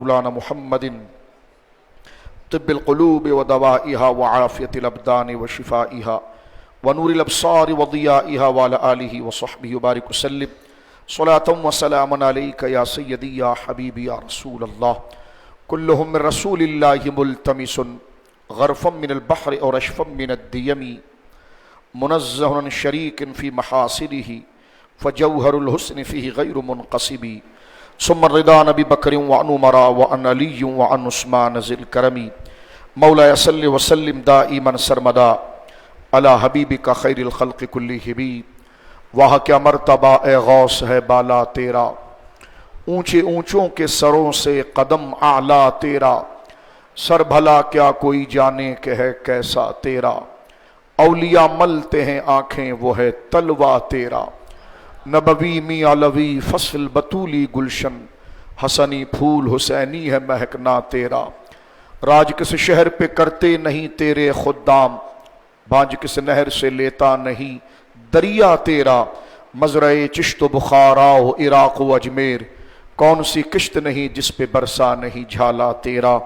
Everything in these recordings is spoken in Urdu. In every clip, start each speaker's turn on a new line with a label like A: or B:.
A: مولانا محمد طب القلوب ودوائها وعافية الأبدان وشفائها ونور الأبصار وضيائها وعلى آله وصحبه وبارك وسلم صلاة وسلاما عليك يا سيدي يا حبيبي يا رسول الله كلهم من رسول الله ملتمس غرفا من البحر أو رشفا من الديم منزه عن شريك في محاسنه فجوهر الحسن فيه غير منقسم ثم الرضا عن ابي بکر وعن عمر وعن علی وعن عثمان ذی الکرم مولاي صل وسلم دائما سرمدا علی حبیبک خیر الخلق کلہم وہاں کیا مرتبہ اے غوث ہے بالا تیرا اونچے اونچوں کے سروں سے قدم اعلیٰ تیرا سر بھلا کیا کوئی جانے کہ ہے کیسا تیرا اولیاء ملتے ہیں آنکھیں وہ ہے تلوا تیرا نبوی می علوی فصل بطولی گلشن حسنی پھول حسینی ہے مہکنا تیرا راج کس شہر پہ کرتے نہیں تیرے خدام بانج کس نہر سے لیتا نہیں دریا تیرا مزرع چشت و بخارا و عراق و اجمیر کون سی کشت نہیں جس پہ برسا نہیں جھالا تیرا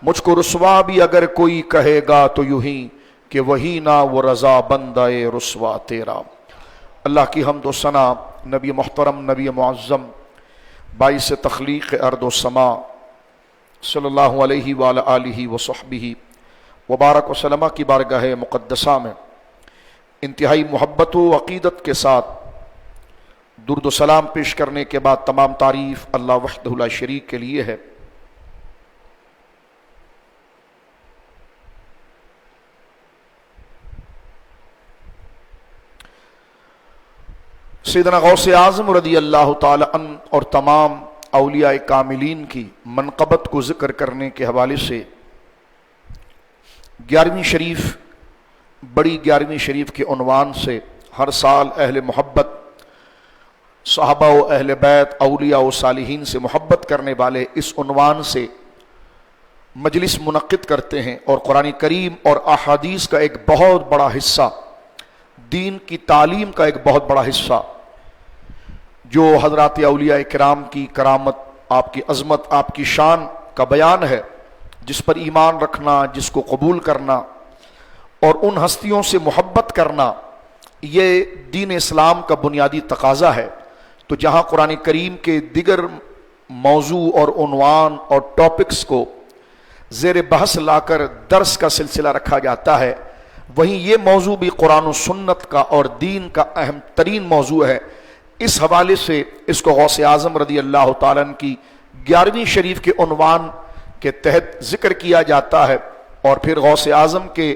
A: مجھ کو رسوا بھی اگر کوئی کہے گا تو یوں ہی کہ وہی نہ وہ رضا بندہ رسوا تیرا اللہ کی حمد و ثنا نبی محترم نبی معظم باعث تخلیق ارض و سما صلی اللہ علیہ وآلہ آلہ وصحبہ وبارک وسلم کی بارگاہ مقدسہ میں انتہائی محبت و عقیدت کے ساتھ درود و سلام پیش کرنے کے بعد تمام تعریف اللہ وحدہ لا شریک کے لیے ہے۔ سیدنا غوث اعظم رضی اللہ تعالی عنہ اور تمام اولیاء کاملین کی منقبت کو ذکر کرنے کے حوالے سے 11ویں شریف بڑی 11ویں شریف کے عنوان سے ہر سال اہل محبت صحابہ و اہل بیت اولیاء و صالحین سے محبت کرنے والے اس عنوان سے مجلس منعقد کرتے ہیں، اور قرآن کریم اور احادیث کا ایک بہت بڑا حصہ، دین کی تعلیم کا ایک بہت بڑا حصہ جو حضرات اولیاء کرام کی کرامت، آپ کی عظمت، آپ کی شان کا بیان ہے، جس پر ایمان رکھنا، جس کو قبول کرنا اور ان ہستیوں سے محبت کرنا، یہ دین اسلام کا بنیادی تقاضا ہے۔ تو جہاں قرآن کریم کے دیگر موضوع اور عنوان اور ٹاپکس کو زیر بحث لا کر درس کا سلسلہ رکھا جاتا ہے، وہیں یہ موضوع بھی قرآن و سنت کا اور دین کا اہم ترین موضوع ہے۔ اس حوالے سے اس کو غوث اعظم رضی اللہ تعالیٰ عنہ کی 11ویں شریف کے عنوان کے تحت ذکر کیا جاتا ہے، اور پھر غوث اعظم کے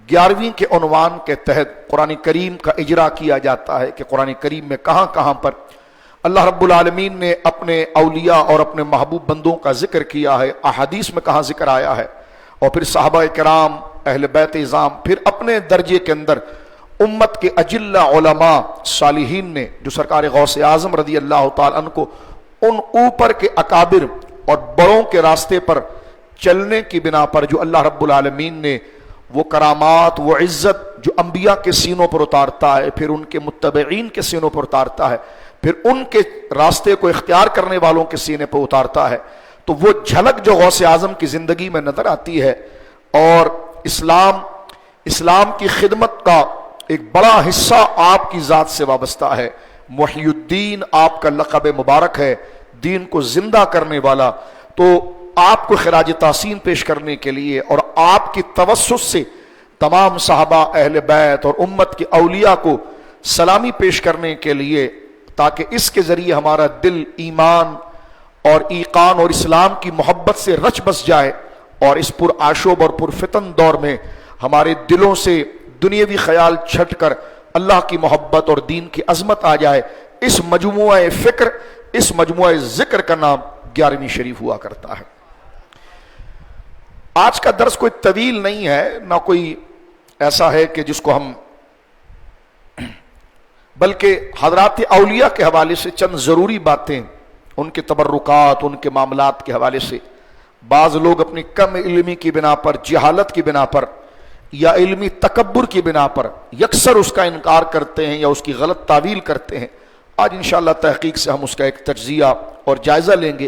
A: 11ویں کے عنوان کے تحت قرآن کریم کا اجرا کیا جاتا ہے کہ قرآن کریم میں کہاں کہاں پر اللہ رب العالمین نے اپنے اولیاء اور اپنے محبوب بندوں کا ذکر کیا ہے، احادیث میں کہاں ذکر آیا ہے، اور پھر صحابہ کرام، اہل بیت اعظام، پھر اپنے درجے کے اندر امت کے اجلہ علماء صالحین نے جو سرکار غوث اعظم رضی اللہ تعالیٰ عنہ کو ان اوپر کے اکابر اور بڑوں کے راستے پر چلنے کی بنا پر جو اللہ رب العالمین نے وہ کرامات، وہ عزت جو انبیاء کے سینوں پر اتارتا ہے، پھر ان کے متبعین کے سینوں پر اتارتا ہے، پھر ان کے راستے کو اختیار کرنے والوں کے سینے پر اتارتا ہے، تو وہ جھلک جو غوث اعظم کی زندگی میں نظر آتی ہے، اور اسلام کی خدمت کا ایک بڑا حصہ آپ کی ذات سے وابستہ ہے۔ محی الدین آپ کا لقب مبارک ہے، دین کو زندہ کرنے والا۔ تو آپ کو خراج تحسین پیش کرنے کے لیے اور آپ کی توسط سے تمام صحابہ، اہل بیت اور امت کے اولیاء کو سلامی پیش کرنے کے لیے، تاکہ اس کے ذریعے ہمارا دل ایمان اور ایقان اور اسلام کی محبت سے رچ بس جائے، اور اس پر آشوب اور پر فتن دور میں ہمارے دلوں سے دنیاوی خیال چھٹ کر اللہ کی محبت اور دین کی عظمت آ جائے۔ اس مجموعہ فکر، اس مجموعہ ذکر کا نام 11ویں شریف ہوا کرتا ہے۔ آج کا درس کوئی طویل نہیں ہے، نہ کوئی ایسا ہے کہ جس کو ہم، بلکہ حضرات اولیاء کے حوالے سے چند ضروری باتیں، ان کے تبرکات، ان کے معاملات کے حوالے سے بعض لوگ اپنی کم علمی کی بنا پر، جہالت کی بنا پر یا علمی تکبر کی بنا پر یکسر اس کا انکار کرتے ہیں یا اس کی غلط تعویل کرتے ہیں۔ آج انشاءاللہ تحقیق سے ہم اس کا ایک تجزیہ اور جائزہ لیں گے۔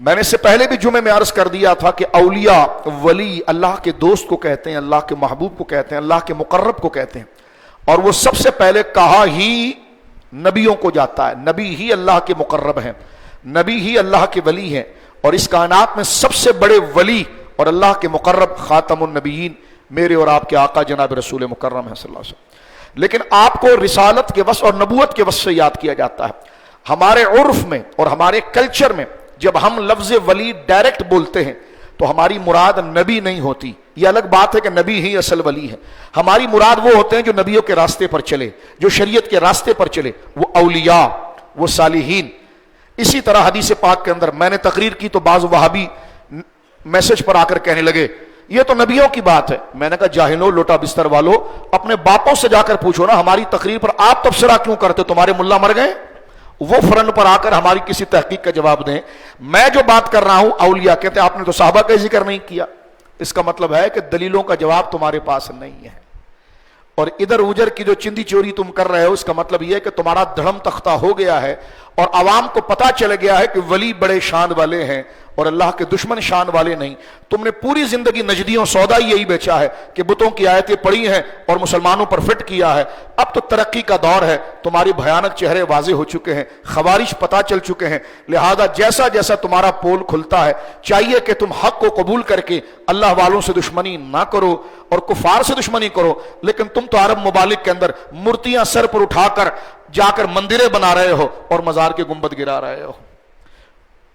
A: میں نے اس سے پہلے بھی جمعے میں عرض کر دیا تھا کہ اولیاء ولی اللہ کے دوست کو کہتے ہیں، اللہ کے محبوب کو کہتے ہیں، اللہ کے مقرب کو کہتے ہیں، اور وہ سب سے پہلے کہا ہی نبیوں کو جاتا ہے۔ نبی ہی اللہ کے مقرب ہیں، نبی ہی اللہ کے ولی ہیں، اور اس کائنات میں سب سے بڑے ولی اور اللہ کے مقرب خاتم النبیین میرے اور آپ کے آقا جناب رسول مکرم ہے صلی اللہ علیہ وسلم۔ لیکن آپ کو رسالت کے وصف اور نبوت کے وصف سے یاد کیا جاتا ہے۔ ہمارے عرف میں اور ہمارے کلچر میں جب ہم لفظ ولی ڈائریکٹ بولتے ہیں تو ہماری مراد نبی نہیں ہوتی۔ یہ الگ بات ہے کہ نبی ہی اصل ولی ہے، ہماری مراد وہ ہوتے ہیں جو نبیوں کے راستے پر چلے، جو شریعت کے راستے پر چلے، وہ اولیاء، وہ صالحین۔ اسی طرح حدیث پاک کے اندر میں نے تقریر کی تو بعض وہابی میسج پر آ کر کہنے لگے یہ تو نبیوں کی بات ہے۔ میں نے کہا جاہلو، لوٹا بستر والو، اپنے باپوں سے جا کر پوچھو نا ہماری تقریر پر آپ تبصرہ کیوں کرتے، تمہارے ملا مر گئے؟ وہ فرن پر آ کر ہماری کسی تحقیق کا جواب دیں۔ میں جو بات کر رہا ہوں اولیاء کہتے ہیں آپ نے تو صحابہ کا ذکر نہیں کیا، اس کا مطلب ہے کہ دلیلوں کا جواب تمہارے پاس نہیں ہے، اور ادھر ادھر کی جو چندی چوری تم کر رہے ہو اس کا مطلب یہ ہے کہ تمہارا دھڑم تختہ ہو گیا ہے اور عوام کو پتا چل گیا ہے کہ ولی بڑے شان والے ہیں اور اللہ کے دشمن شان والے نہیں۔ تم نے پوری زندگی نجدیوں سودا یہی بیچا ہے کہ بتوں کی آیتیں پڑھی ہیں اور مسلمانوں پر فٹ کیا ہے۔ اب تو ترقی کا دور ہے، تمہاری بھیانک چہرے واضح ہو چکے ہیں، خوارج پتا چل چکے ہیں، لہذا جیسا جیسا تمہارا پول کھلتا ہے چاہیے کہ تم حق کو قبول کر کے اللہ والوں سے دشمنی نہ کرو اور کفار سے دشمنی کرو۔ لیکن تم تو عرب ممالک کے اندر مورتیاں سر پر اٹھا کر جا کر مندریں بنا رہے ہو اور مزار کے گنبد گرا رہے ہو،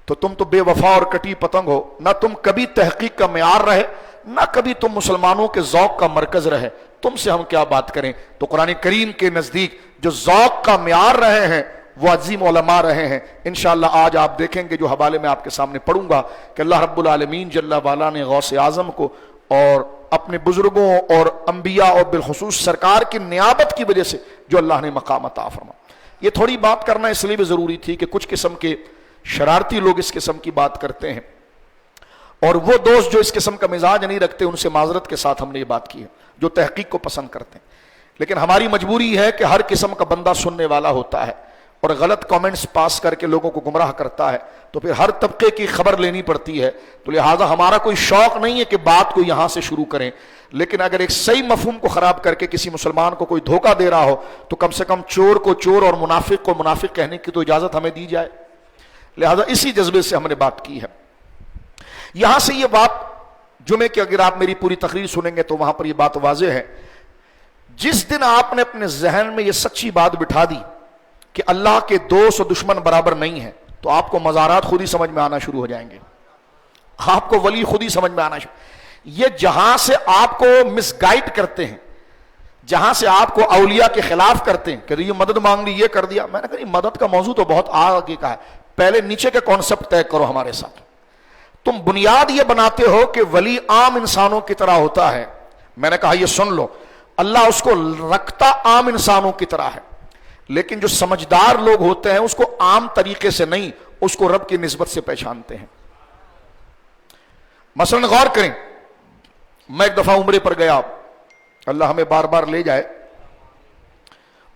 A: تو تم تو بے وفا اور کٹی پتنگ ہو۔ نہ تم کبھی تحقیق کا معیار رہے، نہ کبھی تم مسلمانوں کے ذوق کا مرکز رہے، تم سے ہم کیا بات کریں۔ تو قرآن کریم کے نزدیک جو ذوق کا معیار رہے ہیں وہ عظیم علماء رہے ہیں۔ انشاءاللہ آج آپ دیکھیں گے جو حوالے میں آپ کے سامنے پڑھوں گا کہ اللہ رب العالمین جل وعلا نے غوث اعظم کو اور اپنے بزرگوں اور انبیاء اور بالخصوص سرکار کی نیابت کی وجہ سے جو اللہ نے مقام عطا فرما۔ یہ تھوڑی بات کرنا اس لیے بھی ضروری تھی کہ کچھ قسم کے شرارتی لوگ اس قسم کی بات کرتے ہیں، اور وہ دوست جو اس قسم کا مزاج نہیں رکھتے ان سے معذرت کے ساتھ ہم نے یہ بات کی ہے، جو تحقیق کو پسند کرتے ہیں۔ لیکن ہماری مجبوری ہے کہ ہر قسم کا بندہ سننے والا ہوتا ہے اور غلط کامنٹس پاس کر کے لوگوں کو گمراہ کرتا ہے، تو پھر ہر طبقے کی خبر لینی پڑتی ہے۔ تو لہٰذا ہمارا کوئی شوق نہیں ہے کہ بات کو یہاں سے شروع کریں، لیکن اگر ایک صحیح مفہوم کو خراب کر کے کسی مسلمان کو کوئی دھوکہ دے رہا ہو تو کم سے کم چور کو چور اور منافق کو منافق کہنے کی تو اجازت ہمیں دی جائے۔ لہذا اسی جذبے سے ہم نے بات کی ہے۔ یہاں سے یہ بات جمعے کی اگر آپ میری پوری تقریر سنیں گے تو وہاں پر یہ بات واضح ہے۔ جس دن آپ نے اپنے ذہن میں یہ سچی بات بٹھا دی کہ اللہ کے دوست و دشمن برابر نہیں ہیں تو آپ کو مزارات خود ہی سمجھ میں آنا شروع ہو جائیں گے، آپ کو ولی خود ہی سمجھ میں آنا شروع۔ یہ جہاں سے آپ کو مس گائیڈ کرتے ہیں، جہاں سے آپ کو اولیاء کے خلاف کرتے ہیں کہ یہ مدد مانگ لی، یہ کر دیا، میں نے کہا مدد کا موضوع تو بہت آگے کا ہے، پہلے نیچے کے کانسیپٹ طے کرو ہمارے ساتھ۔ تم بنیاد یہ بناتے ہو کہ ولی عام انسانوں کی طرح ہوتا ہے، میں نے کہا یہ سن لو، اللہ اس کو رکھتا عام انسانوں کی طرح ہے، لیکن جو سمجھدار لوگ ہوتے ہیں اس کو عام طریقے سے نہیں، اس کو رب کی نسبت سے پہچانتے ہیں۔ مثلا غور کریں، میں ایک دفعہ عمرے پر گیا، اللہ ہمیں بار بار لے جائے،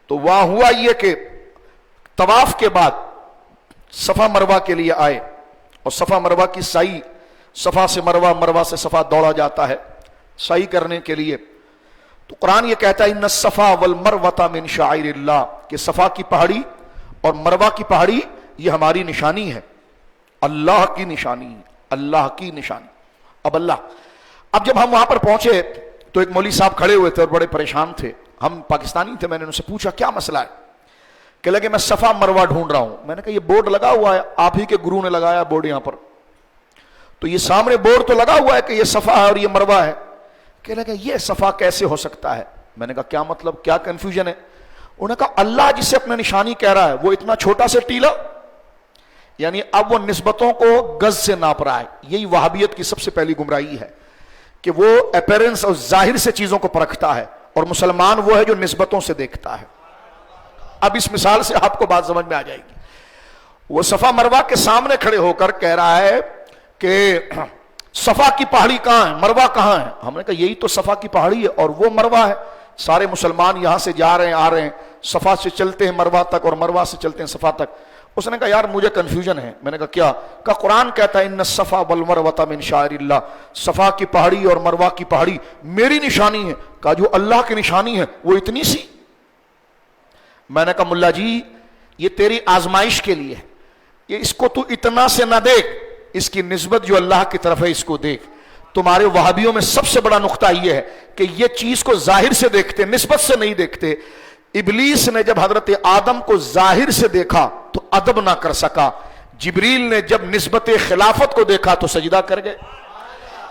A: تو وہاں ہوا یہ کہ طواف کے بعد صفا مروہ کے لیے آئے، اور صفا مروہ کی سعی، صفا سے مروہ، مروہ سے صفا دوڑا جاتا ہے سعی کرنے کے لیے۔ تو قرآن یہ کہتا ہے ان الصفا والمروہ من شعائر اللہ، کہ صفا کی پہاڑی اور مروہ کی پہاڑی یہ ہماری نشانی ہے، اللہ کی نشانی، اللہ کی نشانی۔ اب جب ہم وہاں پر پہنچے تو ایک مولوی صاحب کھڑے ہوئے تھے اور بڑے پریشان تھے، ہم پاکستانی تھے، میں نے ان سے پوچھا کیا مسئلہ ہے؟ کہ لگے میں صفا مروہ ڈھونڈ رہا ہوں۔ میں نے کہا یہ بورڈ لگا ہوا ہے، آپ ہی کے گرو نے لگایا بورڈ یہاں پر، تو یہ سامنے بورڈ تو لگا ہوا ہے کہ یہ صفا ہے اور یہ مروہ ہے، کہ لگے یہ صفا کیسے ہو سکتا ہے؟ میں نے کہا کیا مطلب، کیا کنفیوژن ہے؟ انہوں نے کہا اللہ جسے اپنا نشانی کہہ رہا ہے وہ اتنا چھوٹا سے ٹیلا، یعنی اب وہ نسبتوں کو گز سے ناپ رہا ہے۔ یہی وہابیت کی سب سے پہلی گمراہی ہے کہ وہ اپیرنس اور ظاہر سے چیزوں کو پرکھتا ہے، اور مسلمان وہ ہے جو نسبتوں سے دیکھتا ہے۔ اب اس مثال سے آپ کو بات سمجھ میں آ جائے گی۔ وہ صفا مروہ کے سامنے کھڑے ہو کر کہہ رہا ہے کہ صفا کی پہاڑی کہاں ہے، مروہ کہاں ہے؟ ہم نے کہا یہی تو صفا کی پہاڑی ہے اور وہ مروہ ہے، سارے مسلمان یہاں سے جا رہے ہیں آ رہے ہیں، صفا سے چلتے ہیں مروہ تک اور مروہ سے چلتے ہیں صفا تک۔ اس نے کہا یار مجھے کنفیوژن ہے. میں نے کہا کیا؟ کہا قرآن کہتا ہے ان الصفا والمروۃ من شعائر اللہ، صفا کی پہاڑی اور مروہ کی پہاڑی میری نشانی ہے. کہا جو اللہ کی نشانی ہے وہ اتنی سی؟ میں نے کہا ملا جی یہ تیری آزمائش کے لیے ہے، یہ اس کو تو اتنا سے نہ دیکھ، اس کی نسبت جو اللہ کی طرف ہے اس کو دیکھ. تمہارے وہابیوں میں سب سے بڑا نقطہ یہ ہے کہ یہ چیز کو ظاہر سے دیکھتے، نسبت سے نہیں دیکھتے. ابلیس نے جب حضرت آدم کو ظاہر سے دیکھا تو ادب نہ کر سکا، جبریل نے جب نسبت خلافت کو دیکھا تو سجدہ کر گئے.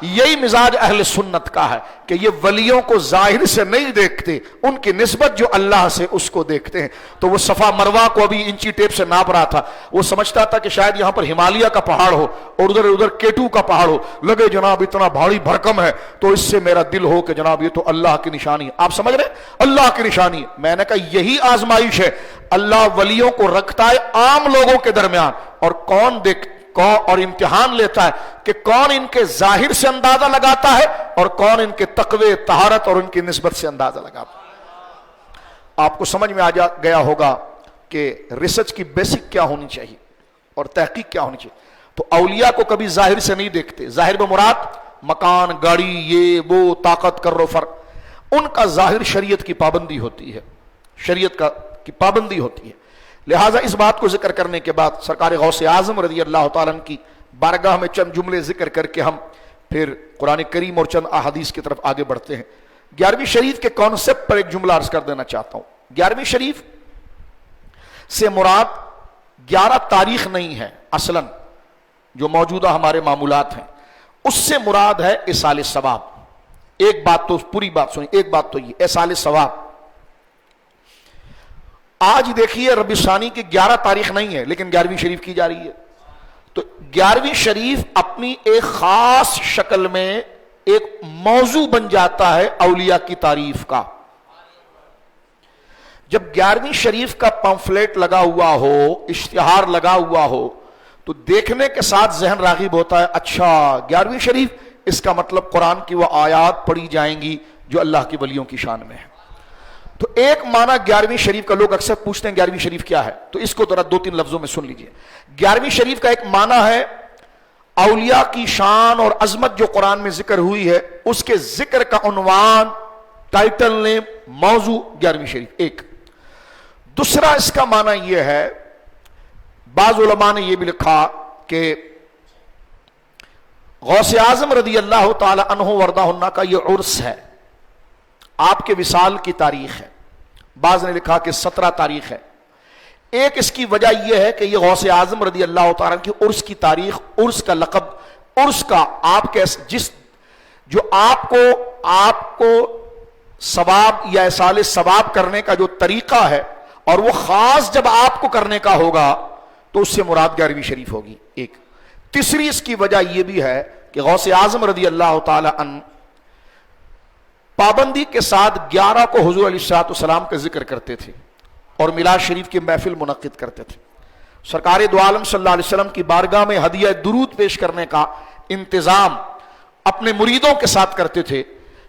A: یہی مزاج اہل سنت کا ہے کہ یہ ولیوں کو ظاہر سے نہیں دیکھتے، ان کی نسبت جو اللہ سے اس کو دیکھتے ہیں. تو وہ صفا مروہ کو ابھی انچی ٹیپ سے ناپ رہا تھا. وہ سمجھتا تھا کہ شاید یہاں پر ہمالیہ کا پہاڑ ہو اور ادھر کیٹو کا پہاڑ ہو، لگے جناب اتنا بھاری بھرکم ہے تو اس سے میرا دل ہو کہ جناب یہ تو اللہ کی نشانی ہے. آپ سمجھ رہے ہیں؟ اللہ کی نشانی ہے. میں نے کہا یہی آزمائش ہے، اللہ ولیوں کو رکھتا ہے عام لوگوں کے درمیان، اور اور امتحان لیتا ہے کہ کون ان کے ظاہر سے اندازہ لگاتا ہے اور کون ان کے تقوی، طہارت اور ان کی نسبت سے اندازہ لگاتا ہے. آپ کو سمجھ میں آ گیا ہوگا کہ ریسرچ کی بیسک کیا ہونی چاہیے اور تحقیق کیا ہونی چاہیے. تو اولیاء کو کبھی ظاہر سے نہیں دیکھتے. ظاہر بمراد مکان، گاڑی، یہ وہ، طاقت، کر و فر، ان کا ظاہر شریعت کی پابندی ہوتی ہے، شریعت کی پابندی ہوتی ہے. لہٰذا اس بات کو ذکر کرنے کے بعد سرکار غوث اعظم رضی اللہ تعالیٰ عنہ کی بارگاہ میں چند جملے ذکر کر کے ہم پھر قرآن کریم اور چند احادیث کی طرف آگے بڑھتے ہیں. 11ویں شریف کے کانسیپٹ پر ایک جملہ عرض کر دینا چاہتا ہوں. 11ویں شریف سے مراد 11 تاریخ نہیں ہے اصلاً جو موجودہ ہمارے معمولات ہیں، اس سے مراد ہے ایصال ثواب. ایک بات تو پوری بات سنیں، ایک بات تو یہ ایصال ثواب. آج دیکھیے ربیع ثانی کی 11 تاریخ نہیں ہے لیکن 11ویں شریف کی جا رہی ہے. تو 11ویں شریف اپنی ایک خاص شکل میں ایک موضوع بن جاتا ہے اولیاء کی تعریف کا. جب 11ویں شریف کا پمفلیٹ لگا ہوا ہو، اشتہار لگا ہوا ہو، تو دیکھنے کے ساتھ ذہن راغب ہوتا ہے اچھا 11ویں شریف، اس کا مطلب قرآن کی وہ آیات پڑھی جائیں گی جو اللہ کی ولیوں کی شان میں ہے. تو ایک معنی 11ویں شریف کا، لوگ اکثر پوچھتے ہیں 11ویں شریف کیا ہے، تو اس کو ذرا 2-3 لفظوں میں سن لیجئے. 11ویں شریف کا ایک معنی ہے اولیاء کی شان اور عظمت جو قرآن میں ذکر ہوئی ہے، اس کے ذکر کا عنوان، ٹائٹل نیم، موضوع 11ویں شریف. ایک دوسرا اس کا معنی یہ ہے، بعض علماء نے یہ بھی لکھا کہ غوث اعظم رضی اللہ تعالی عنہ وردہ عنہ کا یہ عرس ہے، آپ کے وصال کی تاریخ ہے. بعض نے لکھا کہ 17 تاریخ ہے. ایک اس کی وجہ یہ ہے کہ یہ غوث اعظم رضی اللہ تعالیٰ کی عرس کی تاریخ، عرس کا لقب، عرس کا آپ کے جو آپ کو ثواب یا ایصال ثواب کرنے کا جو طریقہ ہے، اور وہ خاص جب آپ کو کرنے کا ہوگا تو اس سے مراد 11ویں شریف ہوگی. ایک تیسری اس کی وجہ یہ بھی ہے کہ غوث اعظم رضی اللہ تعالی عنہ پابندی کے ساتھ 11 کو حضور علیہ الصلوۃ والسلام کا ذکر کرتے تھے اور میلاد شریف کی محفل منعقد کرتے تھے. سرکار دو عالم صلی اللہ علیہ وسلم کی بارگاہ میں ہدیہ درود پیش کرنے کا انتظام اپنے مریدوں کے ساتھ کرتے تھے.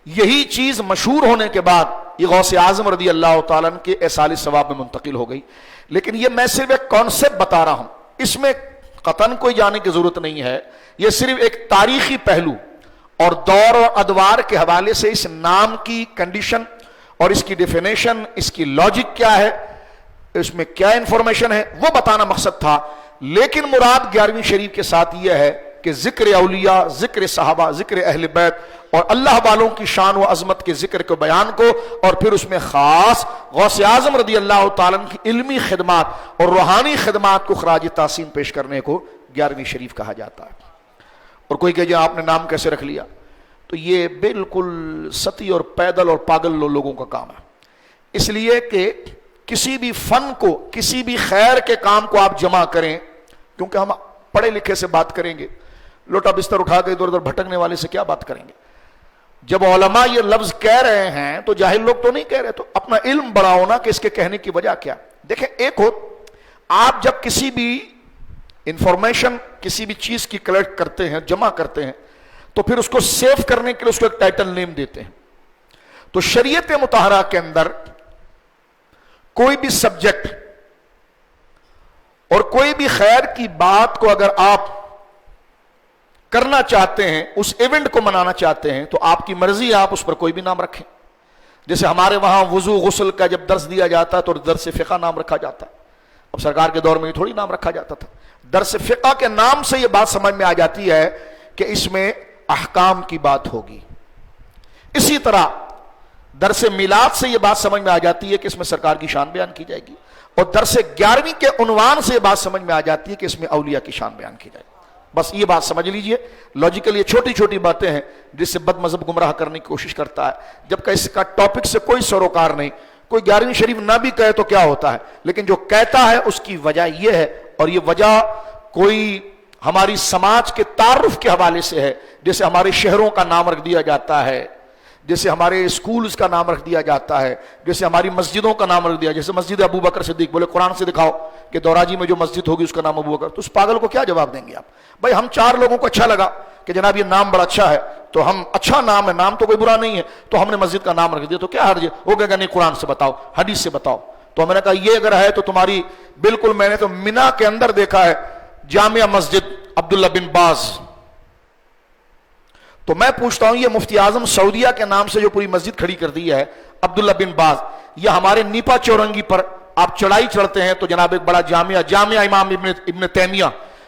A: یہی چیز مشہور ہونے کے بعد یہ غوث اعظم رضی اللہ تعالیٰ عنہ کے ایصال ثواب میں منتقل ہو گئی. لیکن یہ میں صرف ایک کانسیپٹ بتا رہا ہوں، اس میں قطعاً کوئی جانے کی ضرورت نہیں ہے. یہ صرف ایک تاریخی پہلو اور دور اور ادوار کے حوالے سے اس نام کی کنڈیشن اور اس کی ڈیفینیشن، اس کی لاجک کیا ہے، اس میں کیا انفارمیشن ہے، وہ بتانا مقصد تھا. لیکن مراد 11ویں شریف کے ساتھ یہ ہے کہ ذکر اولیاء، ذکر صحابہ، ذکر اہل بیت اور اللہ والوں کی شان و عظمت کے ذکر کو، بیان کو، اور پھر اس میں خاص غوث اعظم رضی اللہ تعالیٰ عنہ کی علمی خدمات اور روحانی خدمات کو خراج تحسین پیش کرنے کو 11ویں شریف کہا جاتا ہے. اور کوئی کہ آپ نے نام کیسے رکھ لیا، تو یہ بالکل ستی اور پیدل اور پاگل لوگوں کا کام ہے. اس لیے کہ کسی بھی فن کو، کسی بھی خیر کے کام کو آپ جمع کریں، کیونکہ ہم پڑھے لکھے سے بات کریں گے، لوٹا بستر اٹھا کے ادھر ادھر بھٹکنے والے سے کیا بات کریں گے. جب علماء یہ لفظ کہہ رہے ہیں تو جاہل لوگ تو نہیں کہہ رہے، تو اپنا علم بڑھاؤ نا کہ اس کے کہنے کی وجہ کیا. دیکھیں، ایک ہو آپ جب کسی بھی انفارمیشن، کسی بھی چیز کی کلیکٹ کرتے ہیں، جمع کرتے ہیں، تو پھر اس کو سیو کرنے کے لیے اس کو ایک ٹائٹل نیم دیتے ہیں. تو شریعت مطہرہ کے اندر کوئی بھی سبجیکٹ اور کوئی بھی خیر کی بات کو اگر آپ کرنا چاہتے ہیں، اس ایونٹ کو منانا چاہتے ہیں، تو آپ کی مرضی ہے، آپ اس پر کوئی بھی نام رکھیں. جیسے ہمارے وہاں وضو غسل کا جب درس دیا جاتا ہے تو درس فقہ نام رکھا جاتا ہے. اب سرکار کے دور میں یہ تھوڑی نام رکھا جاتا تھا. درس فقہ کے نام سے یہ بات سمجھ میں آ جاتی ہے کہ اس میں احکام کی بات ہوگی. اسی طرح درس میلاد سے یہ بات سمجھ میں آ جاتی ہے کہ اس میں سرکار کی شان بیان کی جائے گی. اور درس 11ویں کے عنوان سے یہ بات سمجھ میں آ جاتی ہے کہ اس میں اولیاء کی شان بیان کی جائے گی. بس یہ بات سمجھ لیجئے. لاجیکل یہ چھوٹی چھوٹی باتیں ہیں جس سے بد مذہب گمراہ کرنے کی کوشش کرتا ہے، جبکہ اس کا ٹاپک سے کوئی سروکار نہیں. کوئی 11ویں شریف نہ بھی کہے تو کیا ہوتا ہے، لیکن جو کہتا ہے اس کی وجہ یہ ہے، اور یہ وجہ کوئی ہماری سماج کے تعارف کے حوالے سے ہے. جیسے ہمارے شہروں کا نام رکھ دیا جاتا ہے، جیسے ہمارے اسکولز کا نام رکھ دیا جاتا ہے، جیسے ہماری مسجدوں کا نام رکھ دیا. جیسے مسجد ابو بکر صدیق، بولے قرآن سے دکھاؤ کہ دوراجی میں جو مسجد ہوگی اس کا نام ابو بکر. تو اس پاگل کو کیا جواب دیں گے آپ؟ بھائی ہم 4 لوگوں کو اچھا لگا کہ جناب یہ نام بڑا اچھا ہے، تو ہم اچھا نام ہے، نام تو کوئی برا نہیں ہے، تو ہم نے مسجد کا نام رکھ دیا. تو کیا حرج ہے؟ وہ کہے گا نہیں قرآن سے بتاؤ، حدیث سے بتاؤ. تو میں نے کہا یہ اگر ہے تو تمہاری بالکل، میں نے تو منا کے اندر دیکھا ہے جامعہ مسجد عبداللہ بن باز. تو میں پوچھتا ہوں یہ مفتی اعظم سعودیہ کے نام سے جو پوری مسجد کھڑی کر دی ہے عبداللہ بن باز، یہ ہمارے نیپا چورنگی پر آپ چڑھائی چڑھتے ہیں تو جناب ایک بڑا جامعہ امام ابن تیمیہ.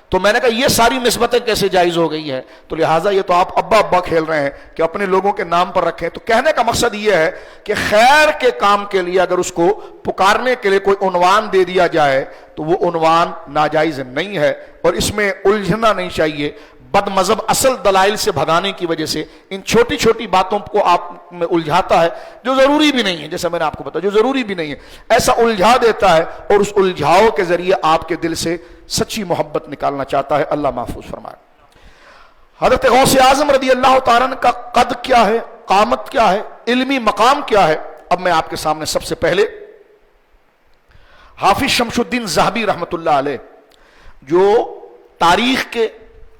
A: تو میں نے کہا یہ ساری نسبتیں کیسے جائز ہو گئی ہے؟ تو لہٰذا یہ تو آپ ابا ابا کھیل رہے ہیں کہ اپنے لوگوں کے نام پر رکھیں. تو کہنے کا مقصد یہ ہے کہ خیر کے کام کے لیے اگر اس کو پکارنے کے لیے کوئی عنوان دے دیا جائے تو وہ عنوان ناجائز نہیں ہے، اور اس میں الجھنا نہیں چاہیے. بد مذہب اصل دلائل سے بھگانے کی وجہ سے ان چھوٹی چھوٹی باتوں کو آپ میں الجھاتا ہے جو ضروری بھی نہیں ہے. جیسا میں نے آپ کو بتایا جو ضروری بھی نہیں ہے، ایسا الجھا دیتا ہے اور اس الجھاؤ کے ذریعے آپ کے دل سے سچی محبت نکالنا چاہتا ہے. اللہ محفوظ فرمائے. حضرت غوث اعظم رضی اللہ تعالیٰ عنہ کا قد کیا ہے، قامت کیا ہے، علمی مقام کیا ہے، اب میں آپ کے سامنے سب سے پہلے حافظ شمس الدین ذہبی رحمۃ اللہ علیہ، جو تاریخ کے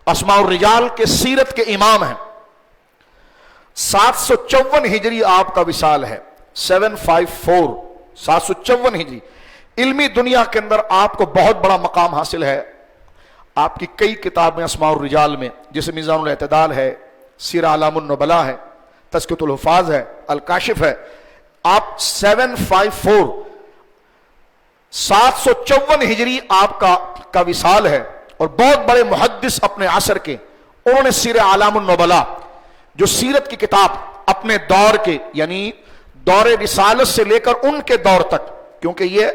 A: اسماء الرجال کے سیرت کے امام ہیں، 754 ہجری آپ کا وصال ہے، 754 ہجری. علمی دنیا کے اندر آپ کو بہت بڑا مقام حاصل ہے. آپ کی کئی کتابیں اسماء الرجال میں، جیسے میزان الاعتدال ہے، سیر اعلام النبلاء ہے، تزکیۃ الحفاظ ہے، الکاشف ہے. آپ 754 ہجری آپ کا وصال ہے، اور بہت بڑے محدث اپنے عصر کے، انہوں نے سیر اعلام النبلاء جو سیرت کی کتاب اپنے دور کے، یعنی دور رسالت سے لے کر ان کے دور تک، کیونکہ یہ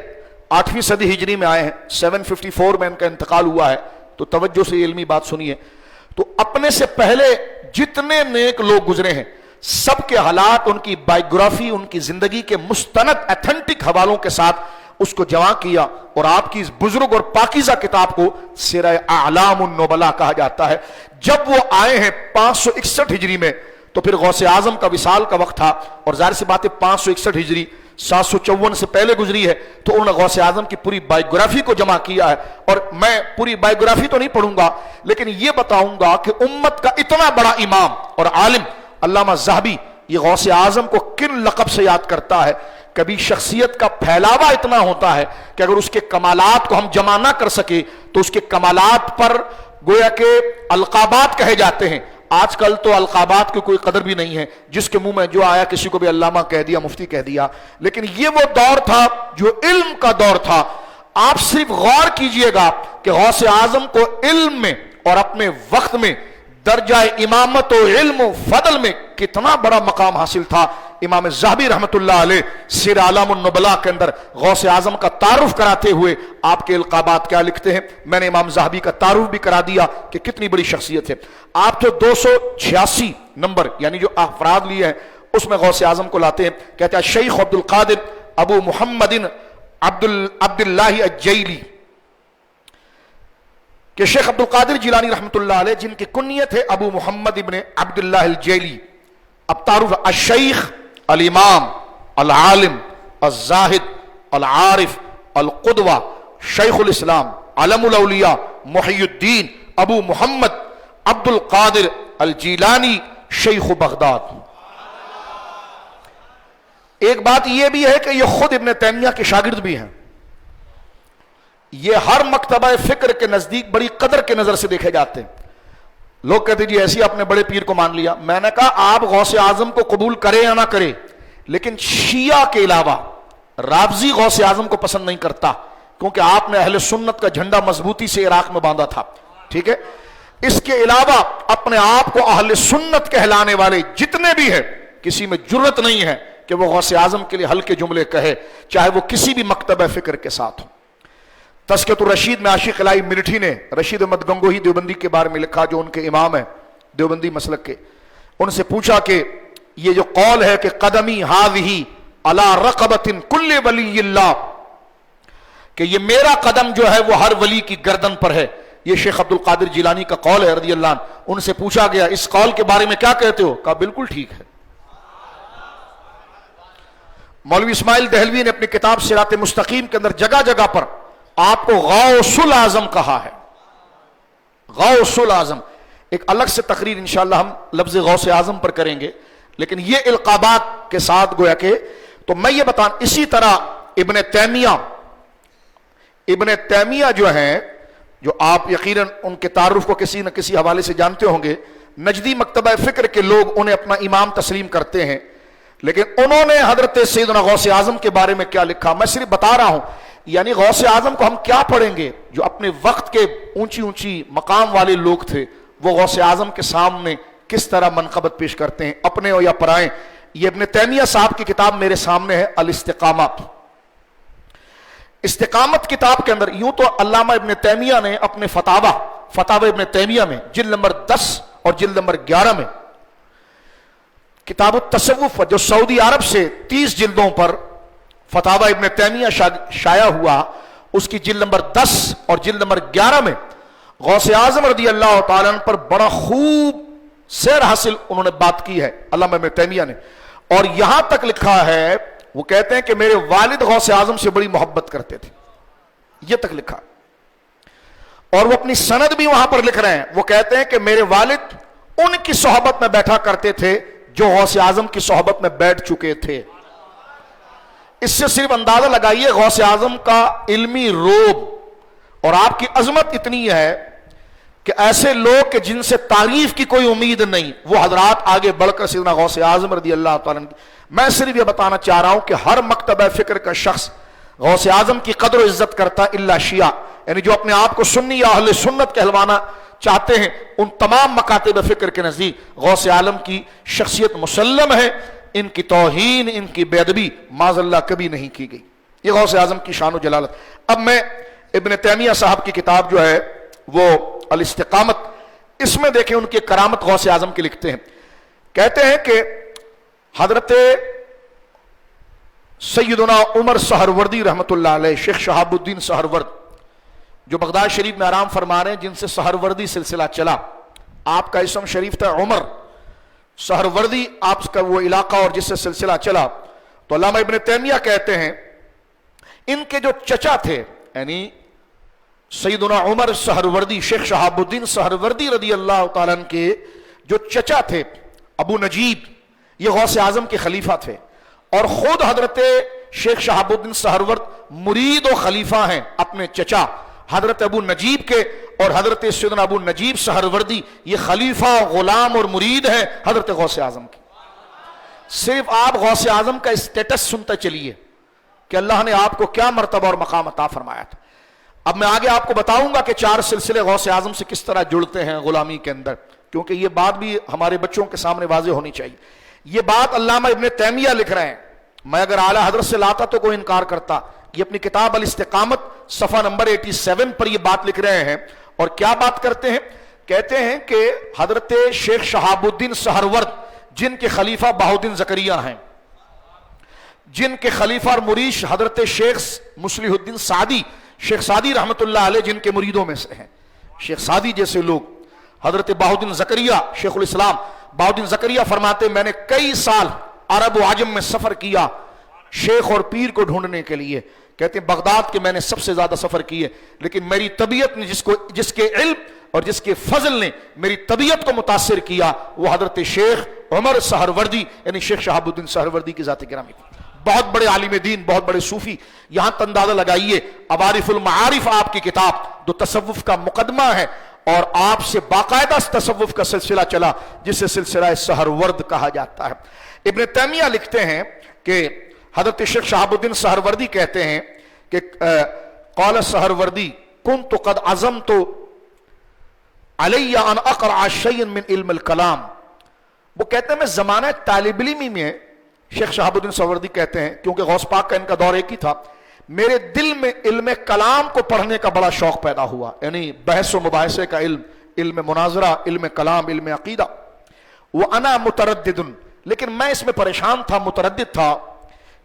A: 8ویں صدی ہجری میں آئے ہیں، 754 میں ان کا انتقال ہوا ہے. تو توجہ سے علمی بات سنیے. تو اپنے سے پہلے جتنے نیک لوگ گزرے ہیں سب کے حالات، ان کی بائیوگرافی، ان کی زندگی کے مستند ایتھنٹک حوالوں کے ساتھ اس کو جمع کیا، اور آپ کی اس بزرگ اور پاکیزہ کتاب کو سیر اعلام النبلاء کہا جاتا ہے. جب وہ آئے ہیں 561 ہجری میں، تو پھر غوث اعظم کا وصال کا وقت تھا، اور ظاہر سی بات ہے 561 ہجری 754 سے پہلے گزری ہے، تو انہوں نے غوث اعظم کی پوری بائیوگرافی کو جمع کیا ہے. اور میں پوری بائیوگرافی تو نہیں پڑھوں گا، لیکن یہ بتاؤں گا کہ امت کا اتنا بڑا امام اور عالم علامہ ذہبی یہ غوث اعظم کو کن لقب سے یاد کرتا ہے. کبھی شخصیت کا پھیلاوا اتنا ہوتا ہے کہ اگر اس کے کمالات کو ہم جمع نہ کر سکے تو اس کے کمالات پر گویا کہ القابات کہے جاتے ہیں. آج کل تو القابات کی کوئی قدر بھی نہیں ہے، جس کے منہ میں جو آیا کسی کو بھی علامہ کہہ دیا، مفتی کہہ دیا. لیکن یہ وہ دور تھا جو علم کا دور تھا. آپ صرف غور کیجئے گا کہ غوث اعظم کو علم میں اور اپنے وقت میں درجہ امامت و علم و فضل میں کتنا بڑا مقام حاصل تھا. امام ذہبی رحمت اللہ علیہ سیر اعلام النبلاء کے اندر غوث اعظم کا تعارف کراتے ہوئے آپ کے القابات کیا لکھتے ہیں. میں نے امام ذہبی کا تعارف بھی کرا دیا کہ کتنی بڑی شخصیت ہے. آپ تو 286 نمبر یعنی جو افراد لیے ہیں اس میں غوث اعظم کو لاتے ہیں. کہتے ہیں شیخ عبد القادر ابو محمد عبداللہ الجیلی، کہ شیخ عبد القادر جیلانی رحمت اللہ علیہ جن کی کنیت ہے ابو محمد ابن عبداللہ الجیلی. اب تعارف الشیخ الامام العالم الزاہد العارف القدوہ شیخ الاسلام علم الاولیاء محی الدین ابو محمد عبد القادر الجیلانی شیخ بغداد. ایک بات یہ بھی ہے کہ یہ خود ابن تیمیہ کے شاگرد بھی ہیں. یہ ہر مکتبہ فکر کے نزدیک بڑی قدر کے نظر سے دیکھے جاتے ہیں. لوگ کہتے جی ایسی آپ نے بڑے پیر کو مان لیا. میں نے کہا آپ غوث اعظم کو قبول کرے یا نہ کرے, لیکن شیعہ کے علاوہ رافضی غوث اعظم کو پسند نہیں کرتا, کیونکہ آپ نے اہل سنت کا جھنڈا مضبوطی سے عراق میں باندھا تھا. ٹھیک ہے, اس کے علاوہ اپنے آپ کو اہل سنت کہلانے والے جتنے بھی ہیں, کسی میں جرت نہیں ہے کہ وہ غوث اعظم کے لیے ہلکے جملے کہے, چاہے وہ کسی بھی مکتبہ فکر کے ساتھ ہو. تذکرۃ الرشید میں عاشق الہی مرٹھی نے رشید احمد گنگوہی دیوبندی کے بارے میں لکھا, جو ان کے امام ہیں دیوبندی مسلک کے. ان سے پوچھا کہ یہ جو قول ہے کہ قدمی ہاذہی علی رقبۃ کل ولی اللہ, کہ یہ میرا قدم جو ہے وہ ہر ولی کی گردن پر ہے, یہ شیخ عبد القادر جیلانی کا قول ہے رضی اللہ عنہ. ان سے پوچھا گیا اس قول کے بارے میں کیا کہتے ہو؟ کہا بالکل ٹھیک ہے. مولوی اسماعیل دہلوی نے اپنی کتاب صراط مستقیم کے اندر جگہ جگہ پر آپ کو غوث الاعظم کہا ہے. غوث الاعظم ایک الگ سے تقریر انشاءاللہ ہم لفظ غوث اعظم پر کریں گے, لیکن یہ القابات کے ساتھ گویا کہ, تو میں یہ بتاؤں اسی طرح ابن تیمیہ جو ہیں, جو آپ یقیناً ان کے تعارف کو کسی نہ کسی حوالے سے جانتے ہوں گے, نجدی مکتبہ فکر کے لوگ انہیں اپنا امام تسلیم کرتے ہیں, لیکن انہوں نے حضرت سیدنا غوث اعظم کے بارے میں کیا لکھا میں صرف بتا رہا ہوں. یعنی غوث اعظم کو ہم کیا پڑھیں گے؟ جو اپنے وقت کے اونچی اونچی مقام والے لوگ تھے وہ غوث اعظم کے سامنے کس طرح منقبت پیش کرتے ہیں, اپنے ہو یا پرائیں. یہ ابن تیمیہ صاحب کی کتاب میرے سامنے ہے الاستقامہ. استقامت کتاب کے اندر یوں تو علامہ ابن تیمیہ نے اپنے فتاوی ابن تیمیہ میں جلد نمبر 10 اور جلد نمبر 11 میں کتاب التصوف جو سعودی عرب سے 30 جلدوں پر فتاوی ابن تیمیہ شائع ہوا, اس کی جلد نمبر 10 اور جلد نمبر 11 میں غوث اعظم رضی اللہ تعالیٰ عنہ پر بڑا خوب سیر حاصل انہوں نے بات کی ہے علامہ ابن تیمیہ نے. اور یہاں تک لکھا ہے, وہ کہتے ہیں کہ میرے والد غوث اعظم سے بڑی محبت کرتے تھے, یہ تک لکھا. اور وہ اپنی سند بھی وہاں پر لکھ رہے ہیں, وہ کہتے ہیں کہ میرے والد ان کی صحبت میں بیٹھا کرتے تھے جو غوث اعظم کی صحبت میں بیٹھ چکے تھے. اس سے صرف اندازہ لگائیے غوث اعظم کا علمی روب اور آپ کی عظمت اتنی ہے کہ ایسے لوگ کہ جن سے تعریف کی کوئی امید نہیں, وہ حضرات آگے بڑھ کر سیدنا غوث اعظم رضی اللہ تعالیٰ عنہ. میں صرف یہ بتانا چاہ رہا ہوں کہ ہر مکتبہ فکر کا شخص غوث اعظم کی قدر و عزت کرتا الا شیعہ, یعنی جو اپنے آپ کو سنی یا اہل سنت کہلوانا چاہتے ہیں, ان تمام مکاتب فکر کے نزدیک غوث اعظم کی شخصیت مسلم ہے, ان کی توہین ان کی بے ادبی معاذ اللہ کبھی نہیں کی گئی. یہ غوث اعظم کی شان و جلالت. اب میں ابن تیمیہ صاحب کی کتاب جو ہے وہ الاستقامت, اس میں دیکھیں ان کی کرامت غوث اعظم کی لکھتے ہیں. کہتے ہیں کہ حضرت سیدنا عمر سہروردی رحمت اللہ علیہ, شیخ شہاب الدین سہرورد جو بغداد شریف میں آرام فرما رہے ہیں, جن سے سہروردی سلسلہ چلا, آپ کا اسم شریف تھا عمر سہروردی, آپ کا وہ علاقہ اور جس سے سلسلہ چلا. تو علامہ ابن تیمیہ کہتے ہیں ان کے جو چچا تھے, یعنی سیدنا عمر سہروردی شیخ شہاب الدین سہروردی رضی اللہ تعالیٰ عنہ کے جو چچا تھے ابو نجیب, یہ غوث اعظم کے خلیفہ تھے, اور خود حضرت شیخ شہاب الدین سہرورد مرید و خلیفہ ہیں اپنے چچا حضرت ابو نجیب کے, اور حضرت سیدنا ابو نجیب سہروردی یہ خلیفہ غلام اور مرید ہیں حضرت غوث اعظم کی. صرف آپ غوث اعظم کا اسٹیٹس سنتے چلیے کہ اللہ نے آپ کو کیا مرتبہ اور مقام عطا فرمایا تھا. اب میں آگے آپ کو بتاؤں گا کہ 4 سلسلے غوث اعظم سے کس طرح جڑتے ہیں غلامی کے اندر, کیونکہ یہ بات بھی ہمارے بچوں کے سامنے واضح ہونی چاہیے. یہ بات علامہ ابن تیمیہ لکھ رہے ہیں, میں اگر اعلیٰ حضرت سے لاتا تو کوئی انکار کرتا. یہ اپنی کتاب الاستقامت صفحہ نمبر 87 پر یہ بات لکھ رہے ہیں, اور کیا بات کرتے ہیں؟ کہتے ہیں کہ حضرت شیخ شہاب الدین سہرورد جن کے خلیفہ بہاؤالدین زکریا ہیں, جن کے خلیفہ اور مرید حضرت شیخ مصلح الدین سعدی, شیخ سعدی رحمت اللہ علیہ جن کے مریدوں میں سے ہیں, شیخ سعدی جیسے لوگ, حضرت بہاؤالدین زکریا شیخ الاسلام بہاؤالدین زکریا فرماتے میں نے کئی سال عرب و عجم میں سفر کیا شیخ اور پیر کو ڈھونڈنے کے لیے. کہتے ہیں بغداد کے میں نے سب سے زیادہ سفر کیے, لیکن میری طبیعت نے جس کے علم اور جس کے فضل نے میری طبیعت کو متاثر کیا, وہ حضرت شیخ عمر سہروردی یعنی شیخ شہاب الدین سہروردی کی ذات گرامی. بہت بڑے عالم دین، بہت بڑے صوفی. یہاں اندازہ لگائیے عوارف المعارف آپ کی کتاب جو تصوف کا مقدمہ ہے، اور آپ سے باقاعدہ تصوف کا سلسلہ چلا جسے سلسلہ سہرورد کہا جاتا ہے. ابن تیمیہ لکھتے ہیں کہ حضرت شیخ شہاب الدین سہروردی کہتے ہیں کہ قال سہروردی کنت قد عزمت علی ان اقرأ شیئا من علم الکلام. وہ کہتے ہیں میں زمانہ طالب علمی میں، شیخ شہاب الدین سہروردی کہتے ہیں کیونکہ غوث پاک کا ان کا دور ایک ہی تھا، میرے دل میں علم کلام کو پڑھنے کا بڑا شوق پیدا ہوا، یعنی بحث و مباحثے کا علم، علم مناظرہ، علم کلام، علم عقیدہ. وَأَنَا مُتَرَدِّدٌ، لیکن میں اس میں پریشان تھا، متردد تھا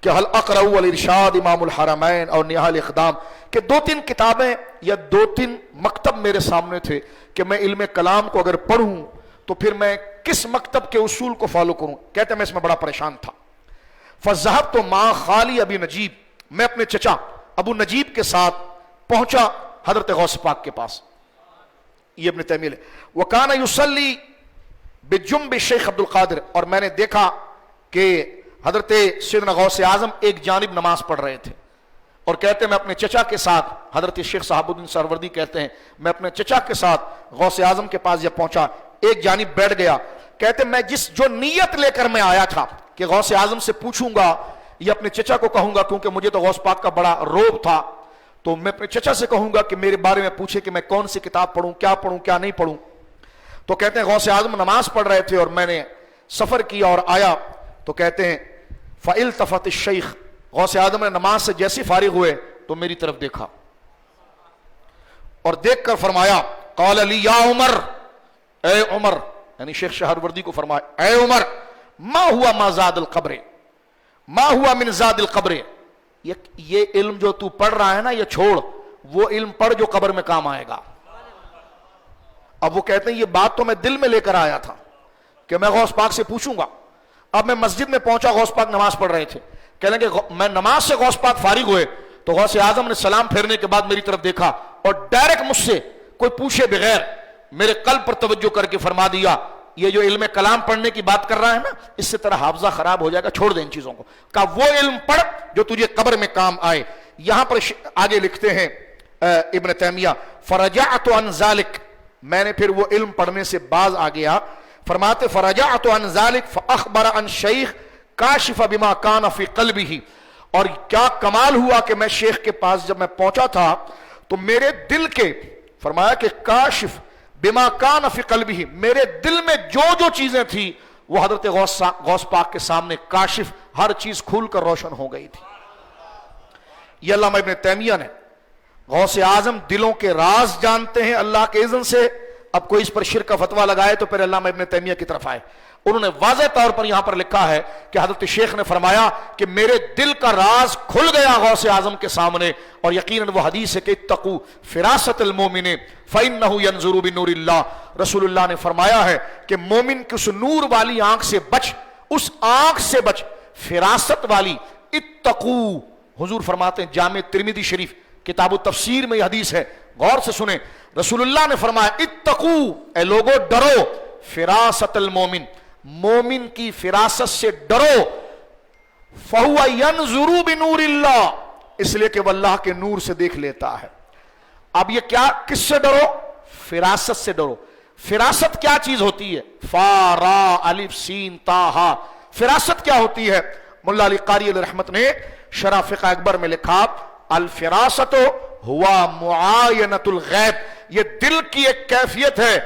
A: کہ هل اقرأ الارشاد امام الحرمین اور نہال الاقدام، کہ 2-3 کتابیں یا 2-3 مکتب میرے سامنے تھے کہ میں علم کلام کو اگر پڑھوں تو پھر میں کس مکتب کے اصول کو فالو کروں. کہتے ہیں میں اس میں بڑا پریشان تھا. فذهبت مع خالی ابی نجیب، میں اپنے چچا ابو نجیب کے ساتھ پہنچا حضرت غوث پاک کے پاس. یہ ابن تیمیہ ہے. وَكَانَ يُصَلِّي بِجُنْبِ شیخ عبد القادر، اور میں نے دیکھا کہ حضرت سیدنا غوث اعظم ایک جانب نماز پڑھ رہے تھے. اور کہتے ہیں میں اپنے چچا کے ساتھ، حضرت شیخ صاحب الدین سہروردی کہتے ہیں میں اپنے چچا کے ساتھ غوث اعظم کے پاس جب پہنچا ایک جانب بیٹھ گیا. کہتے ہیں میں جو نیت لے کر میں آیا تھا کہ غوث اعظم سے پوچھوں گا یا اپنے چچا کو کہوں گا، کیونکہ مجھے تو غوث پاک کا بڑا روب تھا، تو میں اپنے چچا سے کہوں گا کہ میرے بارے میں پوچھے کہ میں کون سی کتاب پڑھوں کیا نہیں پڑھوں. تو کہتے ہیں غوث اعظم نماز پڑھ رہے تھے اور میں نے سفر کیا اور آیا. تو کہتے ہیں فَإِلْتَفَتِ الشَّيْخ، غوث اعظم نے نماز سے جیسے فارغ ہوئے تو میری طرف دیکھا اور دیکھ کر فرمایا قال لی یا عمر، اے عمر، یعنی شیخ سہروردی کو فرمایا اے عمر، ما ہوا ما زاد القبر، ما ہوا من زاد القبر، یہ علم جو تو پڑھ رہا ہے نا یہ چھوڑ، وہ علم پڑھ جو قبر میں کام آئے گا. اب وہ کہتے ہیں یہ بات تو میں دل میں لے کر آیا تھا کہ میں غوث پاک سے پوچھوں گا. اب میں مسجد میں پہنچا، غوث پاک نماز پڑھ رہے تھے. کہنے کہ میں نماز سے غوث پاک فارغ ہوئے تو غوث اعظم نے سلام پھیرنے کے بعد میری طرف دیکھا اور ڈائریکٹ مجھ سے کوئی پوچھے بغیر میرے قلب پر توجہ کر کے فرما دیا یہ جو علم کلام پڑھنے کی بات کر رہا ہے نا اس سے تیرا حافظہ خراب ہو جائے گا، چھوڑ دے ان چیزوں کو. کہا وہ علم پڑھ جو تجھے قبر میں کام آئے. یہاں پر آگے لکھتے ہیں ابن تیمیہ فرجعت عن ذلك، میں نے پھر وہ علم پڑھنے سے باز آ گیا. فرماتے فرجعت عن ذلك فاخبر عن شیخ کاشف بما کان فی قلبہ، اور کیا کمال ہوا کہ میں شیخ کے پاس جب میں پہنچا تھا تو میرے دل کے، فرمایا کہ کاشف بما کان فی قلبہ، میرے دل میں جو چیزیں تھی وہ حضرت غوث پاک کے سامنے کاشف، ہر چیز کھول کر روشن ہو گئی تھی. یہ علامہ ابن تیمیہ نے، غوث اعظم دلوں کے راز جانتے ہیں اللہ کے اذن سے. اب کوئی اس پر شرک کا فتویٰ لگائے تو پھر علامہ ابن تیمیہ کی طرف آئے. انہوں نے واضح طور پر یہاں پر لکھا ہے کہ حضرت شیخ نے فرمایا کہ میرے دل کا راز کھل گیا غوث اعظم کے سامنے، اور یقیناً وہ حدیث ہے کہ اتقوا فراست المومن فإنہ ینظر بنور اللہ. رسول اللہ نے فرمایا ہے کہ مومن کی اس نور والی آنکھ سے بچ، اس آنکھ سے بچ، فراست والی. اتقوا، حضور فرماتے ہیں جامع ترمذی شریف کتاب التفسیر میں یہ حدیث ہے، غور سے سنیں. رسول اللہ نے فرمایا اتقوا، اے لوگو ڈرو، فراست المومن، مومن کی فراست سے ڈرو. فَهُوَ يَنْظُرُ بِنُورِ اللَّهِ، اس لیے کہ وہ اللہ کے نور سے دیکھ لیتا ہے. اب یہ کیا، کس سے ڈرو؟ فراست سے ڈرو. فراست کیا چیز ہوتی ہے؟ فا را الف سین تا ہا. فراست کیا ہوتی ہے؟ مولا علی قاری علیہ رحمت نے شرح فقہ اکبر میں لکھا الفراست ہوا معاینۃ الغیب، یہ دل کی ایک کیفیت ہے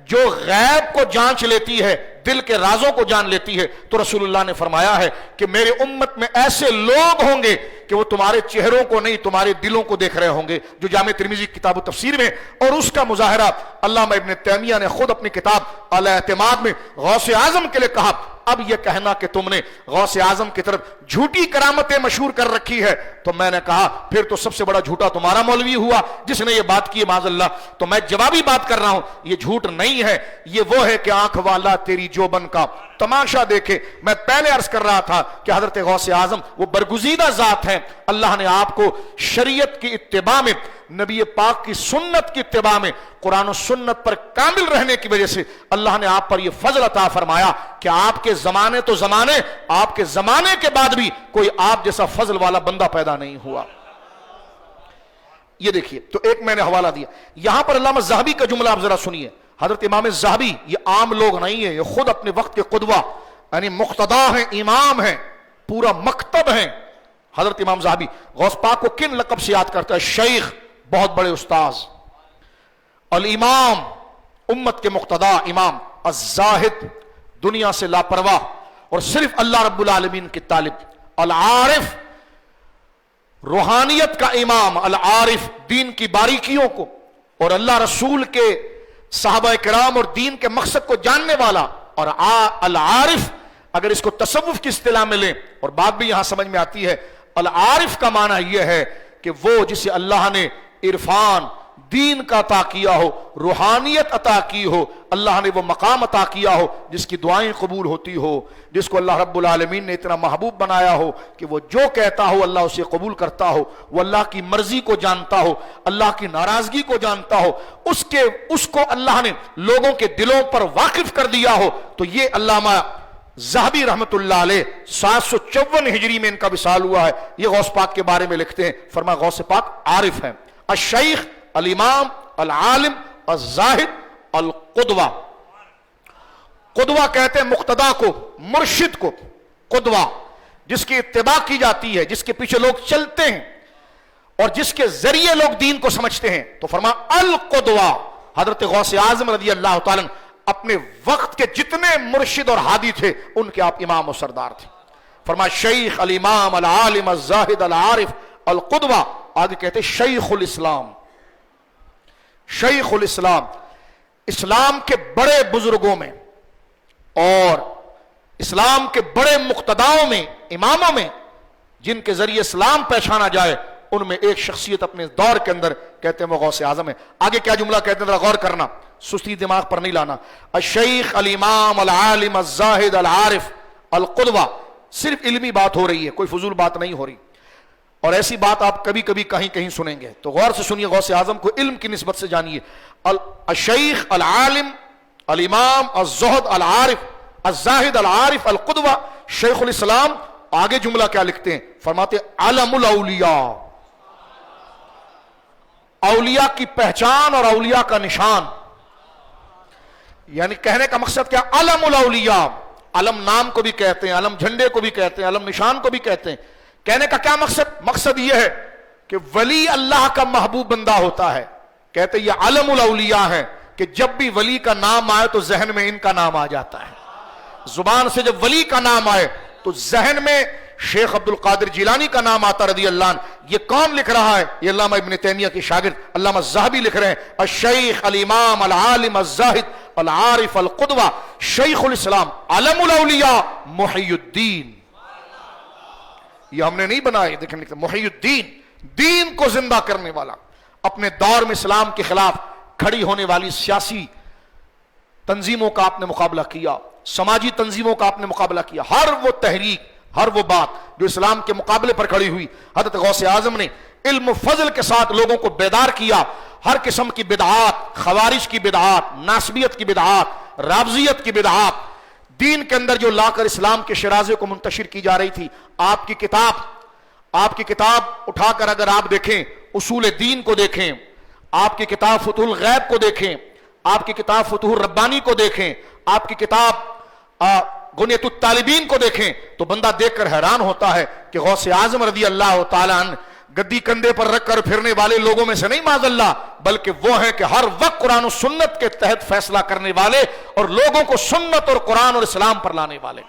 A: جو غیب کو جانچ لیتی ہے، دل کے رازوں کو جان لیتی ہے. تو رسول اللہ نے فرمایا ہے کہ میرے امت میں ایسے لوگ ہوں گے کہ وہ تمہارے چہروں کو نہیں تمہارے دلوں کو دیکھ رہے ہوں گے، جو جامع ترمذی کتاب و تفسیر میں. اور اس کا مظاہرہ علامہ ابن تیمیہ نے خود اپنی کتاب الاعتماد میں غوث اعظم کے لیے کہا. اب یہ کہنا کہ تم نے غوث اعظم کی طرف جھوٹی کرامتیں مشہور کر رکھی ہے، تو میں نے کہا پھر تو سب سے بڑا جھوٹا تمہارا مولوی ہوا جس نے یہ بات کی معاذ اللہ. تو میں جوابی بات کر رہا ہوں، یہ جھوٹ نہیں ہے، یہ وہ ہے کہ آنکھ والا تیری جوبن کا تماشا دیکھے. میں پہلے عرض کر رہا تھا کہ حضرت غوث اعظم وہ برگزیدہ ذات ہیں. اللہ نے آپ کو شریعت کی اتباع میں، نبی پاک کی سنت کی اتباع میں، قرآن و سنت پر کامل رہنے کی وجہ سے اللہ نے آپ پر یہ فضل عطا فرمایا کہ آپ کے زمانے تو زمانے، آپ کے زمانے کے بعد بھی کوئی آپ جیسا فضل والا بندہ پیدا نہیں ہوا۔ یہ دیکھیے، تو ایک میں نے حوالہ دیا، یہاں پر علامہ ذہبی کا جملہ آپ ذرا سنیے۔ حضرت امام ذہبی یہ عام لوگ نہیں ہیں، یہ خود اپنے وقت کے قدوہ یعنی مقتدا ہیں، امام ہیں، پورا مکتب ہیں۔ حضرت امام ذہبی غوث پاک کو کن لقب سے یاد کرتا ہے؟ شیخ، بہت بڑے استاذ، الامام، امت کے مقتدا امام، الزاہد، دنیا سے لاپرواہ اور صرف اللہ رب العالمین کی طالب، العارف، روحانیت کا امام، العارف، دین کی باریکیوں کو اور اللہ رسول کے صحابہ کرام اور دین کے مقصد کو جاننے والا، اور العارف اگر اس کو تصوف کی اصطلاح میں لیں، اور بات بھی یہاں سمجھ میں آتی ہے، العارف کا معنی یہ ہے کہ وہ جسے اللہ نے عرفان دین کا عطا کیا ہو، روحانیت عطا کی ہو، اللہ نے وہ مقام عطا کیا ہو جس کی دعائیں قبول ہوتی ہو، جس کو اللہ رب العالمین نے اتنا محبوب بنایا ہو کہ وہ جو کہتا ہو اللہ اسے قبول کرتا ہو، وہ اللہ کی مرضی کو جانتا ہو، اللہ کی ناراضگی کو جانتا ہو، اس کو اللہ نے لوگوں کے دلوں پر واقف کر دیا ہو۔ تو یہ علامہ ذہبی رحمت اللہ علیہ 754 ہجری میں ان کا وصال ہوا ہے، یہ غوث پاک کے بارے میں لکھتے ہیں، فرمایا غوث پاک عارف ہیں، الشیخ، الامام، العالم، الزاہد، القدوہ۔ قدوہ کہتے ہیں مقتدا کو، مرشد کو، قدوہ جس کی اتباع کی جاتی ہے، جس کے پیچھے لوگ چلتے ہیں اور جس کے ذریعے لوگ دین کو سمجھتے ہیں۔ تو فرمایا القدوہ، حضرت غوث اعظم رضی اللہ تعالیٰ اپنے وقت کے جتنے مرشد اور ہادی تھے ان کے آپ امام و سردار تھے۔ فرمایا شیخ، الامام، العالم، الزاہد، العارف، القدوہ۔ آگے کہتے شیخ الاسلام، شیخ الاسلام، اسلام کے بڑے بزرگوں میں اور اسلام کے بڑے مقتداؤں میں، اماموں میں جن کے ذریعے اسلام پہچانا جائے، ان میں ایک شخصیت اپنے دور کے اندر کہتے ہیں وہ غوث اعظم ہے۔ آگے کیا جملہ کہتے ہیں ذرا غور کرنا، سستی دماغ پر نہیں لانا۔ الشیخ، الامام، العالم، الزاہد، العارف، القدوہ، صرف علمی بات ہو رہی ہے، کوئی فضول بات نہیں ہو رہی، اور ایسی بات آپ کبھی کبھی کہیں سنیں گے، تو غور سے سنیے، غوث اعظم کو علم کی نسبت سے جانیے۔ الشیخ، العالم، الامام، الزہد، العارف، الزاہد، العارف، القدوہ، شیخ الاسلام۔ آگے جملہ کیا لکھتے ہیں؟ فرماتے علم الاولیاء، اولیاء کی پہچان اور اولیاء کا نشان، یعنی کہنے کا مقصد کیا؟ علم الاولیاء، علم نام کو بھی کہتے ہیں، علم جھنڈے کو بھی کہتے ہیں، علم نشان کو بھی کہتے ہیں۔ کہنے کا کیا مقصد؟ مقصد یہ ہے کہ ولی اللہ کا محبوب بندہ ہوتا ہے، کہتے یہ علم الاولیاء ہے کہ جب بھی ولی کا نام آئے تو ذہن میں ان کا نام آ جاتا ہے، زبان سے جب ولی کا نام آئے تو ذہن میں شیخ عبد القادر جیلانی کا نام آتا رضی اللہ عنہ۔ یہ کون لکھ رہا ہے؟ یہ علامہ ابن تیمیہ کے شاگرد علامہ ذہبی لکھ رہے ہیں، الشیخ، الامام، العالم، الزاہد، العارف، القدوہ، شیخ الاسلام، علم الاولیاء، محی الدین۔ یہ ہم نے نہیں بنائے، دیکھیں لکھتے محی الدین، دین کو زندہ کرنے والا، اپنے دور میں اسلام کے خلاف کھڑی ہونے والی سیاسی تنظیموں کا آپ نے مقابلہ کیا، سماجی تنظیموں کا آپ نے مقابلہ کیا، ہر وہ تحریک، ہر وہ بات جو اسلام کے مقابلے پر کھڑی ہوئی، حضرت غوث اعظم نے علم و فضل کے ساتھ لوگوں کو بیدار کیا۔ ہر قسم کی بدعات، خوارج کی بدعات، ناسبیت کی بدعات، رافضیت کی بدعات، دین کے اندر جو لا کر اسلام کے شرازے کو منتشر کی جا رہی تھی، آپ کی کتاب اٹھا کر اگر آپ دیکھیں، اصول دین کو دیکھیں، آپ کی کتاب فتح الغیب کو دیکھیں، آپ کی کتاب فتح الربانی کو دیکھیں، آپ کی کتاب غنیت الطالبین کو دیکھیں، تو بندہ دیکھ کر حیران ہوتا ہے کہ غوث اعظم رضی اللہ تعالیٰ عنہ گدی کندھے پر رکھ کر پھرنے والے لوگوں میں سے نہیں معاذ اللہ، بلکہ وہ ہیں کہ ہر وقت قرآن و سنت کے تحت فیصلہ کرنے والے اور لوگوں کو سنت اور قرآن اور اسلام پر لانے والے۔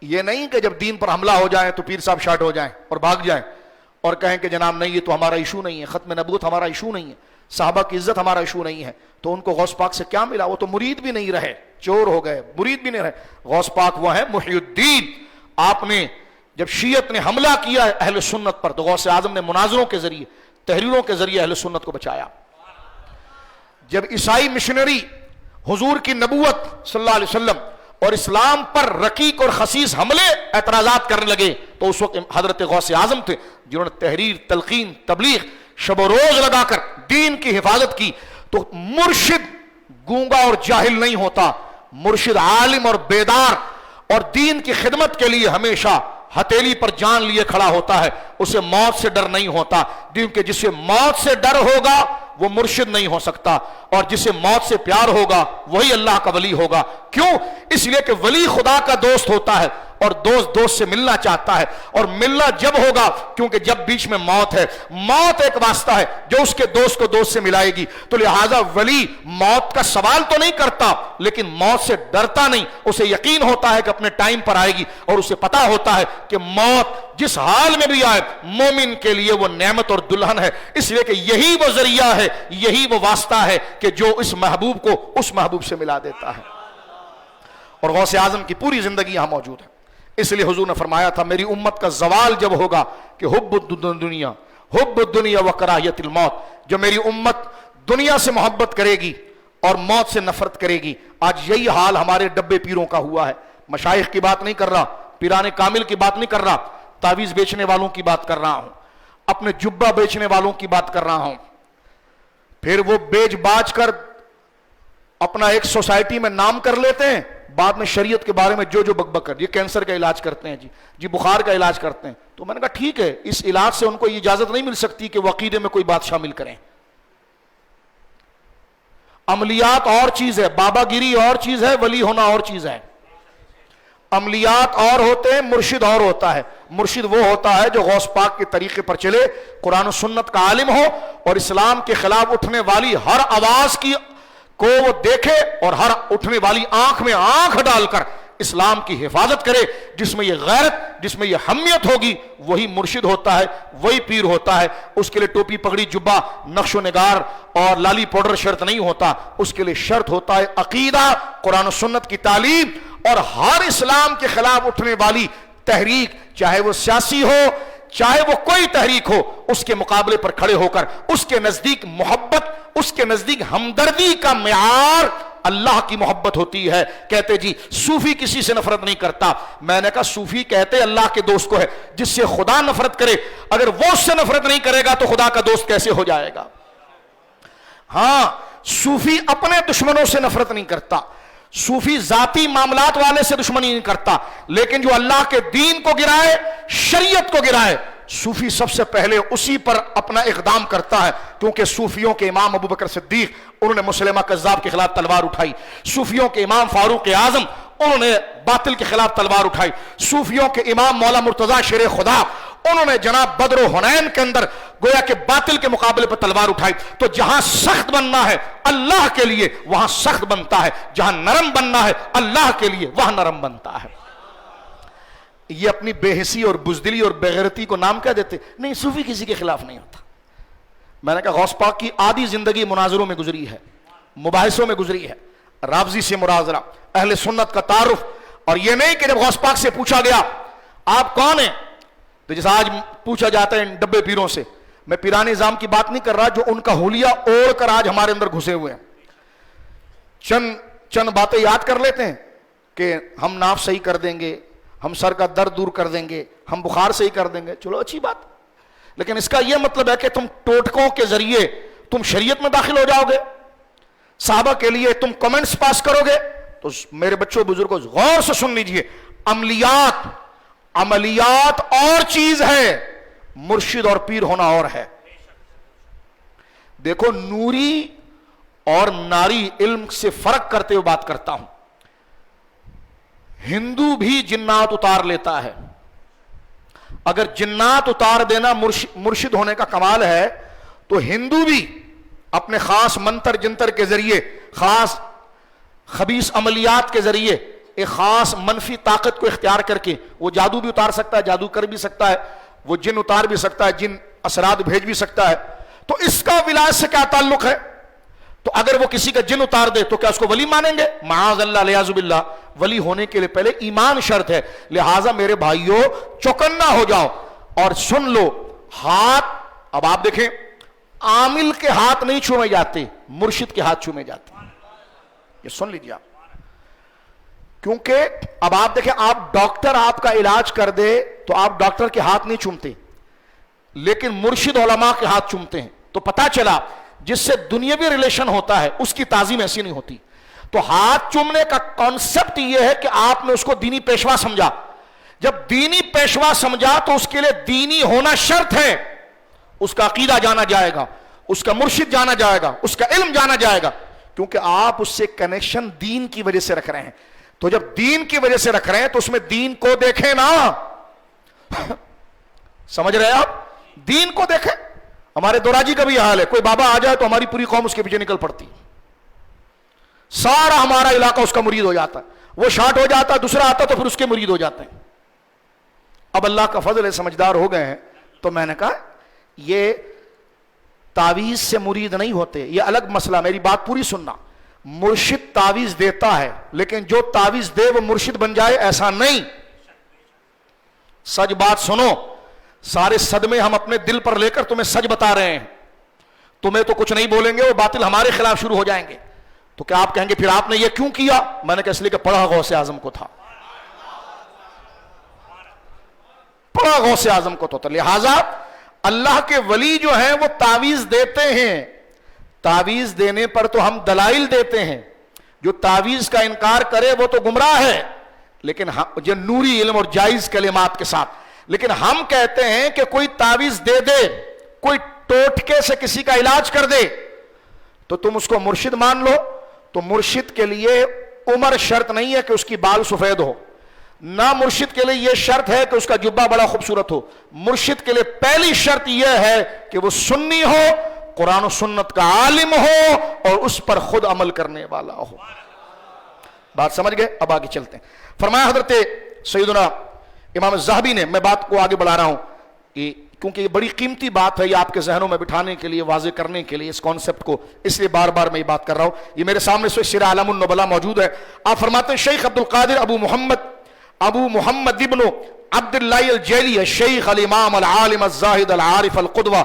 A: یہ نہیں کہ جب دین پر حملہ ہو جائے تو پیر صاحب شارٹ ہو جائیں اور بھاگ جائیں اور کہیں کہ جناب نہیں، یہ تو ہمارا ایشو نہیں ہے، ختم نبوت ہمارا ایشو نہیں ہے، صحابہ کی عزت ہمارا ایشو نہیں ہے۔ تو ان کو غوث پاک سے کیا ملا؟ وہ تو مرید بھی نہیں رہے، چور ہو گئے، مرید بھی نہیں رہے۔ غوث پاک وہ ہیں محی الدین۔ آپ نے جب شیعت نے حملہ کیا اہل سنت پر تو غوث اعظم نے مناظروں کے ذریعے، تحریروں کے ذریعے اہل سنت کو بچایا۔ جب عیسائی مشنری حضور کی نبوت صلی اللہ علیہ وسلم اور اسلام پر رقیق اور خسیس حملے اعتراضات کرنے لگے تو اس وقت حضرت غوث اعظم تھے جنہوں نے تحریر، تلقین، تبلیغ شب و روز لگا کر دین کی حفاظت کی۔ تو مرشد گونگا اور جاہل نہیں ہوتا، مرشد عالم اور بیدار اور دین کی خدمت کے لیے ہمیشہ ہتھیلی پر جان لیے کھڑا ہوتا ہے، اسے موت سے ڈر نہیں ہوتا، کیونکہ جسے موت سے ڈر ہوگا وہ مرشد نہیں ہو سکتا، اور جسے موت سے پیار ہوگا وہی اللہ کا ولی ہوگا۔ کیوں؟ اس لیے کہ ولی خدا کا دوست ہوتا ہے اور دوست دوست سے ملنا چاہتا ہے، اور ملنا جب ہوگا کیونکہ جب بیچ میں موت ہے، موت ایک واسطہ ہے جو اس کے دوست کو دوست سے ملائے گی، تو لہٰذا ولی موت کا سوال تو نہیں کرتا لیکن موت سے ڈرتا نہیں، اسے یقین ہوتا ہے کہ اپنے ٹائم پر آئے گی، اور اسے پتا ہوتا ہے کہ موت جس حال میں بھی آئے مومن کے لیے وہ نعمت اور دلہن ہے، اس لیے کہ یہی وہ ذریعہ ہے، یہی وہ واسطہ ہے کہ جو اس محبوب کو اس محبوب سے ملا دیتا ہے۔ اور غوث اعظم کی پوری زندگی یہاں موجود ہے، اس لیے حضور نے فرمایا تھا میری امت کا زوال جب ہوگا کہ حب الدنیا و کراہیت الموت، جو میری امت دنیا سے محبت کرے گی اور موت سے نفرت کرے گی۔ آج یہی حال ہمارے ڈبے پیروں کا ہوا ہے۔ مشائخ کی بات نہیں کر رہا، پیران کامل کی بات نہیں کر رہا، تعویذ بیچنے والوں کی بات کر رہا ہوں، اپنے جبہ بیچنے والوں کی بات کر رہا ہوں۔ پھر وہ بیچ باچ کر اپنا ایک سوسائٹی میں نام کر لیتے ہیں، بعد میں شریعت کے بارے میں جو بک بک کر، یہ کینسر کا علاج کرتے ہیں جی بخار کا علاج کرتے ہیں۔ تو میں نے کہا ٹھیک ہے، اس علاج سے ان کو اجازت نہیں مل سکتی کہ وہ عقیدے میں کوئی بات شامل کریں۔ عملیات اور چیز ہے، بابا گیری اور چیز ہے، ولی ہونا اور چیز ہے۔ عملیات اور ہوتے ہیں، مرشد اور ہوتا ہے۔ مرشد وہ ہوتا ہے جو غوث پاک کے طریقے پر چلے، قرآن و سنت کا عالم ہو، اور اسلام کے خلاف اٹھنے والی ہر آواز کی کو وہ دیکھے اور ہر اٹھنے والی آنکھ میں آنکھ ڈال کر اسلام کی حفاظت کرے۔ جس میں یہ غیرت، جس میں یہ حمیت ہوگی وہی مرشد ہوتا ہے، وہی پیر ہوتا ہے۔ اس کے لیے ٹوپی پگڑی جبہ نقش و نگار اور لالی پاؤڈر شرط نہیں ہوتا، اس کے لیے شرط ہوتا ہے عقیدہ، قرآن و سنت کی تعلیم، اور ہر اسلام کے خلاف اٹھنے والی تحریک، چاہے وہ سیاسی ہو چاہے وہ کوئی تحریک ہو، اس کے مقابلے پر کھڑے ہو کر اس کے نزدیک محبت، اس کے نزدیک ہمدردی کا معیار اللہ کی محبت ہوتی ہے۔ کہتے جی صوفی کسی سے نفرت نہیں کرتا، میں نے کہا صوفی کہتے اللہ کے دوست کو ہے، جس سے خدا نفرت کرے، اگر وہ اس سے نفرت نہیں کرے گا تو خدا کا دوست کیسے ہو جائے گا؟ ہاں، صوفی اپنے دشمنوں سے نفرت نہیں کرتا، صوفی ذاتی معاملات والے سے دشمنی نہیں کرتا، لیکن جو اللہ کے دین کو گرائے، شریعت کو گرائے، صوفی سب سے پہلے اسی پر اپنا اقدام کرتا ہے۔ کیونکہ صوفیوں کے امام ابو بکر صدیق، انہوں نے مسلمہ کذاب کے خلاف تلوار اٹھائی، صوفیوں کے امام فاروق اعظم، انہوں نے باطل کے خلاف تلوار اٹھائی، صوفیوں کے امام مولا مرتضی شیر خدا، انہوں نے جناب بدر و حنین کے اندر گویا کہ باطل کے مقابلے پر تلوار اٹھائی۔ تو جہاں سخت بننا ہے اللہ کے لیے وہاں سخت بنتا ہے، جہاں نرم بننا ہے اللہ کے لیے وہاں نرم بنتا ہے۔ یہ اپنی بے حسی اور بزدلی اور بےغیرتی کو نام کیا دیتے؟ نہیں، صوفی کسی کے خلاف نہیں ہوتا۔ میں نے کہا غوث پاک کی آدھی زندگی مناظروں میں گزری ہے، مباحثوں میں گزری ہے، رافضی سے مناظرہ، اہل سنت کا تعارف، اور یہ نہیں کہ جب غوث پاک سے پوچھا گیا آپ کون ہیں، تو جیسا آج پوچھا جاتا ہے ان ڈبے پیروں سے، میں پیران نظام کی بات نہیں کر رہا جو ان کا حلیہ اوڑھ کر آج ہمارے اندر گھسے ہوئے ہیں، چند باتیں یاد کر لیتے ہیں کہ ہم ناف صحیح کر دیں گے، ہم سر کا درد دور کر دیں گے، ہم بخار صحیح کر دیں گے، چلو اچھی بات، لیکن اس کا یہ مطلب ہے کہ تم ٹوٹکوں کے ذریعے تم شریعت میں داخل ہو جاؤ گے، صحابہ کے لیے تم کمنٹس پاس کرو گے؟ تو میرے بچوں بزرگوں غور سے سن لیجئے، عملیات اور چیز ہے، مرشد اور پیر ہونا اور ہے۔ دیکھو نوری اور ناری علم سے فرق کرتے ہوئے بات کرتا ہوں، ہندو بھی جنات اتار لیتا ہے، اگر جنات اتار دینا مرشد ہونے کا کمال ہے تو ہندو بھی اپنے خاص منتر جنتر کے ذریعے، خاص خبیث عملیات کے ذریعے ایک خاص منفی طاقت کو اختیار کر کے وہ جادو بھی اتار سکتا ہے، جادو کر بھی سکتا ہے، وہ جن اتار بھی سکتا ہے، جن اثرات بھیج بھی سکتا ہے۔ تو اس کا ولایت سے کیا تعلق ہے؟ تو اگر وہ کسی کا جن اتار دے تو کیا اس کو ولی مانیں گے؟ معاذ اللہ، لیاذ باللہ۔ ولی ہونے کے لیے پہلے ایمان شرط ہے، لہٰذا میرے بھائیوں چوکنا ہو جاؤ اور سن لو، ہاتھ اب آپ دیکھیں عامل کے ہاتھ نہیں چھوئے جاتے، مرشد کے ہاتھ چھوئے جاتے ہیں، یہ سن لیجیے آپ، کیونکہ اب آپ دیکھیں آپ ڈاکٹر آپ کا علاج کر دے تو آپ ڈاکٹر کے ہاتھ نہیں چومتے، لیکن مرشد علماء کے ہاتھ چومتے ہیں۔ تو پتا چلا جس سے دنیاوی ریلیشن ہوتا ہے اس کی تعظیم ایسی نہیں ہوتی۔ تو ہاتھ چومنے کا کانسیپٹ یہ ہے کہ آپ نے اس کو دینی پیشوا سمجھا. جب دینی پیشوا سمجھا تو اس کے لیے دینی ہونا شرط ہے. اس کا عقیدہ جانا جائے گا, اس کا مرشد جانا جائے گا, اس کا علم جانا جائے گا, کیونکہ آپ اس سے کنیکشن دین کی وجہ سے رکھ رہے ہیں. تو جب دین کی وجہ سے رکھ رہے ہیں تو اس میں دین کو دیکھیں نا. سمجھ رہے ہیں آپ؟ دین کو دیکھیں. ہمارے دوراجی کا بھی حال ہے, کوئی بابا آ جائے تو ہماری پوری قوم اس کے پیچھے نکل پڑتی, سارا ہمارا علاقہ اس کا مرید ہو جاتا. وہ شارٹ ہو جاتا, دوسرا آتا تو پھر اس کے مرید ہو جاتے ہیں. اب اللہ کا فضل ہے, سمجھدار ہو گئے ہیں, تو میں نے کہا یہ تعویذ سے مرید نہیں ہوتے, یہ الگ مسئلہ. میری بات پوری سننا. مرشد تعویذ دیتا ہے, لیکن جو تعویذ دے وہ مرشد بن جائے ایسا نہیں. سچ بات سنو, سارے صدمے ہم اپنے دل پر لے کر تمہیں سچ بتا رہے ہیں. تمہیں تو کچھ نہیں بولیں گے, وہ باطل ہمارے خلاف شروع ہو جائیں گے. تو کیا آپ کہیں گے پھر آپ نے یہ کیوں کیا؟ میں نے کہا اس لیے کہ پڑھا غوث اعظم کو تھا, پڑھا غوث اعظم کو تو. لہذا اللہ کے ولی جو ہیں وہ تعویذ دیتے ہیں. تعویذ دینے پر تو ہم دلائل دیتے ہیں. جو تعویذ کا انکار کرے وہ تو گمراہ ہے, لیکن جو نوری علم اور جائز کلمات کے ساتھ. لیکن ہم کہتے ہیں کہ کوئی تعویذ دے دے, کوئی ٹوٹکے سے کسی کا علاج کر دے, تو تم اس کو مرشد مان لو. تو مرشد کے لیے عمر شرط نہیں ہے کہ اس کی بال سفید ہو, نہ مرشد کے لیے یہ شرط ہے کہ اس کا جبہ بڑا خوبصورت ہو. مرشد کے لیے پہلی شرط یہ ہے کہ وہ سنی ہو, قرآن و سنت کا عالم ہو, اور اس پر خود عمل کرنے والا ہو. بات سمجھ گئے؟ اب آگے چلتے ہیں. فرمایا حضرت سیدنا امام الذہبی نے, میں بات کو آگے بڑھا رہا ہوں کیونکہ یہ بڑی قیمتی بات ہے, یہ آپ کے ذہنوں میں بٹھانے کے لیے, واضح کرنے کے لیے اس کانسیپٹ کو, اس لیے بار بار میں یہ بات کر رہا ہوں. یہ میرے سامنے سیر اعلام النبلاء موجود ہے. آپ فرماتے ہیں شیخ عبد القادر ابو محمد ابن عبداللہ الجیلی, شیخ الامام العالم الزاہد العارف القدوہ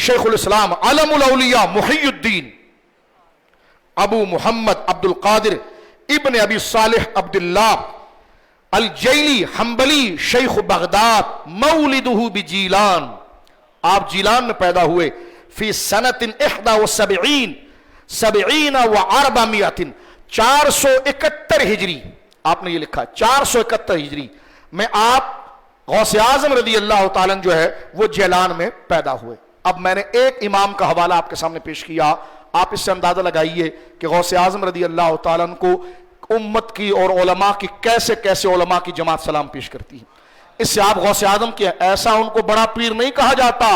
A: شیخ الاسلام علم الاولیاء محی الدین ابو محمد عبد القادر ابن ابی صالح عبداللہ الجیلی حنبلی شیخ بغداد مولدہ بجیلان. آپ جیلان میں پیدا ہوئے. فی سنت 71 و400 471 ہجری. آپ نے یہ لکھا 471 ہجری میں آپ غوث اعظم رضی اللہ تعالیٰ جو ہے وہ جیلان میں پیدا ہوئے. اب میں نے ایک امام کا حوالہ آپ کے سامنے پیش کیا, آپ اس سے اندازہ لگائیے کہ غوث اعظم رضی اللہ تعالیٰ کو امت کی اور علماء کی کیسے کیسے علماء کی جماعت سلام پیش کرتی ہے. اس سے آپ غوث اعظم کے ایسا ان کو بڑا پیر نہیں کہا جاتا.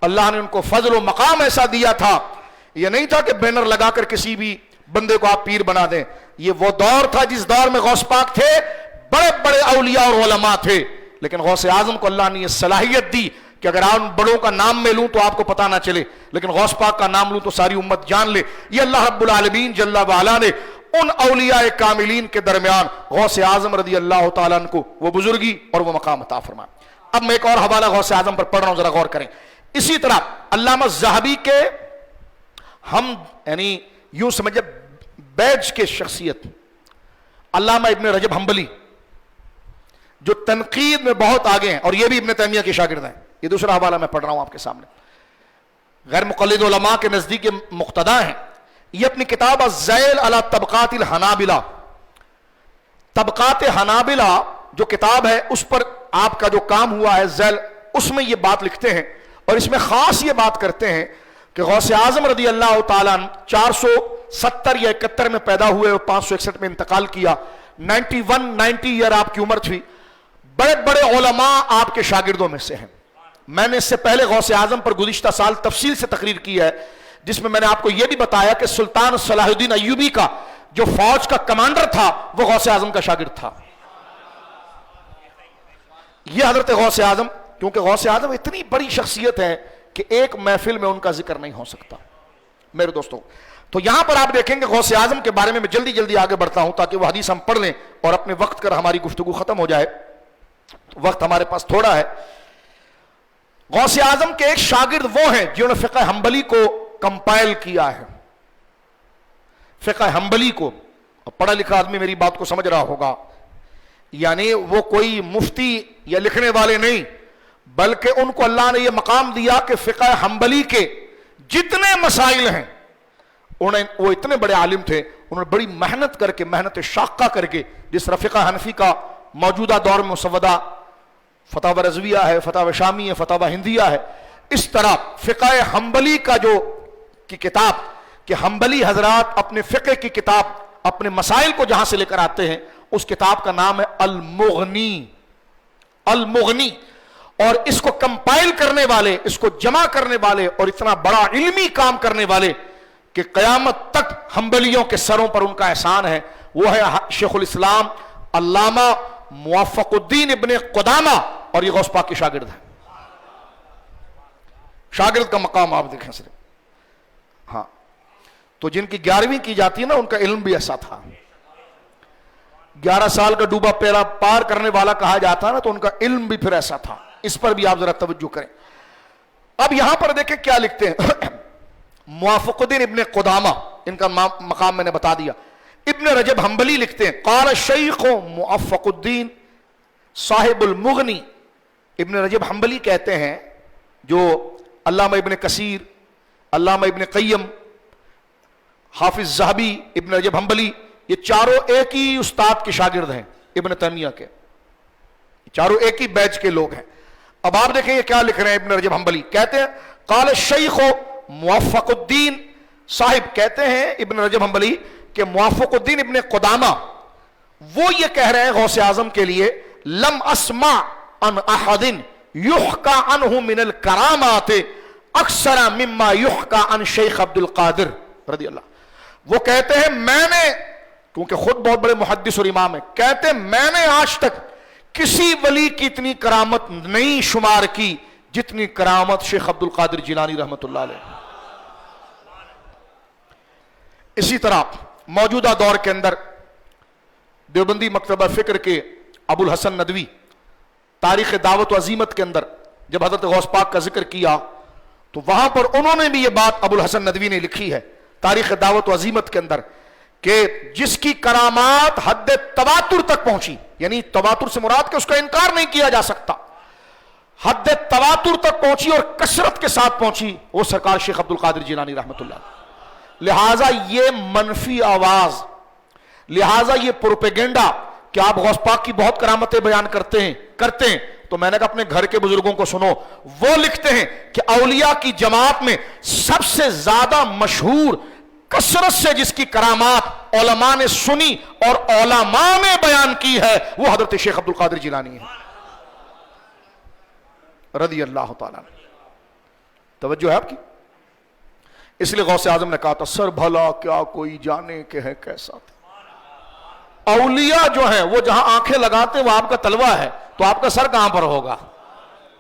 A: اللہ نے ان کو فضل و مقام ایسا دیا تھا, یہ نہیں تھا کہ بینر لگا کر کسی بھی بندے کو آپ پیر بنا دیں. یہ وہ دور تھا جس دور میں غوث پاک تھے, بڑے بڑے اولیاء اور علماء تھے, لیکن غوث اعظم کو اللہ نے یہ صلاحیت دی کہ اگر آپ بڑوں کا نام میں لوں تو آپ کو پتہ نہ چلے, لیکن غوث پاک کا نام لوں تو ساری امت جان لے. یہ اللہ رب العالمین جل وعلا نے ان اولیاء کاملین کے درمیان غوث اعظم رضی اللہ تعالیٰ عنہ کو وہ بزرگی اور وہ مقام عطا فرمایا. اب میں ایک اور حوالہ غوث اعظم پر پڑھ رہا ہوں, ذرا غور کریں. اسی طرح علامہ الذہبی کے, ہم یعنی یوں سمجھے بیج کے شخصیت علامہ ابن رجب حنبلی جو تنقید میں بہت آگے ہیں, اور یہ بھی ابن تیمیہ کے شاگرد ہیں. یہ دوسرا حوالہ میں پڑھ رہا ہوں آپ کے سامنے. غیر مقلد علماء کے نزدیک مقتدا ہیں. یہ اپنی کتاب الذیل علی طبقات الحنابلہ, طبقات حنابلہ جو کتاب ہے اس پر آپ کا جو کام ہوا ہے ذیل, اس میں یہ بات لکھتے ہیں, اور اس میں خاص یہ بات کرتے ہیں کہ غوث اعظم رضی اللہ تعالیٰ 470 یا 71 میں پیدا ہوئے اور 561 میں انتقال کیا. 90 ایئر آپ کی عمر تھی. بڑے بڑے علماء آپ کے شاگردوں میں سے ہیں. میں نے اس سے پہلے غوث اعظم پر گزشتہ سال تفصیل سے تقریر کی ہے, جس میں میں نے آپ کو یہ بھی بتایا کہ سلطان صلاح الدین ایوبی کا جو فوج کا کمانڈر تھا وہ غوث اعظم کا شاگرد تھا. یہ حضرت غوث اعظم, کیونکہ غوث اعظم اتنی بڑی شخصیت ہے کہ ایک محفل میں ان کا ذکر نہیں ہو سکتا میرے دوستوں. تو یہاں پر آپ دیکھیں گے غوث اعظم کے بارے میں جلدی جلدی آگے بڑھتا ہوں تاکہ وہ حدیث ہم پڑھ لیں اور اپنے وقت کر ہماری گفتگو ختم ہو جائے. وقت ہمارے پاس تھوڑا ہے. غوث اعظم کے ایک شاگرد وہ ہیں جنہوں نے فقہ حنبلی کو کمپائل کیا ہے. فقہ حنبلی کو, پڑھا لکھا آدمی میری بات کو سمجھ رہا ہوگا, یعنی وہ کوئی مفتی یا لکھنے والے نہیں, بلکہ ان کو اللہ نے یہ مقام دیا کہ فقہ حنبلی کے جتنے مسائل ہیں وہ اتنے بڑے عالم تھے, انہوں نے بڑی محنت کر کے, محنت شاقہ کر کے, جس طرح فقہ حنفی کا موجودہ دور میں مسودہ فتاوی رضویہ ہے, فتاوی شامی ہے, فتاوی ہندیہ ہے, اس طرح فقہ حنبلی کا جو کی کتاب, کہ حنبلی حضرات اپنے فقہ کی کتاب, اپنے مسائل کو جہاں سے لے کر آتے ہیں, اس کتاب کا نام ہے المغنی. المغنی. اور اس کو کمپائل کرنے والے, اس کو جمع کرنے والے, اور اتنا بڑا علمی کام کرنے والے کہ قیامت تک حنبلیوں کے سروں پر ان کا احسان ہے, وہ ہے شیخ الاسلام علامہ موفق الدین ابن قدامہ, اور یہ غوث پاک کے شاگرد ہیں. شاگرد کا مقام آپ دیکھیں صرف. ہاں, تو جن کی 11ویں کی جاتی ہے نا, ان کا علم بھی ایسا تھا. 11 سال کا ڈوبا پیرا پار کرنے والا کہا جاتا ہے نا, تو ان کا علم بھی پھر ایسا تھا. اس پر بھی آپ ذرا توجہ کریں. اب یہاں پر دیکھیں کیا لکھتے ہیں. موافق الدین ابن قدامہ, ان کا مقام میں نے بتا دیا. ابن رجب حنبلی لکھتے ہیں, قال الشیخ موفق الدین صاحب المغنی. ابن رجب حنبلی کہتے ہیں, جو علامہ ابن کثیر, علامہ ابن قیم, حافظ ذہبی, ابن رجب حنبلی, یہ چاروں ایک ہی استاد کے شاگرد ہیں ابن تیمیہ کے. چاروں ایک ہی بیچ کے لوگ ہیں. اب آپ دیکھیں یہ کیا لکھ رہے ہیں ابن رجب حنبلی. کہتے ہیں قال الشیخ موفق الدین صاحب, کہتے ہیں ابن رجب حنبلی کہ موفق الدین ابن قدامہ وہ یہ کہہ رہے ہیں غوث اعظم کے لیے, لم اسمع عن احد یحکى عنہ من الکرامات اکثر مما یحکى عن شیخ عبد القادر رضی اللہ. وہ کہتے ہیں میں نے, کیونکہ خود بہت بڑے محدث اور امام ہیں, کہتے ہیں میں نے آج تک کسی ولی کی اتنی کرامت نہیں شمار کی جتنی کرامت شیخ عبد القادر جیلانی رحمت اللہ علیہ. اسی طرح موجودہ دور کے اندر دیوبندی مکتبہ فکر کے ابو الحسن ندوی تاریخ دعوت و عزیمت کے اندر جب حضرت غوث پاک کا ذکر کیا, تو وہاں پر انہوں نے بھی یہ بات ابو الحسن ندوی نے لکھی ہے تاریخ دعوت و عزیمت کے اندر, کہ جس کی کرامات حد تواتر تک پہنچی, یعنی تواتر سے مراد کہ اس کا انکار نہیں کیا جا سکتا, حد تواتر تک پہنچی اور کثرت کے ساتھ پہنچی, وہ سرکار شیخ عبد القادر جیلانی رحمت اللہ. لہٰذا یہ منفی آواز, لہٰذا یہ پروپیگنڈا کہ آپ غوث پاک کی بہت کرامتیں بیان کرتے ہیں, تو میں نے کہا اپنے گھر کے بزرگوں کو سنو. وہ لکھتے ہیں کہ اولیاء کی جماعت میں سب سے زیادہ مشہور کثرت سے جس کی کرامات علماء نے سنی اور علماء نے بیان کی ہے, وہ حضرت شیخ عبد القادر جیلانی ہے رضی اللہ تعالیٰ. توجہ ہے آپ کی. اس لیے غوث اعظم نے کہا تھا, سر بھلا کیا کوئی جانے کہ ہے کیسا تھا. اولیاء جو ہیں وہ جہاں آنکھیں لگاتے وہ آپ کا تلوہ ہے, تو آپ کا سر کہاں پر ہوگا.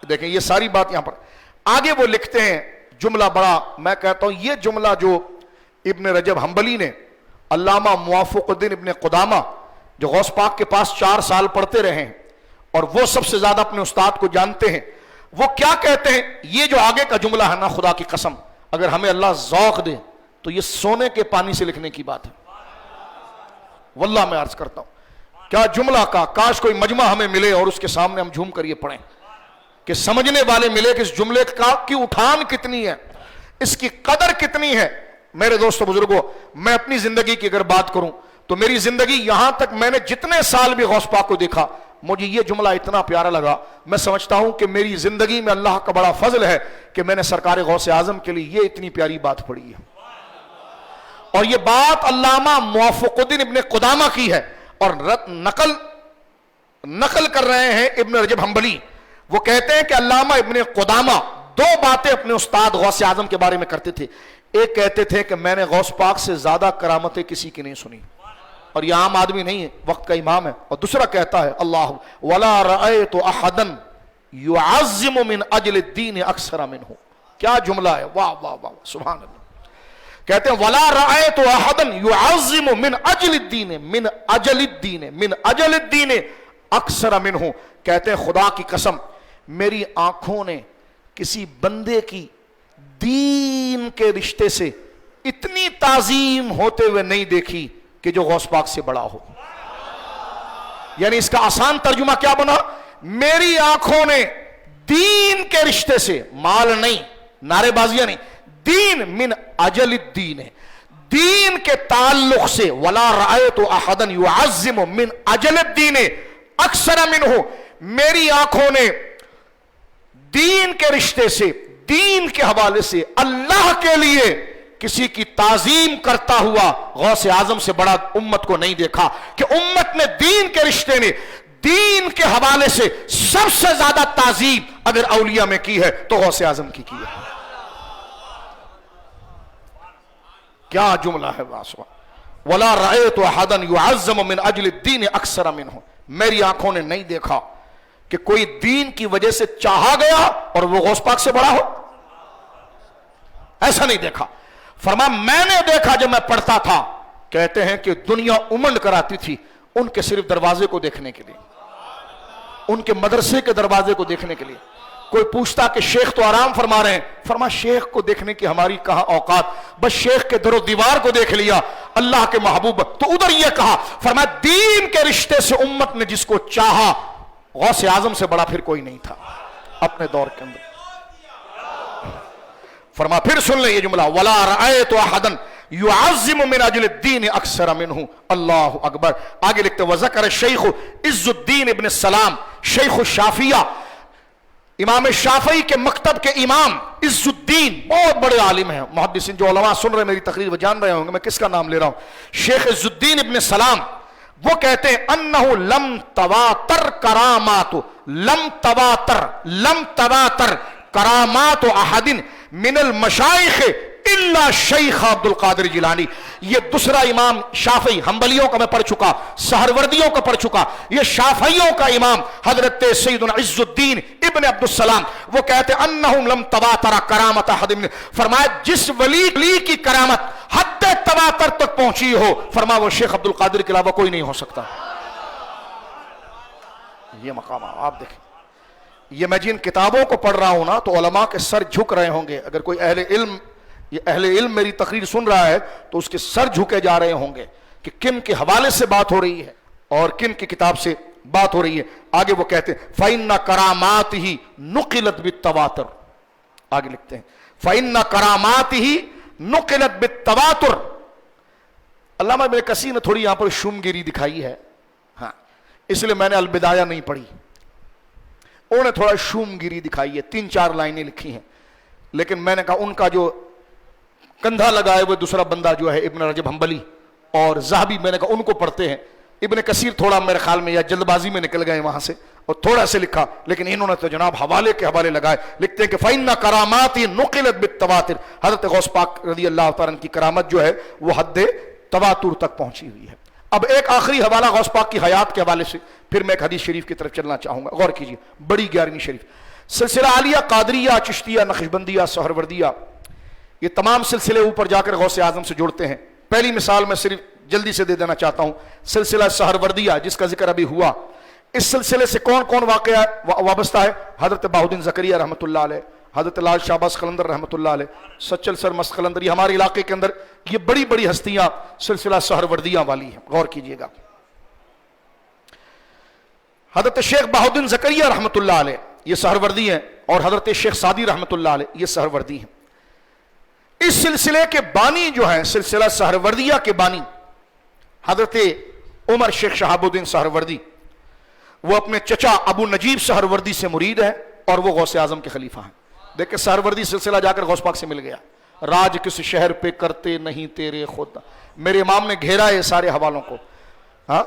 A: دیکھیں یہ ساری بات یہاں پر. آگے وہ لکھتے ہیں جملہ بڑا, میں کہتا ہوں یہ جملہ جو ابن رجب حنبلی نے, علامہ موافق الدین ابن قدامہ جو غوث پاک کے پاس 4 سال پڑھتے رہے ہیں اور وہ سب سے زیادہ اپنے استاد کو جانتے ہیں, وہ کیا کہتے ہیں. یہ جو آگے کا جملہ ہے نا, خدا کی قسم اگر ہمیں اللہ ذوق دے تو یہ سونے کے پانی سے لکھنے کی بات ہے. واللہ میں عرض کرتا ہوں کیا جملہ کا, کاش کوئی مجمع ہمیں ملے اور اس کے سامنے ہم جھوم کر یہ پڑھیں, کہ سمجھنے والے ملے کہ اس جملے کی اٹھان کتنی ہے, اس کی قدر کتنی ہے. میرے دوستو بزرگوں, میں اپنی زندگی کی اگر بات کروں تو میری زندگی یہاں تک میں نے جتنے سال بھی غوث پاک کو دیکھا, مجھے یہ جملہ اتنا پیارا لگا. میں سمجھتا ہوں کہ میری زندگی میں اللہ کا بڑا فضل ہے کہ میں نے سرکار غوث اعظم کے لیے یہ اتنی پیاری بات پڑھی ہے. اور یہ بات علامہ موافق الدین ابن قدامہ کی ہے, اور نقل کر رہے ہیں ابن رجب حنبلی. وہ کہتے ہیں کہ علامہ ابن قدامہ 2 باتیں اپنے استاد غوث اعظم کے بارے میں کرتے تھے. ایک کہتے تھے کہ میں نے غوث پاک سے زیادہ کرامتیں کسی کی نہیں سنی, اور یہ عام آدمی نہیں ہے, وقت کا امام ہے. اور دوسرا کہتا ہے اللہ ولا رأيت احدا يعظم من اجل الدین اکثر منه. کیا جملہ ہے, واہ واہ واہ, سبحان اللہ. کہتے ہیں ولا رأيت احدا يعظم من اجل الدین, من اجل الدین, من اجل الدین اکثر منه. کہتے ہیں خدا کی قسم میری آنکھوں نے کسی بندے کی دین کے رشتے سے اتنی تعظیم ہوتے ہوئے نہیں دیکھی کہ جو غوث پاک سے بڑا ہو. یعنی اس کا آسان ترجمہ کیا بنا, میری آنکھوں نے دین کے رشتے سے, مال نہیں, نعرے بازیاں نہیں, دین من اجل الدین ہے, دین کے تعلق سے ولا رأیت احدا يعظم من اجل الدین اکثر منہ، میری آنکھوں نے دین کے رشتے سے، دین کے حوالے سے اللہ کے لیے کسی کی تعظیم کرتا ہوا غوث اعظم سے بڑا امت کو نہیں دیکھا، کہ امت نے دین کے رشتے نے، دین کے حوالے سے سب سے زیادہ تعظیم اگر اولیاء میں کی ہے تو غوث اعظم کی ہے۔ کیا جملہ ہے واسوہ، وَلَا رَأَيْتُ أَحَدًا يُعَظَّمُ مِنْ أَجْلِ الدِّينِ أَكْثَرَ مِنْهُ، میری آنکھوں نے نہیں دیکھا کہ کوئی دین کی وجہ سے چاہا گیا اور وہ غوث پاک سے بڑا ہو، ایسا نہیں دیکھا۔ فرما میں نے دیکھا جب میں پڑھتا تھا، کہتے ہیں کہ دنیا امنڈ کراتی تھی ان کے صرف دروازے کو دیکھنے کے لیے، ان کے مدرسے کے دروازے کو دیکھنے کے لیے۔ کوئی پوچھتا کہ شیخ تو آرام فرما رہے ہیں، فرما شیخ کو دیکھنے کی ہماری کہاں اوقات، بس شیخ کے در و دیوار کو دیکھ لیا، اللہ کے محبوب۔ تو ادھر یہ کہا، فرما دین کے رشتے سے امت نے جس کو چاہا، غوث اعظم سے بڑا پھر کوئی نہیں تھا اپنے دور کے اندر۔ فرما پھر سن لیں یہ جملہ، وَلَا رَأَيْتُ أَحَدًا يُعَظِّمُ مِنْ أَجْلِ الدِّينِ أَكْثَرَ مِنْهُ، اللہ اکبر۔ آگے لکھتے وَذَكَرَ الشَّيْخُ عِزُّ الدِّينِ ابن السلام، شیخ الشافعیہ، امام شافعی کے مکتب کے امام عز الدین، بہت بڑے عالم ہیں، محدثین جو علماء سن رہے ہیں میری تقریر وہ جان رہے ہوں گے میں کس کا نام لے رہا ہوں، شیخ عز الدین ابن سلام، وہ کہتے ہیں انہو لم تواتر کرامات، لم تواتر کرامات احد من المشائخ الا شیخ عبد القادر جیلانی۔ یہ دوسرا امام شافعی، حنبلیوں کا میں پڑھ چکا، سہروردیوں کا پڑھ چکا، یہ شافعیوں کا امام حضرت سیدنا عز الدین ابن عبد السلام، وہ کہتے ہیں انہم لم تواتر کرامت احد من، فرمایا جس ولی کی کرامت حد تواتر تک پہنچی ہو، فرمایا وہ شیخ عبد القادر کے علاوہ کوئی نہیں ہو سکتا۔ یہ مقام آپ دیکھیں، یہ میں جن کتابوں کو پڑھ رہا ہوں نا تو علماء کے سر جھک رہے ہوں گے، اگر کوئی اہل علم میری تقریر سن رہا ہے تو اس کے سر جھکے جا رہے ہوں گے کہ کن کے حوالے سے بات ہو رہی ہے اور کن کی کتاب سے بات ہو رہی ہے۔ آگے وہ کہتے ہیں فَإِنَّ كَرَامَاتِهِ نُقِلَتْ بِالتَّوَاتُرِ، آگے لکھتے ہیں فَإِنَّ كَرَامَاتِهِ نُقِلَتْ بِالتَّوَاتُرِ۔ علامہ ابن کثیر نے تھوڑی یہاں پر شومگیری دکھائی ہے، ہاں اس لیے میں نے البدایہ نہیں پڑھی، انہوں نے تھوڑا شومگیری دکھائی ہے، 3-4 لائنیں لکھی ہیں، لیکن میں نے کہا ان کا جو کندھا لگائے ہوئے دوسرا بندہ جو ہے ابن رجب حنبلی اور ذہبی، میں نے کہا ان کو پڑھتے ہیں۔ ابن کثیر تھوڑا میرے خیال میں یا جلد بازی میں نکل گئے وہاں سے اور تھوڑا سے لکھا، لیکن انہوں نے تو جناب حوالے کے حوالے لگائے، لکھتے ہیں کہ فَإِنَّ كَرَامَاتِ نُقِلَتْ بِالتَّوَاتِرِ، حضرت غوث پاک رضی اللہ تعالیٰ عنہ کی کرامت جو ہے وہ حد تواتر تک پہنچی ہوئی ہے۔ اب ایک آخری حوالہ غوث پاک کی حیات کے حوالے سے، پھر میں ایک حدیث شریف کی طرف چلنا چاہوں گا، غور کیجیے، بڑی 11ویں شریف، سلسلہ عالیہ، قادریہ، چشتیہ، نقشبندیہ، سہروردیہ، یہ تمام سلسلے اوپر جا کر غوث اعظم سے جڑتے ہیں۔ پہلی مثال میں صرف جلدی سے دے دینا چاہتا ہوں، سلسلہ سہروردیہ جس کا ذکر ابھی ہوا، اس سلسلے سے کون کون واقعہ وابستہ ہے؟ حضرت بہاؤالدین زکریا رحمۃ اللہ علیہ، حضرت لال شہباز قلندر رحمۃ اللہ علیہ، سچل سر مست قلندر، یہ ہمارے علاقے کے اندر یہ بڑی بڑی ہستیاں سلسلہ سہروردیہ والی ہیں، غور کیجئے گا۔ حضرت شیخ بہاؤالدین زکریا رحمۃ اللہ علیہ یہ سہروردی ہیں، اور حضرت شیخ سعدی رحمۃ اللہ علیہ یہ سہروردی ہیں۔ اس سلسلے کے بانی جو ہیں، سلسلہ سہروردیہ کے بانی حضرت عمر شیخ شہاب الدین سہروردی، وہ اپنے چچا ابو نجیب سہروردی سے مرید ہے اور وہ غوث اعظم کے خلیفہ ہیں۔ دیکھیں سہروردی سلسلہ جا کر غوث پاک سے مل گیا، راج کس شہر پہ کرتے نہیں تیرے خود، میرے امام نے گھیرا ہے سارے حوالوں کو، ہاں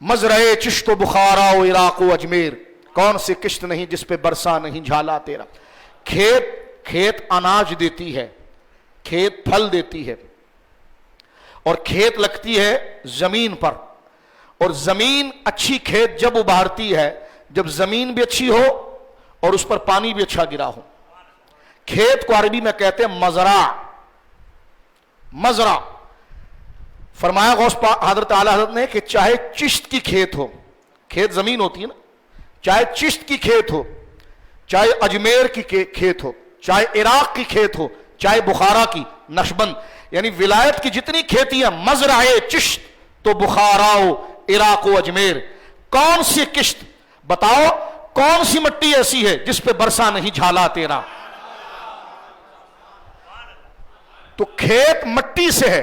A: مزرعے چشت و بخارا و عراق و اجمیر، کون سی کشت نہیں جس پہ برسا نہیں جھالا تیرا۔ کھیت اناج دیتی ہے، کھیت پھل دیتی ہے، اور کھیت لگتی ہے زمین پر، اور زمین اچھی کھیت جب ابھارتی ہے جب زمین بھی اچھی ہو اور اس پر پانی بھی اچھا گرا ہو۔ کھیت کو عربی میں کہتے ہیں مزرع۔ فرمایا غوث پاک حضرت اعلیٰ حضرت نے کہ چاہے چشت کی کھیت ہو، کھیت زمین ہوتی ہے نا، چاہے چشت کی کھیت ہو، چاہے اجمیر کی کھیت ہو، چاہے عراق کی کھیت ہو، چاہے بخارا کی، نقشبند یعنی ولایت کی جتنی کھیتی ہیں، مزرعہ چشت تو بخارا و عراق و اجمیر، کون سی کشت بتاؤ، کون سی مٹی ایسی ہے جس پہ برسا نہیں جھالا تیرا۔ تو کھیت مٹی سے ہے،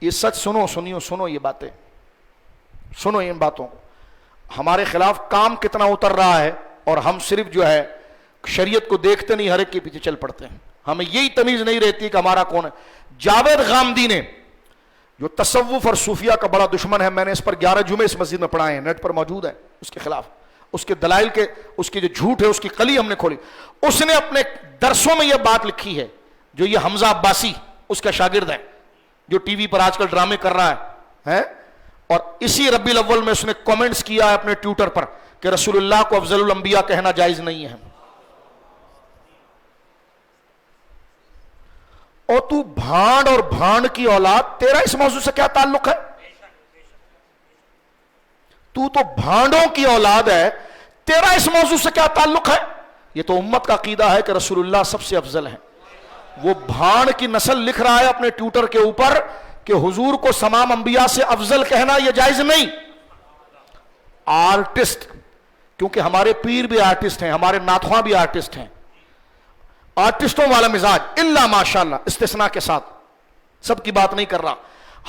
A: یہ سچ سنو، سنو یہ باتیں، سنو ان باتوں کو. ہمارے خلاف کام کتنا اتر رہا ہے اور ہم صرف جو ہے شریعت کو دیکھتے نہیں، ہر ایک کے پیچھے چل پڑتے ہیں. ہمیں یہی تمیز نہیں رہتی کہ ہمارا کون ہے. جاوید غامدی نے، جو تصوف اور صوفیہ کا بڑا دشمن ہے، میں نے اس پر 11 جمعے اس مسجد میں پڑھائے ہیں، نیٹ پر موجود ہے، اس کے خلاف، اس کے دلائل کے، اس کی جو جھوٹ ہے اس کی کلی ہم نے کھولی. اس نے اپنے درسوں میں یہ بات لکھی ہے، جو یہ حمزہ عباسی اس کا شاگرد ہے، جو ٹی وی پر آج کل ڈرامے کر رہا ہے، اور اسی ربیع الاول میں اس نے کامنٹس کیا ہے اپنے ٹویٹر پر کہ رسول اللہ کو افضل الانبیاء کہنا جائز نہیں ہے. اور تو بھانڈ اور بھانڈ کی اولاد، تیرا اس موضوع سے کیا تعلق ہے؟ تو بھانڈوں کی اولاد ہے، تیرا اس موضوع سے کیا تعلق ہے؟ یہ تو امت کا عقیدہ ہے کہ رسول اللہ سب سے افضل ہے. وہ بھانڈ کی نسل لکھ رہا ہے اپنے ٹویٹر کے اوپر کہ حضور کو تمام انبیاء سے افضل کہنا یہ جائز نہیں. آرٹسٹ، کیونکہ ہمارے پیر بھی آرٹسٹ ہیں، ہمارے ناتخواں بھی آرٹسٹ ہیں، آرٹسٹوں والا مزاج، الا ماشاءاللہ، استثناء کے ساتھ، سب کی بات نہیں کر رہا.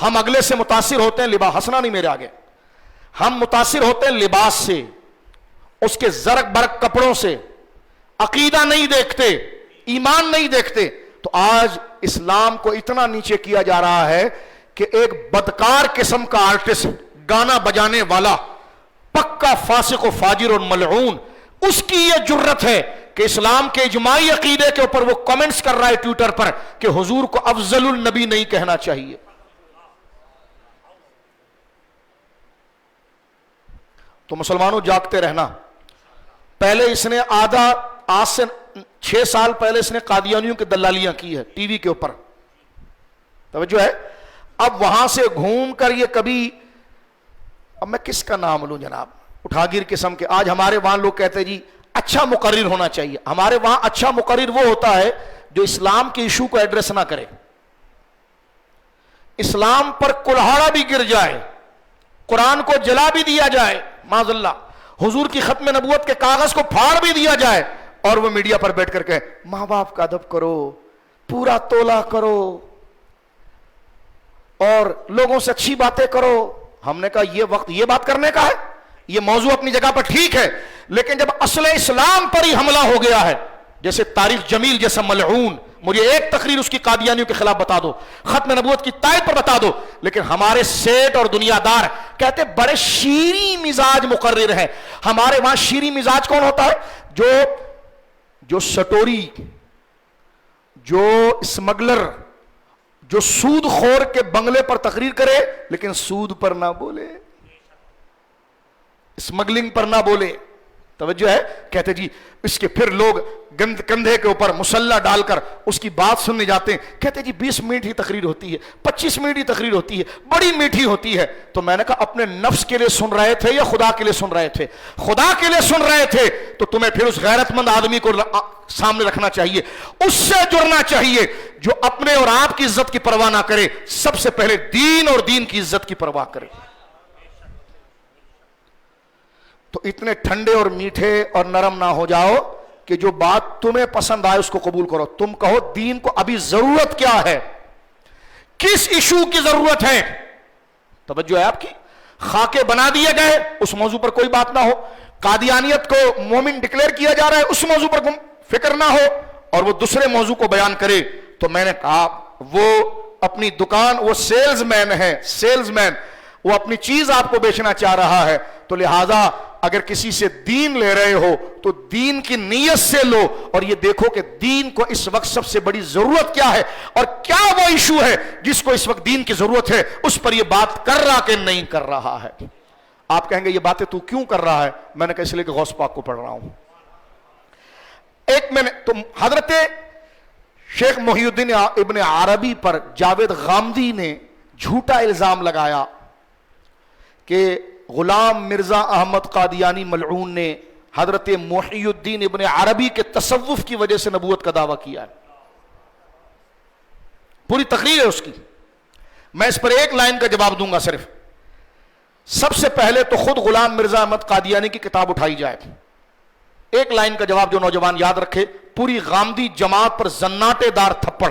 A: ہم اگلے سے متاثر ہوتے ہیں، لباس، ہنسنا نہیں میرے آگے، ہم متاثر ہوتے ہیں لباس سے، اس کے زرق برق کپڑوں سے، عقیدہ نہیں دیکھتے، ایمان نہیں دیکھتے. تو آج اسلام کو اتنا نیچے کیا جا رہا ہے کہ ایک بدکار قسم کا آرٹسٹ، گانا بجانے والا، پکا فاسق و فاجر اور ملعون، اس کی یہ جرت ہے کہ اسلام کے اجماعی عقیدے کے اوپر وہ کمنٹس کر رہا ہے ٹویٹر پر کہ حضور کو افضل النبی نہیں کہنا چاہیے. تو مسلمانوں جاگتے رہنا. پہلے اس نے آج سے 6 سال پہلے اس نے قادیانیوں کی دلالیاں کی ہے ٹی وی کے اوپر، توجہ ہے. اب وہاں سے گھوم کر یہ کبھی، اب میں کس کا نام لوں جناب، اٹھاگیر قسم کے. آج ہمارے وہاں لوگ کہتے ہیں جی اچھا مقرر ہونا چاہیے. ہمارے وہاں اچھا مقرر وہ ہوتا ہے جو اسلام کے ایشو کو ایڈریس نہ کرے. اسلام پر کلہاڑا بھی گر جائے، قرآن کو جلا بھی دیا جائے معاذ اللہ، حضور کی ختم نبوت کے کاغذ کو پھاڑ بھی دیا جائے، اور وہ میڈیا پر بیٹھ کر کہے ماں باپ کا ادب کرو، پورا تولا کرو، اور لوگوں سے اچھی باتیں کرو. ہم نے کہا یہ وقت یہ بات کرنے کا ہے؟ یہ موضوع اپنی جگہ پر ٹھیک ہے، لیکن جب اصل اسلام پر ہی حملہ ہو گیا ہے، جیسے طارق جمیل جیسا ملعون، مجھے ایک تقریر اس کی قادیانیوں کے خلاف بتا دو، ختم نبوت کی تائید پر بتا دو. لیکن ہمارے سیٹ اور دنیا دار کہتے بڑے شیریں مزاج مقرر ہے. ہمارے وہاں شیریں مزاج کون ہوتا ہے؟ جو سٹوری، جو اسمگلر، جو سود خور کے بنگلے پر تقریر کرے لیکن سود پر نہ بولے، اسمگلنگ پر نہ بولے. توجہ ہے؟ کہتے جی اس کے پھر لوگ کندھے کے اوپر مسلح ڈال کر اس کی بات سننے جاتے ہیں. کہتے جی 20 منٹ ہی تقریر ہوتی ہے، 25 منٹ ہی تقریر ہوتی ہے، بڑی میٹھی ہوتی ہے. تو میں نے کہا اپنے نفس کے لیے سن رہے تھے یا خدا کے لیے سن رہے تھے؟ خدا کے لیے سن رہے تھے تو تمہیں پھر اس غیرت مند آدمی کو سامنے رکھنا چاہیے، اس سے جڑنا چاہیے جو اپنے اور آپ کی عزت کی پرواہ نہ کرے، سب سے پہلے دین اور دین کی عزت کی پرواہ کرے. تو اتنے ٹھنڈے اور میٹھے اور نرم نہ ہو جاؤ کہ جو بات تمہیں پسند آئے اس کو قبول کرو. تم کہو دین کو ابھی ضرورت کیا ہے، کس ایشو کی ضرورت ہے. توجہ ہے آپ کی؟ خاکے بنا دیے گئے، اس موضوع پر کوئی بات نہ ہو. قادیانیت کو مومن ڈکلیئر کیا جا رہا ہے، اس موضوع پر فکر نہ ہو، اور وہ دوسرے موضوع کو بیان کرے. تو میں نے کہا وہ اپنی دکان، وہ سیلز مین ہے، سیلز مین، وہ اپنی چیز آپ کو بیچنا چاہ رہا ہے. تو لہذا اگر کسی سے دین لے رہے ہو تو دین کی نیت سے لو، اور یہ دیکھو کہ دین کو اس وقت سب سے بڑی ضرورت کیا ہے، اور کیا وہ ایشو ہے جس کو اس وقت دین کی ضرورت ہے، اس پر یہ بات کر رہا کہ نہیں کر رہا ہے. آپ کہیں گے یہ باتیں تو کیوں کر رہا ہے؟ میں نے کہا اس لیے کہ غوث پاک کو پڑھ رہا ہوں. ایک میں نے تو حضرت شیخ محی الدین ابن عربی پر جاوید غامدی نے جھوٹا الزام لگایا کہ غلام مرزا احمد قادیانی ملعون نے حضرت محی الدین ابن عربی کے تصوف کی وجہ سے نبوت کا دعویٰ کیا ہے. پوری تقریر ہے اس کی، میں اس پر ایک لائن کا جواب دوں گا صرف. سب سے پہلے تو خود غلام مرزا احمد قادیانی کی کتاب اٹھائی جائے. ایک لائن کا جواب جو نوجوان یاد رکھے، پوری غامدی جماعت پر زناٹے دار تھپڑ.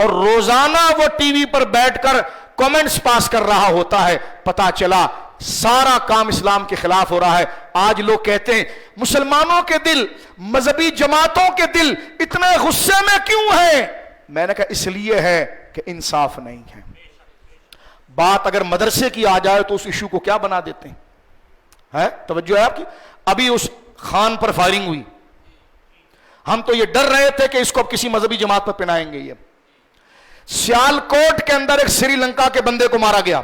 A: اور روزانہ وہ ٹی وی پر بیٹھ کر کامنٹس پاس کر رہا ہوتا ہے، پتا چلا سارا کام اسلام کے خلاف ہو رہا ہے۔ آج لوگ کہتے ہیں مسلمانوں کے دل، مذہبی جماعتوں کے دل اتنے غصے میں کیوں ہیں؟ میں نے کہا اس لیے ہے کہ انصاف نہیں ہے۔ بات اگر مدرسے کی آ جائے تو اس ایشو کو کیا بنا دیتے ہیں؟ توجہ ہے آپ کی؟ ابھی اس خان پر فائرنگ ہوئی، ہم تو یہ ڈر رہے تھے کہ اس کو اب کسی مذہبی جماعت پر پہنائیں گے۔ یہ سیالکوٹ کے اندر ایک سری لنکا کے بندے کو مارا گیا،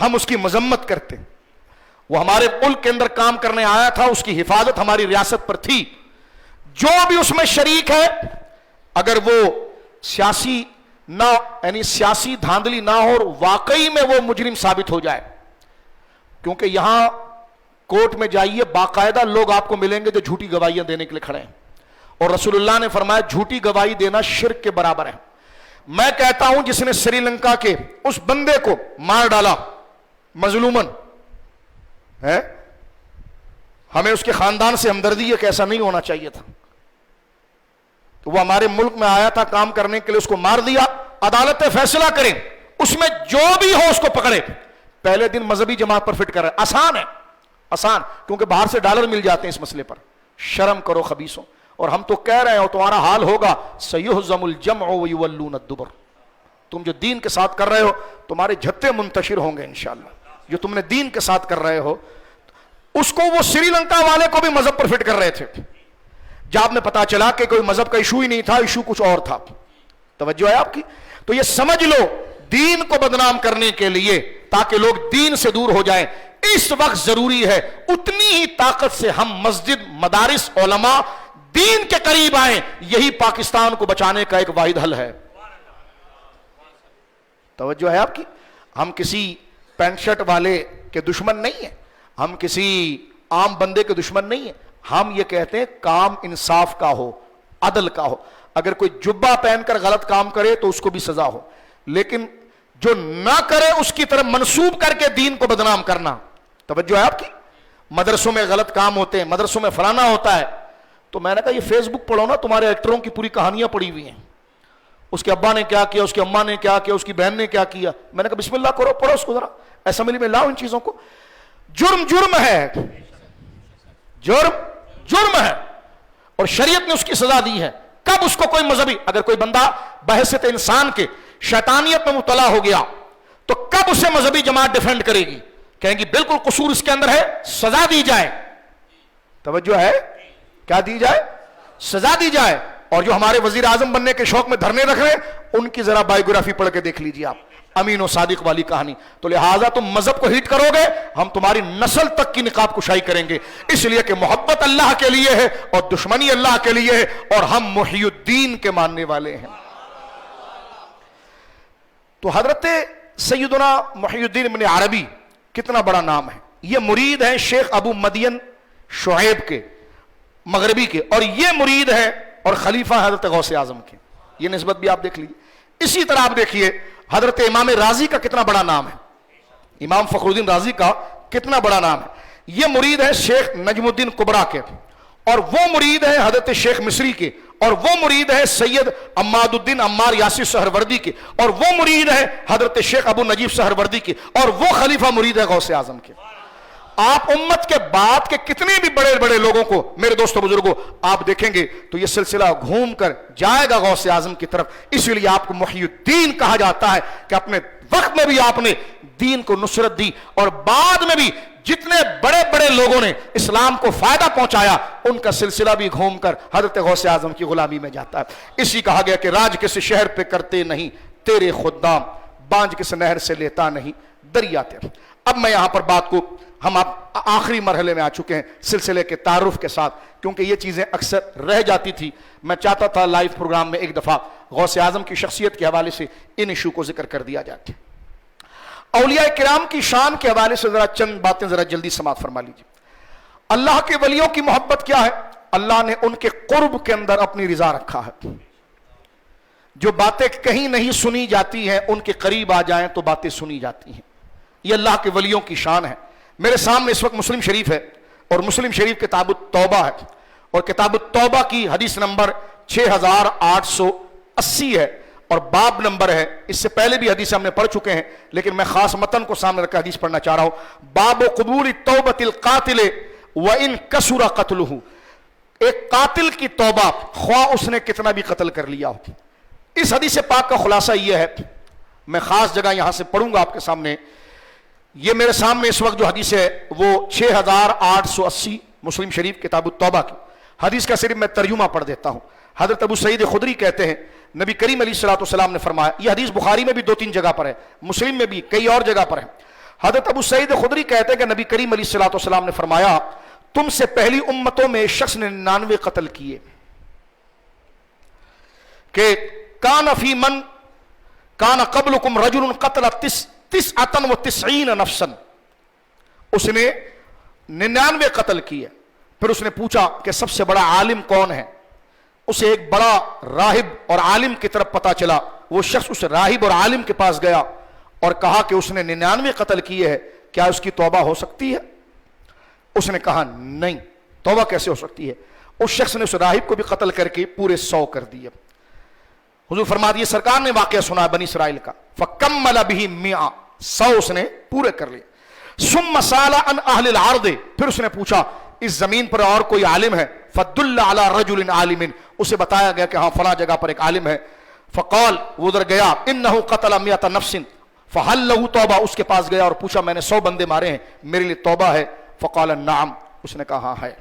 A: ہم اس کی مذمت کرتے، وہ ہمارے ملک کے اندر کام کرنے آیا تھا، اس کی حفاظت ہماری ریاست پر تھی۔ جو بھی اس میں شریک ہے، اگر وہ سیاسی نہ یعنی سیاسی دھاندلی نہ ہو اور واقعی میں وہ مجرم ثابت ہو جائے، کیونکہ یہاں کورٹ میں جائیے باقاعدہ لوگ آپ کو ملیں گے جو جھوٹی گواہیاں دینے کے لیے کھڑے ہیں، اور رسول اللہ نے فرمایا جھوٹی گواہی دینا شرک کے برابر ہے۔ میں کہتا ہوں جس نے سری لنکا کے اس بندے کو مار ڈالا مظلومن ہے، ہمیں اس کے خاندان سے ہمدردی ہے کہ ایسا نہیں ہونا چاہیے تھا، تو وہ ہمارے ملک میں آیا تھا کام کرنے کے لیے، اس کو مار دیا، عدالتیں فیصلہ کریں، اس میں جو بھی ہو اس کو پکڑے۔ پہلے دن مذہبی جماعت پر فٹ کر رہے، آسان ہے، آسان، کیونکہ باہر سے ڈالر مل جاتے ہیں اس مسئلے پر۔ شرم کرو خبیثوں، اور ہم تو کہہ رہے ہیں اور تمہارا حال ہوگا سیہزم الجمع ویولون الدبر، تم جو دین کے ساتھ کر رہے ہو تمہارے جھتے منتشر ہوں گے انشاءاللہ، جو تم نے دین کے ساتھ کر رہے ہو۔ اس کو وہ سری لنکا والے کو بھی مذہب پر فٹ کر رہے تھے، جب میں پتا چلا کہ کوئی مذہب کا ایشو ہی نہیں تھا، ایشو کچھ اور تھا۔ توجہ ہے آپ کی؟ تو یہ سمجھ لو دین کو بدنام کرنے کے لیے تاکہ لوگ دین سے دور ہو جائیں، اس وقت ضروری ہے اتنی ہی طاقت سے ہم مسجد، مدارس، علماء دین کے قریب آئیں، یہی پاکستان کو بچانے کا ایک واحد حل ہے۔ توجہ ہے آپ کی؟ ہم کسی پینٹ شرٹ والے کے دشمن نہیں ہیں، ہم کسی عام بندے کے دشمن نہیں ہیں، ہم یہ کہتے ہیں کام انصاف کا ہو، عدل کا ہو۔ اگر کوئی جبہ پہن کر غلط کام کرے تو اس کو بھی سزا ہو، لیکن جو نہ کرے اس کی طرف منسوب کر کے دین کو بدنام کرنا۔ توجہ ہے آپ کی؟ مدرسوں میں غلط کام ہوتے ہیں، مدرسوں میں فلانا ہوتا ہے، تو میں نے کہا یہ فیس بک پڑھو نا، تمہارے ایکٹروں کی پوری کہانیاں پڑی ہوئی ہیں، اس کے ابا نے کیا کیا، اس کی اماں نے کیا کیا، اس کی بہن نے کیا کیا۔ میں نے کہا بسم اللہ کرو، پڑھو اس کو ذرا، اسمبلی میں لاؤ ان چیزوں کو۔ جرم جرم ہے، جرم جرم ہے، اور شریعت نے اس کی سزا دی ہے۔ کب اس کو کوئی مذہبی، اگر کوئی بندہ بحیثیت انسان کے شیطانیت میں مبتلا ہو گیا تو کب اسے مذہبی جماعت ڈیفینڈ کرے گی؟ کہیں گی بالکل قصور اس کے اندر ہے، سزا دی جائے۔ توجہ ہے؟ کیا دی جائے؟ سزا دی جائے۔ اور جو ہمارے وزیر اعظم بننے کے شوق میں دھرنے رکھ رہے ہیں ان کی ذرا بایوگرافی پڑھ کے دیکھ لیجیے آپ، امین و صادق والی کہانی۔ تو لہٰذا تم مذہب کو ہیٹ کرو گے، ہم تمہاری نسل تک کی نقاب کشائی کریں گے، اس لیے کہ محبت اللہ کے لیے ہے اور دشمنی اللہ کے لیے ہے، اور ہم محی الدین کے ماننے والے ہیں۔ تو حضرت سیدنا محی الدین ابن عربی کتنا بڑا نام ہے، یہ مرید ہیں شیخ ابو مدین شعیب کے مغربی کے، اور یہ مرید ہے اور خلیفہ حضرت غوث اعظم کے، یہ نسبت بھی آپ دیکھ لیجیے۔ اسی طرح آپ دیکھیے حضرت امام رازی کا کتنا بڑا نام ہے، امام فخر الدین رازی کا کتنا بڑا نام ہے، یہ مرید ہے شیخ نجم الدین کبرا کے، اور وہ مرید ہے حضرت شیخ مصری کے، اور وہ مرید ہے سید عماد الدین عمار یاسر سہروردی کے، اور وہ مرید ہے حضرت شیخ ابو نجیب سہروردی کے، اور وہ خلیفہ مرید ہے غوث اعظم کے۔ آپ امت کے بعد کے کتنے بھی بڑے بڑے لوگوں کو، میرے دوستوں بزرگوں، آپ دیکھیں گے تو یہ سلسلہ گھوم کر جائے گا غوث اعظم کی طرف۔ اسی لیے آپ کو محی الدین کہا جاتا ہے کہ اپنے وقت میں بھی آپ نے دین کو نصرت دی، اور بعد میں بھی جتنے بڑے بڑے لوگوں نے اسلام کو فائدہ پہنچایا ان کا سلسلہ بھی گھوم کر حضرت غوث اعظم کی غلامی میں جاتا ہے۔ اسی کہا گیا کہ راج کس شہر پہ کرتے نہیں تیرے خدام، بانج کس نہر سے لیتا نہیں دریا تیرا۔ اب میں یہاں پر بات کو، ہم آپ آخری مرحلے میں آ چکے ہیں سلسلے کے تعارف کے ساتھ، کیونکہ یہ چیزیں اکثر رہ جاتی تھی۔ میں چاہتا تھا لائیو پروگرام میں ایک دفعہ غوث اعظم کی شخصیت کے حوالے سے ان ایشو کو ذکر کر دیا جائے۔ اولیاء کرام کی شان کے حوالے سے ذرا چند باتیں ذرا جلدی سماعت فرما لیجیے۔ اللہ کے ولیوں کی محبت کیا ہے؟ اللہ نے ان کے قرب کے اندر اپنی رضا رکھا ہے۔ جو باتیں کہیں نہیں سنی جاتی ہیں ان کے قریب آ جائیں تو باتیں سنی جاتی ہیں، یہ اللہ کے ولیوں کی شان ہے۔ میرے سامنے اس وقت مسلم شریف ہے، اور مسلم شریف کتاب التوبہ ہے، اور کتاب التوبہ کی حدیث نمبر 6800 80 ہے اور باب نمبر ہے، اس سے پہلے بھی حدیث ہم نے پڑھ چکے ہیں لیکن میں خاص متن کو سامنے رکھ کے حدیث پڑھنا چاہ رہا ہوں۔ باب قبول توبۃ القاتل وان کثر قتلہ، ایک قاتل کی توبہ خواہ اس نے کتنا بھی قتل کر لیا ہو۔ اس حدیث پاک کا خلاصہ یہ ہے، میں خاص جگہ یہاں سے پڑھوں گا آپ کے سامنے۔ یہ میرے سامنے اس وقت جو حدیث ہے وہ 6880 مسلم شریف کتاب التوبہ کی حدیث کا صرف میں ترجمہ پڑھ دیتا ہوں۔ حضرت ابو سعید خدری کہتے ہیں نبی کریم علیہ الصلوۃ والسلام نے فرمایا، یہ حدیث بخاری میں بھی 2-3 جگہ پر ہے، مسلم میں بھی کئی اور جگہ پر ہے۔ حضرت ابو سعید خدری کہتے ہیں کہ نبی کریم علیہ الصلوۃ والسلام نے فرمایا، تم سے پہلی امتوں میں ایک شخص نے 99 قتل کیے، کہ کان فی من کان قبلکم رجل قتل 99 نفسا، اس نے 99 قتل کیے۔ پھر اس نے پوچھا کہ سب سے بڑا عالم کون ہے؟ اسے ایک بڑا راہب اور عالم کی طرف پتا چلا، وہ شخص اس راہب اور عالم کے پاس گیا اور کہا کہ اس نے 99 قتل کیے ہیں، کیا اس کی توبہ ہو سکتی ہے؟ اس نے کہا نہیں، توبہ کیسے ہو سکتی ہے؟ اس شخص نے اس راہب کو بھی قتل کر کے پورے 100 کر دیے۔ حضور فرما دیے، سرکار نے واقعہ سنا بنی اسرائیل کا، فکمل بہ 100، 100 اس نے پورے کر لیے۔ ثم سال عن اہل الارض، پھر اس نے پوچھا اس زمین پر اور کوئی عالم ہے؟ فدل علی رجل عالم، اسے بتایا گیا کہ ہاں فلاں جگہ پر ایک عالم ہے۔ فقال، وہ ادھر گیا، انہ قتل 100 نفس فہل لہ توبہ، اس کے پاس گیا اور پوچھا میں نے 100 بندے مارے ہیں، میرے لیے توبہ ہے؟ فقال نعم، اس نے کہا ہاں ہے۔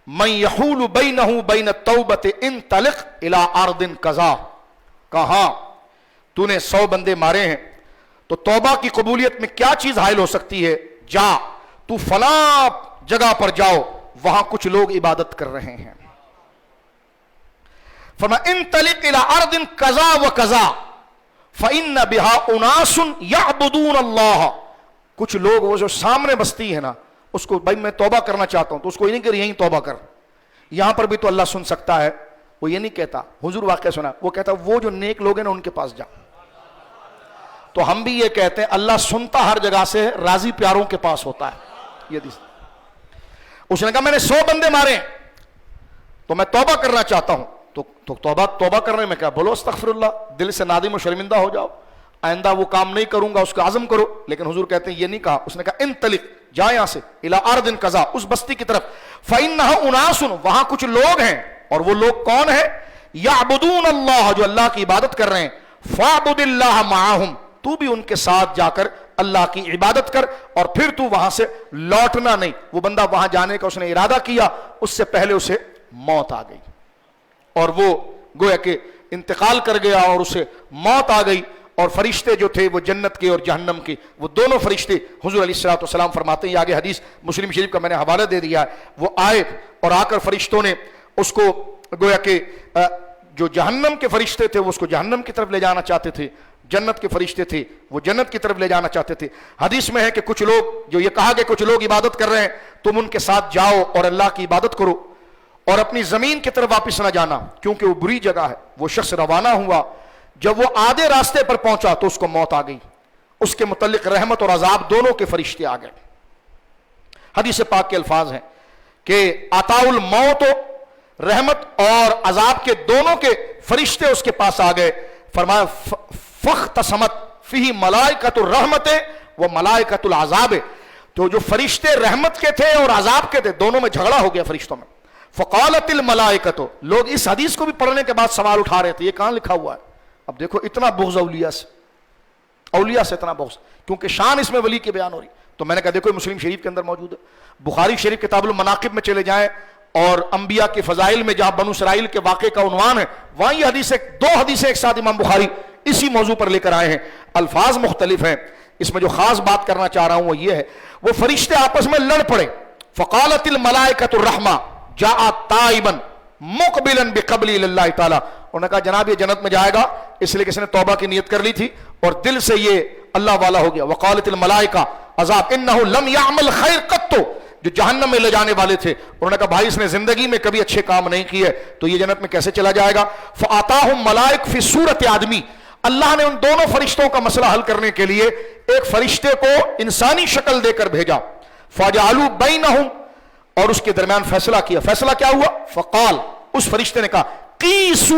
A: من یحول بینہ بین التوبۃ انطلق الی ارض کذا، کہا تو نے 100 بندے مارے ہیں تو توبہ کی قبولیت میں کیا چیز حائل ہو سکتی ہے؟ جا تو فلاں جگہ پر جاؤ، وہاں کچھ لوگ عبادت کر رہے ہیں۔ فرمایا انطلق الی ارض کذا و کذا فإن بها اناس یعبدون اللہ، کچھ لوگ وہ جو سامنے بستی ہے نا، اس کو بھائی میں توبہ کرنا چاہتا ہوں تو اس کو یہ نہیں کہ یہیں توبہ کر، یہاں پر بھی تو اللہ سن سکتا ہے، وہ یہ نہیں کہتا۔ حضور واقعہ سنا، وہ کہتا وہ جو نیک لوگ ہیں نا ان کے پاس جا۔ تو ہم بھی یہ کہتے ہیں اللہ سنتا ہر جگہ سے، راضی پیاروں کے پاس ہوتا ہے۔ یہ حدیث، اس نے کہا میں نے 100 بندے مارے ہیں تو میں توبہ کرنا چاہتا ہوں، تو توبہ کرنے میں کیا بولو استغفر اللہ، دل سے نادم و شرمندہ ہو جاؤ، آئندہ وہ کام نہیں کروں گا اس کا عزم کرو۔ لیکن حضور کہتے ہیں یہ نہیں کہا، اس نے کہا انطلق، جا یہاں سے، الی ارض کذا، اس بستی کی طرف، فإنها اناس، وہاں کچھ لوگ ہیں، اور وہ لوگ کون ہیں؟ یعبدون اللہ، جو اللہ کی عبادت کر رہے ہیں، فاعبد اللہ معہم، تو بھی ان کے ساتھ جا کر اللہ کی عبادت کر، اور پھر تو وہاں سے لوٹنا نہیں۔ وہ بندہ وہاں جانے کا اس نے ارادہ کیا، اس سے پہلے اسے موت آ گئی اور وہ گویا کہ انتقال کر گیا اور اسے موت آ گئی۔ اور فرشتے جو تھے وہ جنت کے اور جہنم کے، وہ دونوں فرشتے حضور علیہ الصلوۃ والسلام فرماتے ہیں، یہ آگے حدیث مسلم شریف کا میں نے حوالہ دے دیا ہے، وہ آئے اور آ کر فرشتوں نے اس کو گویا کہ جو جہنم کے فرشتے تھے وہ اس کو جہنم کی طرف لے جانا چاہتے تھے، جنت کے فرشتے تھے وہ جنت کی طرف لے جانا چاہتے تھے۔ حدیث میں ہے کہ کچھ لوگ، جو یہ کہا کہ کچھ لوگ عبادت کر رہے ہیں تم ان کے ساتھ جاؤ اور اللہ کی عبادت کرو اور اپنی زمین کی طرف واپس نہ جانا، کیونکہ وہ بری جگہ ہے۔ وہ شخص روانہ ہوا، جب وہ آدھے راستے پر پہنچا تو اس کو موت آ گئی، اس کے متعلق رحمت اور عذاب دونوں کے فرشتے آ گئے۔ حدیث پاک کے الفاظ ہیں کہ آتا الموت، رحمت اور عذاب کے دونوں کے فرشتے اس کے پاس آ گئے۔ فرمایا فاختصمت فیہ ملائکۃ الرحمت و ملائکۃ العذاب، تو جو فرشتے رحمت کے تھے اور عذاب کے تھے دونوں میں جھگڑا ہو گیا فرشتوں میں۔ فقالت الملائکۃ، لوگ اس حدیث کو بھی پڑھنے کے بعد سوال اٹھا رہے تھے یہ کہاں لکھا ہوا ہے؟ اب دیکھو اتنا بغض اولیاء سے اتنا بغض، کیونکہ شان اس میں ولی کی بیان ہو رہی۔ تو میں نے کہا دیکھو مسلم شریف کے اندر موجود ہے، بخاری شریف کتاب المناقب میں چلے جائیں اور انبیاء کے فضائل میں جہاں بنو اسرائیل کے واقعے کا عنوان ہے وہاں یہ حدیث، دو حدیثیں ایک ساتھ امام بخاری اسی موضوع پر لے کر آئے ہیں، الفاظ مختلف ہیں۔ اس میں جو خاص بات کرنا چاہ رہا ہوں وہ یہ ہے، وہ فرشتے آپس میں لڑ پڑے۔ فقالت الملائکۃ الرحمہ جاء تائبا مقبلا بقبل اللہ تعالی، انہوں نے کہا جناب یہ جنت میں جائے گا اس لیے کہ اس نے توبہ کی نیت کر لی تھی اور دل سے یہ اللہ والا ہو گیا۔ وقالت الملائکہ عذاب انہ لم یعمل خیر قط، جو جہنم میں لے جانے والے تھے انہوں نے کہا بھائی اس نے زندگی میں کبھی اچھے کام نہیں کیے تو یہ جنت میں کیسے چلا جائے گا۔ فآتاہم ملائک فی صورت آدمی، اللہ نے ان دونوں فرشتوں کا مسئلہ حل کرنے کے لیے ایک فرشتے کو انسانی شکل دے کر بھیجا۔ فجعلوا بینہم، اور اس کے درمیان فیصلہ کیا۔ فیصلہ کیا ہوا؟ فقال، اس فرشتے نے کہا قیسو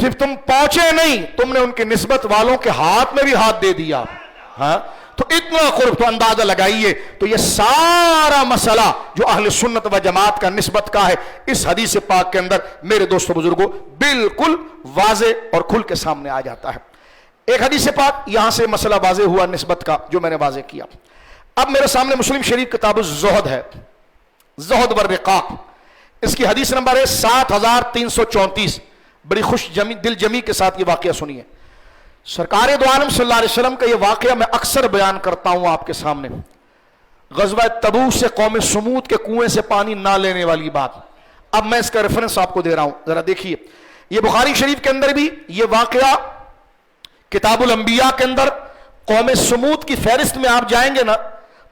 A: صرف تم پہنچے نہیں، تم نے ان کے نسبت والوں کے ہاتھ میں بھی ہاتھ دے دیا. ہاں تو اتنا قرب، تو اندازہ لگائیے. تو یہ سارا مسئلہ جو اہل سنت و جماعت کا نسبت کا ہے، اس حدیث پاک کے اندر میرے دوستو بزرگوں بالکل واضح اور کھل کے سامنے آ جاتا ہے. ایک حدیث پاک یہاں سے مسئلہ واضح ہوا نسبت کا جو میں نے واضح کیا. اب میرے سامنے مسلم شریف کتاب الزہد ہے، زہد والرقاق. اس کی حدیث نمبر ہے 7334. بڑی خوش دل جمی کے ساتھ یہ واقعہ سنیے. سرکار دو عالم صلی اللہ علیہ وسلم کا یہ واقعہ میں اکثر بیان کرتا ہوں آپ کے سامنے. غزوہ تبوک سے قوم سمود کے کنویں سے پانی نہ لینے والی بات. اب میں اس کا ریفرنس آپ کو دے رہا ہوں، ذرا دیکھیے. یہ بخاری شریف کے اندر بھی یہ واقعہ کتاب الانبیاء کے اندر قوم سمود کی فہرست میں آپ جائیں گے نا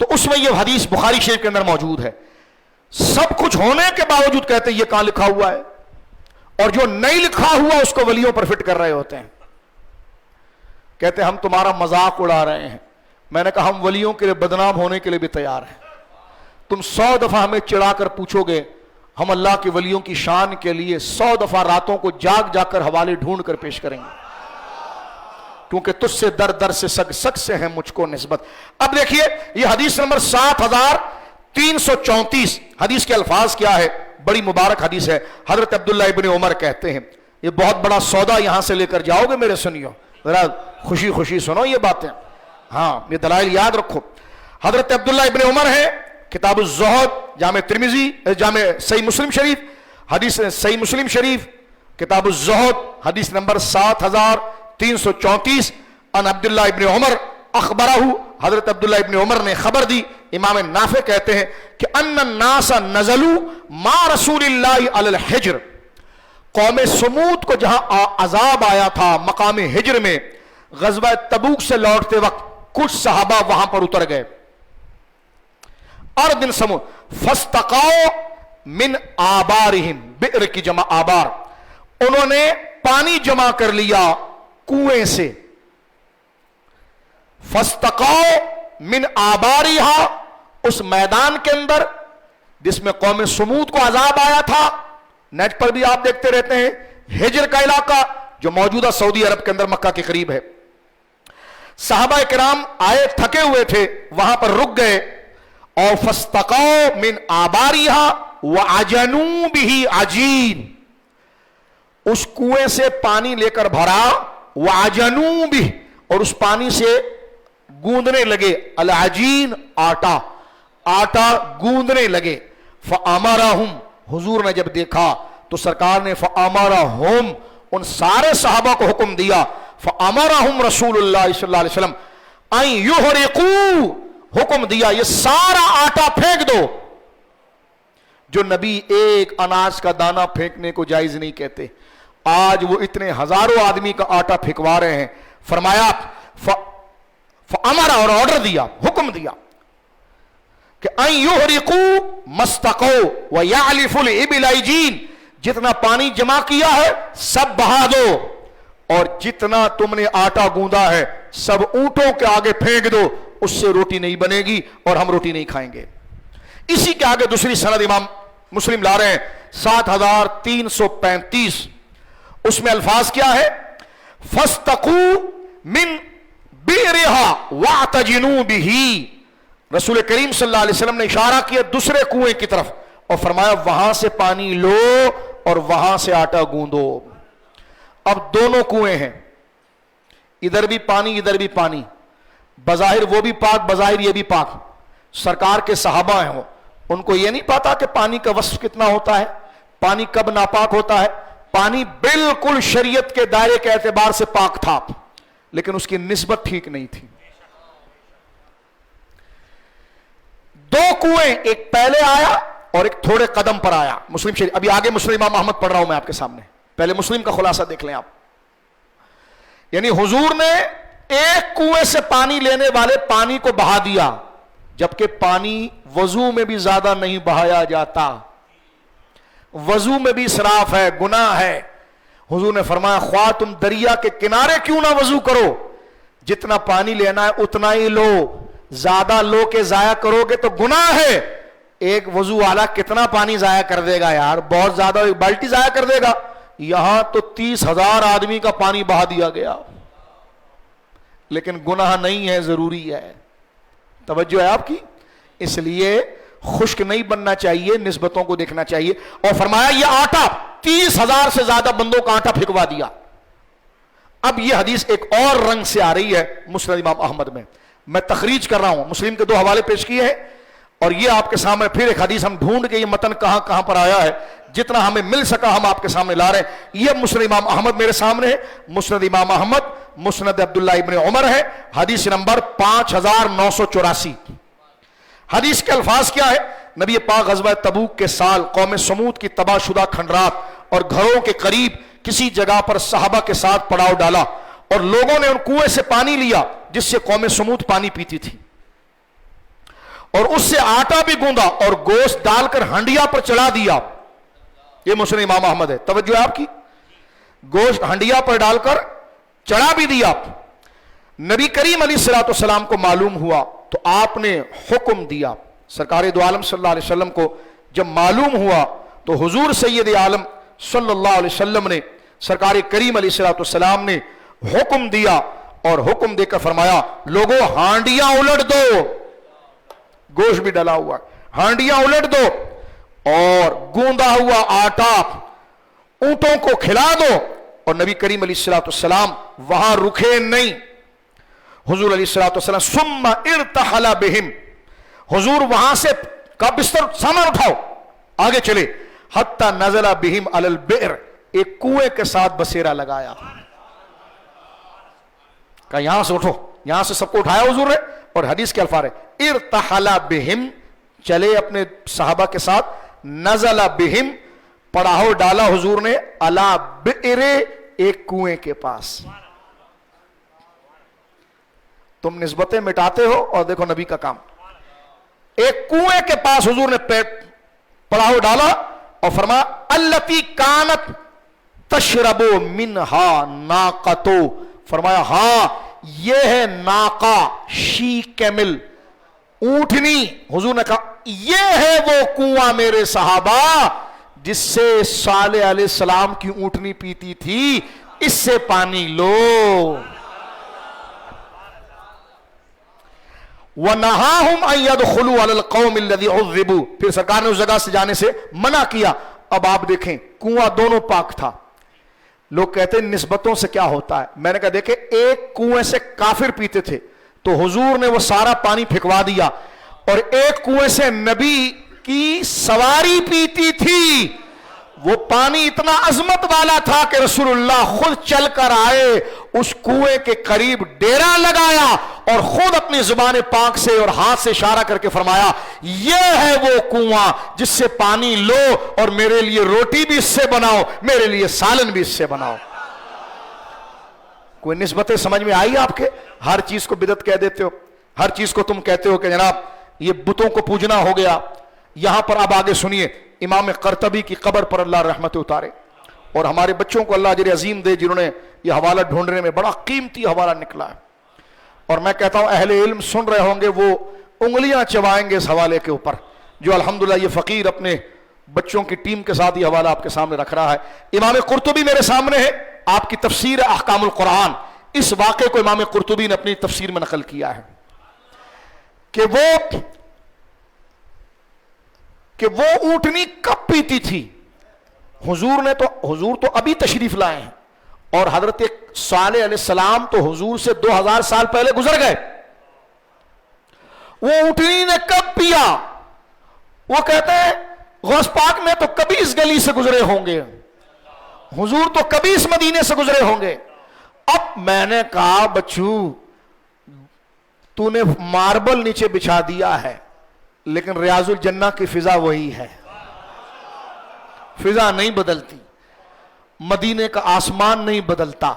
A: تو اس میں یہ حدیث بخاری شریف کے اندر موجود ہے. سب کچھ ہونے کے باوجود کہتے ہیں یہ کہاں لکھا ہوا ہے، اور جو نہیں لکھا ہوا اس کو ولیوں پر فٹ کر رہے ہوتے ہیں. کہتے ہیں ہم تمہارا مذاق اڑا رہے ہیں. میں نے کہا ہم ولیوں کے لیے بدنام ہونے کے لیے بھی تیار ہیں. تم 100 دفعہ ہمیں چڑھا کر پوچھو گے، ہم اللہ کے ولیوں کی شان کے لیے 100 دفعہ راتوں کو جاگ جا کر حوالے ڈھونڈ کر پیش کریں گے، کیونکہ تجھ سے در در سے سگ سگ سے ہے مجھ کو نسبت. اب دیکھیے یہ حدیث نمبر 7334. حدیث کے الفاظ کیا ہے؟ بڑی مبارک حدیث ہے. حضرت عبداللہ ابن عمر کہتے ہیں، یہ بہت بڑا سودا یہاں سے لے کر جاؤ گے میرے سنیو، ذرا خوشی خوشی سنو یہ باتیں. ہاں یہ دلائل یاد رکھو. حضرت عبداللہ ابن عمر ہے، کتاب الزہد، جامع ترمذی، جامع صحیح مسلم شریف، حدیث صحیح مسلم شریف کتاب الزہد حدیث نمبر 7334. ان عبداللہ ابن عمر اخبرہ، حضرت عبداللہ ابن عمر نے خبر دی. امام نافع کہتے ہیں کہ ان الناس نزلوا مع رسول اللہ علی الحجر. قوم سمود کو جہاں عذاب آیا تھا مقام ہجر میں، غزوہ تبوک سے لوٹتے وقت کچھ صحابہ وہاں پر اتر گئے. ارض سمود فاستقوا من آبارہم، بئر کی جمع آبار، انہوں نے پانی جمع کر لیا کنویں سے. فاستقوا من آبارہا، اس میدان کے اندر جس میں قوم سمود کو عذاب آیا تھا. نیٹ پر بھی آپ دیکھتے رہتے ہیں، ہجر کا علاقہ جو موجودہ سعودی عرب کے اندر مکہ کے قریب ہے. صحابہ کرام آئے تھکے ہوئے تھے، وہاں پر رک گئے. اور فاستقوا من آبارہا وعجنوا بہ عجین، اس کنویں سے پانی لے کر بھرا. وعجنوا بہ، اور اس پانی سے گوندنے لگے. العجین آٹا، آٹا گوندنے لگے. فامرہم، حضور نے جب دیکھا تو سرکار نے فامرہم، ان سارے صحابہ کو حکم دیا. فامرہم رسول اللہ صلی اللہ علیہ وسلم ان یحرقوا، حکم دیا یہ سارا آٹا پھینک دو. جو نبی ایک اناج کا دانہ پھینکنے کو جائز نہیں کہتے، آج وہ اتنے ہزاروں آدمی کا آٹا پھینکوا رہے ہیں. فرمایا فامر، اور آرڈر دیا، حکم دیا کہ ان یحرقوا مستقوا ویعلف الابل عجین، جتنا پانی جمع کیا ہے سب بہا دو، اور جتنا تم نے آٹا گوندا ہے سب اونٹوں کے آگے پھینک دو. اس سے روٹی نہیں بنے گی اور ہم روٹی نہیں کھائیں گے. اسی کے آگے دوسری سند امام مسلم لا رہے ہیں 7335. اس میں الفاظ کیا ہے؟ فاستقوا من بئرہا واعتجنوا بہ. رسول کریم صلی اللہ علیہ وسلم نے اشارہ کیا دوسرے کنویں کی طرف اور فرمایا وہاں سے پانی لو اور وہاں سے آٹا گوندو. اب دونوں کنویں ہیں، ادھر بھی پانی ادھر بھی پانی، بظاہر وہ بھی پاک بظاہر یہ بھی پاک. سرکار کے صحابہ ہیں، ان کو یہ نہیں پتا کہ پانی کا وصف کتنا ہوتا ہے، پانی کب ناپاک ہوتا ہے. پانی بالکل شریعت کے دائرے کے اعتبار سے پاک تھا، لیکن اس کی نسبت ٹھیک نہیں تھی. دو کنویں، ایک پہلے آیا اور ایک تھوڑے قدم پر آیا. مسلم شریف، ابھی آگے مسلم امام احمد پڑھ رہا ہوں میں آپ کے سامنے، پہلے مسلم کا خلاصہ دیکھ لیں آپ. یعنی حضور نے ایک کنویں سے پانی لینے والے پانی کو بہا دیا، جبکہ پانی وضو میں بھی زیادہ نہیں بہایا جاتا، وضو میں بھی اسراف ہے، گناہ ہے. حضور نے فرمایا خواہ تم دریا کے کنارے کیوں نہ وضو کرو، جتنا پانی لینا ہے اتنا ہی لو، زیادہ لو کے ضائع کرو گے تو گناہ ہے. ایک وضو والا کتنا پانی ضائع کر دے گا یار، بہت زیادہ، ایک بالٹی ضائع کر دے گا. یہاں تو 30,000 آدمی کا پانی بہا دیا گیا، لیکن گناہ نہیں ہے، ضروری ہے۔ توجہ ہے آپ کی؟ اس لیے خشک نہیں بننا چاہیے، نسبتوں کو دیکھنا چاہیے۔ اور فرمایا یہ آٹا 30,000 سے زیادہ بندوں کا آٹا پھینکوا دیا۔ اب یہ حدیث ایک اور رنگ سے آ رہی ہے مسند امام احمد میں تخریج کر رہا ہوں، مسلم کے 2 حوالے پیش کیے ہیں، اور یہ آپ کے سامنے پھر ایک حدیث ہم ڈھونڈ کے یہ متن کہاں کہاں پر آیا ہے، جتنا ہمیں مل سکا ہم آپ کے سامنے لا رہے ہیں۔ یہ مسند امام احمد میرے سامنے ہے، مسند امام احمد مسند عبداللہ ابن عمر ہے، حدیث نمبر 5984۔ حدیث کے الفاظ کیا ہے؟ نبی پاک غزوہ تبوک کے سال قوم سمود کی تباہ شدہ کھنڈرات اور گھروں کے قریب کسی جگہ پر صحابہ کے ساتھ پڑاؤ ڈالا، اور لوگوں نے ان کنویں سے پانی لیا جس سے قوم سمود پانی پیتی تھی، اور اس سے آٹا بھی گوندا اور گوشت ڈال کر ہنڈیا پر چڑھا دیا۔ یہ مسند امام احمد ہے، توجہ ہے آپ کی؟ گوشت ہنڈیا پر ڈال کر چڑھا بھی دیا۔ نبی کریم علیہ الصلوۃ والسلام کو معلوم ہوا تو آپ نے حکم دیا، سرکار دو عالم صلی اللہ علیہ وسلم کو جب معلوم ہوا تو حضور سید عالم صلی اللہ علیہ وسلم نے، سرکار کریم علیہ الصلوۃ والسلام نے حکم دیا، اور حکم دے کر فرمایا لوگوں ہانڈیاں الٹ دو، گوشت بھی ڈلا ہوا، ہانڈیاں الٹ دو اور گوندا ہوا آٹا اونٹوں کو کھلا دو۔ اور نبی کریم علیہ الصلوۃ والسلام وہاں رکے نہیں، حضور علیہ الصلوۃ والسلام ثم ارتحل بہم، حضور وہاں سے کا بستر سامان اٹھاؤ آگے چلے، حتی نزل بہم علی البئر، ایک کنویں کے ساتھ بسیرا لگایا، کہا یہاں سے اٹھو، یہاں سے سب کو اٹھایا حضور نے، اور حدیث کے الفاظ ہے ارتحل بہم، چلے اپنے صحابہ کے ساتھ، نزل بہم، پڑاؤ ڈالا حضور نے، علی بئر، ایک کنویں کے پاس۔ تم نسبتیں مٹاتے ہو اور دیکھو نبی کا کام، ایک کنویں کے پاس حضور نے پڑاؤ ڈالا اور فرمایا التی کانت تشرب منہا ناقتو، فرمایا ہاں یہ ہے ناقہ، شی کیمل، اونٹنی۔ حضور نے کہا یہ ہے وہ کنواں میرے صحابہ جس سے صالح علیہ السلام کی اونٹنی پیتی تھی، اس سے پانی لو۔ وَنَهَاهُمْ أَن يَدْخُلُوا عَلَى الْقَوْمِ الَّذِي عُذِّبُوا، پھر سرکار نے اس جگہ سے جانے سے منع کیا۔ اب آپ دیکھیں کنواں دونوں پاک تھا، لوگ کہتے ہیں نسبتوں سے کیا ہوتا ہے، میں نے کہا دیکھیں ایک کنویں سے کافر پیتے تھے تو حضور نے وہ سارا پانی پھینکوا دیا، اور ایک کنویں سے نبی کی سواری پیتی تھی، وہ پانی اتنا عظمت والا تھا کہ رسول اللہ خود چل کر آئے، اس کنویں کے قریب ڈیرا لگایا اور خود اپنی زبان پاک سے اور ہاتھ سے اشارہ کر کے فرمایا یہ ہے وہ کنواں جس سے پانی لو، اور میرے لیے روٹی بھی اس سے بناؤ، میرے لیے سالن بھی اس سے بناؤ۔ کوئی نسبتیں سمجھ میں آئی آپ کے؟ ہر چیز کو بدعت کہہ دیتے ہو، ہر چیز کو تم کہتے ہو کہ جناب یہ بتوں کو پوجنا ہو گیا۔ یہاں پر اب آگے سنیے، امام قرطبی کی قبر پر اللہ رحمت اتارے، اور ہمارے بچوں کو اللہ اجر عظیم دے جنہوں نے یہ حوالہ ڈھونڈنے میں بڑا قیمتی حوالہ نکلا ہے، اور میں کہتا ہوں اہل علم سن رہے ہوں گے وہ انگلیاں چبائیں گے اس حوالے کے اوپر، جو الحمدللہ یہ فقیر اپنے بچوں کی ٹیم کے ساتھ یہ حوالہ آپ کے سامنے رکھ رہا ہے۔ امام قرطبی میرے سامنے ہے، آپ کی تفسیر احکام القرآن، اس واقعے کو امام قرطبی نے اپنی تفسیر میں نقل کیا ہے کہ وہ اونٹنی کب پیتی تھی۔ حضور تو ابھی تشریف لائے ہیں، اور حضرت صالح علیہ السلام تو حضور سے 2000 سال پہلے گزر گئے، وہ اونٹنی نے کب پیا؟ وہ کہتے ہیں غوث پاک میں تو کبھی اس گلی سے گزرے ہوں گے، حضور تو کبھی اس مدینے سے گزرے ہوں گے۔ اب میں نے کہا بچو تو نے ماربل نیچے بچھا دیا ہے، لیکن ریاض الجنہ کی فضا وہی ہے، فضا نہیں بدلتی، مدینے کا آسمان نہیں بدلتا،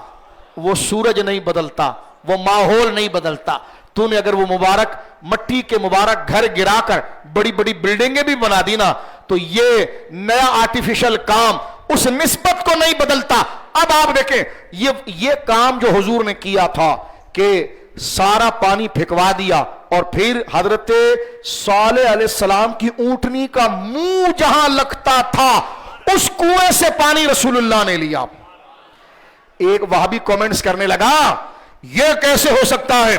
A: وہ سورج نہیں بدلتا، وہ ماحول نہیں بدلتا۔ تو نے اگر وہ مبارک مٹی کے مبارک گھر گرا کر بڑی بڑی بلڈنگیں بھی بنا دی نا، تو یہ نیا آرٹیفیشل کام اس نسبت کو نہیں بدلتا۔ اب آپ دیکھیں یہ کام جو حضور نے کیا تھا کہ سارا پانی پھینکوا دیا، اور پھر حضرت صالح علیہ السلام کی اونٹنی کا منہ جہاں لگتا تھا اس کنویں سے پانی رسول اللہ نے لیا. ایک وہابی کامنٹس کرنے لگا یہ کیسے ہو سکتا ہے,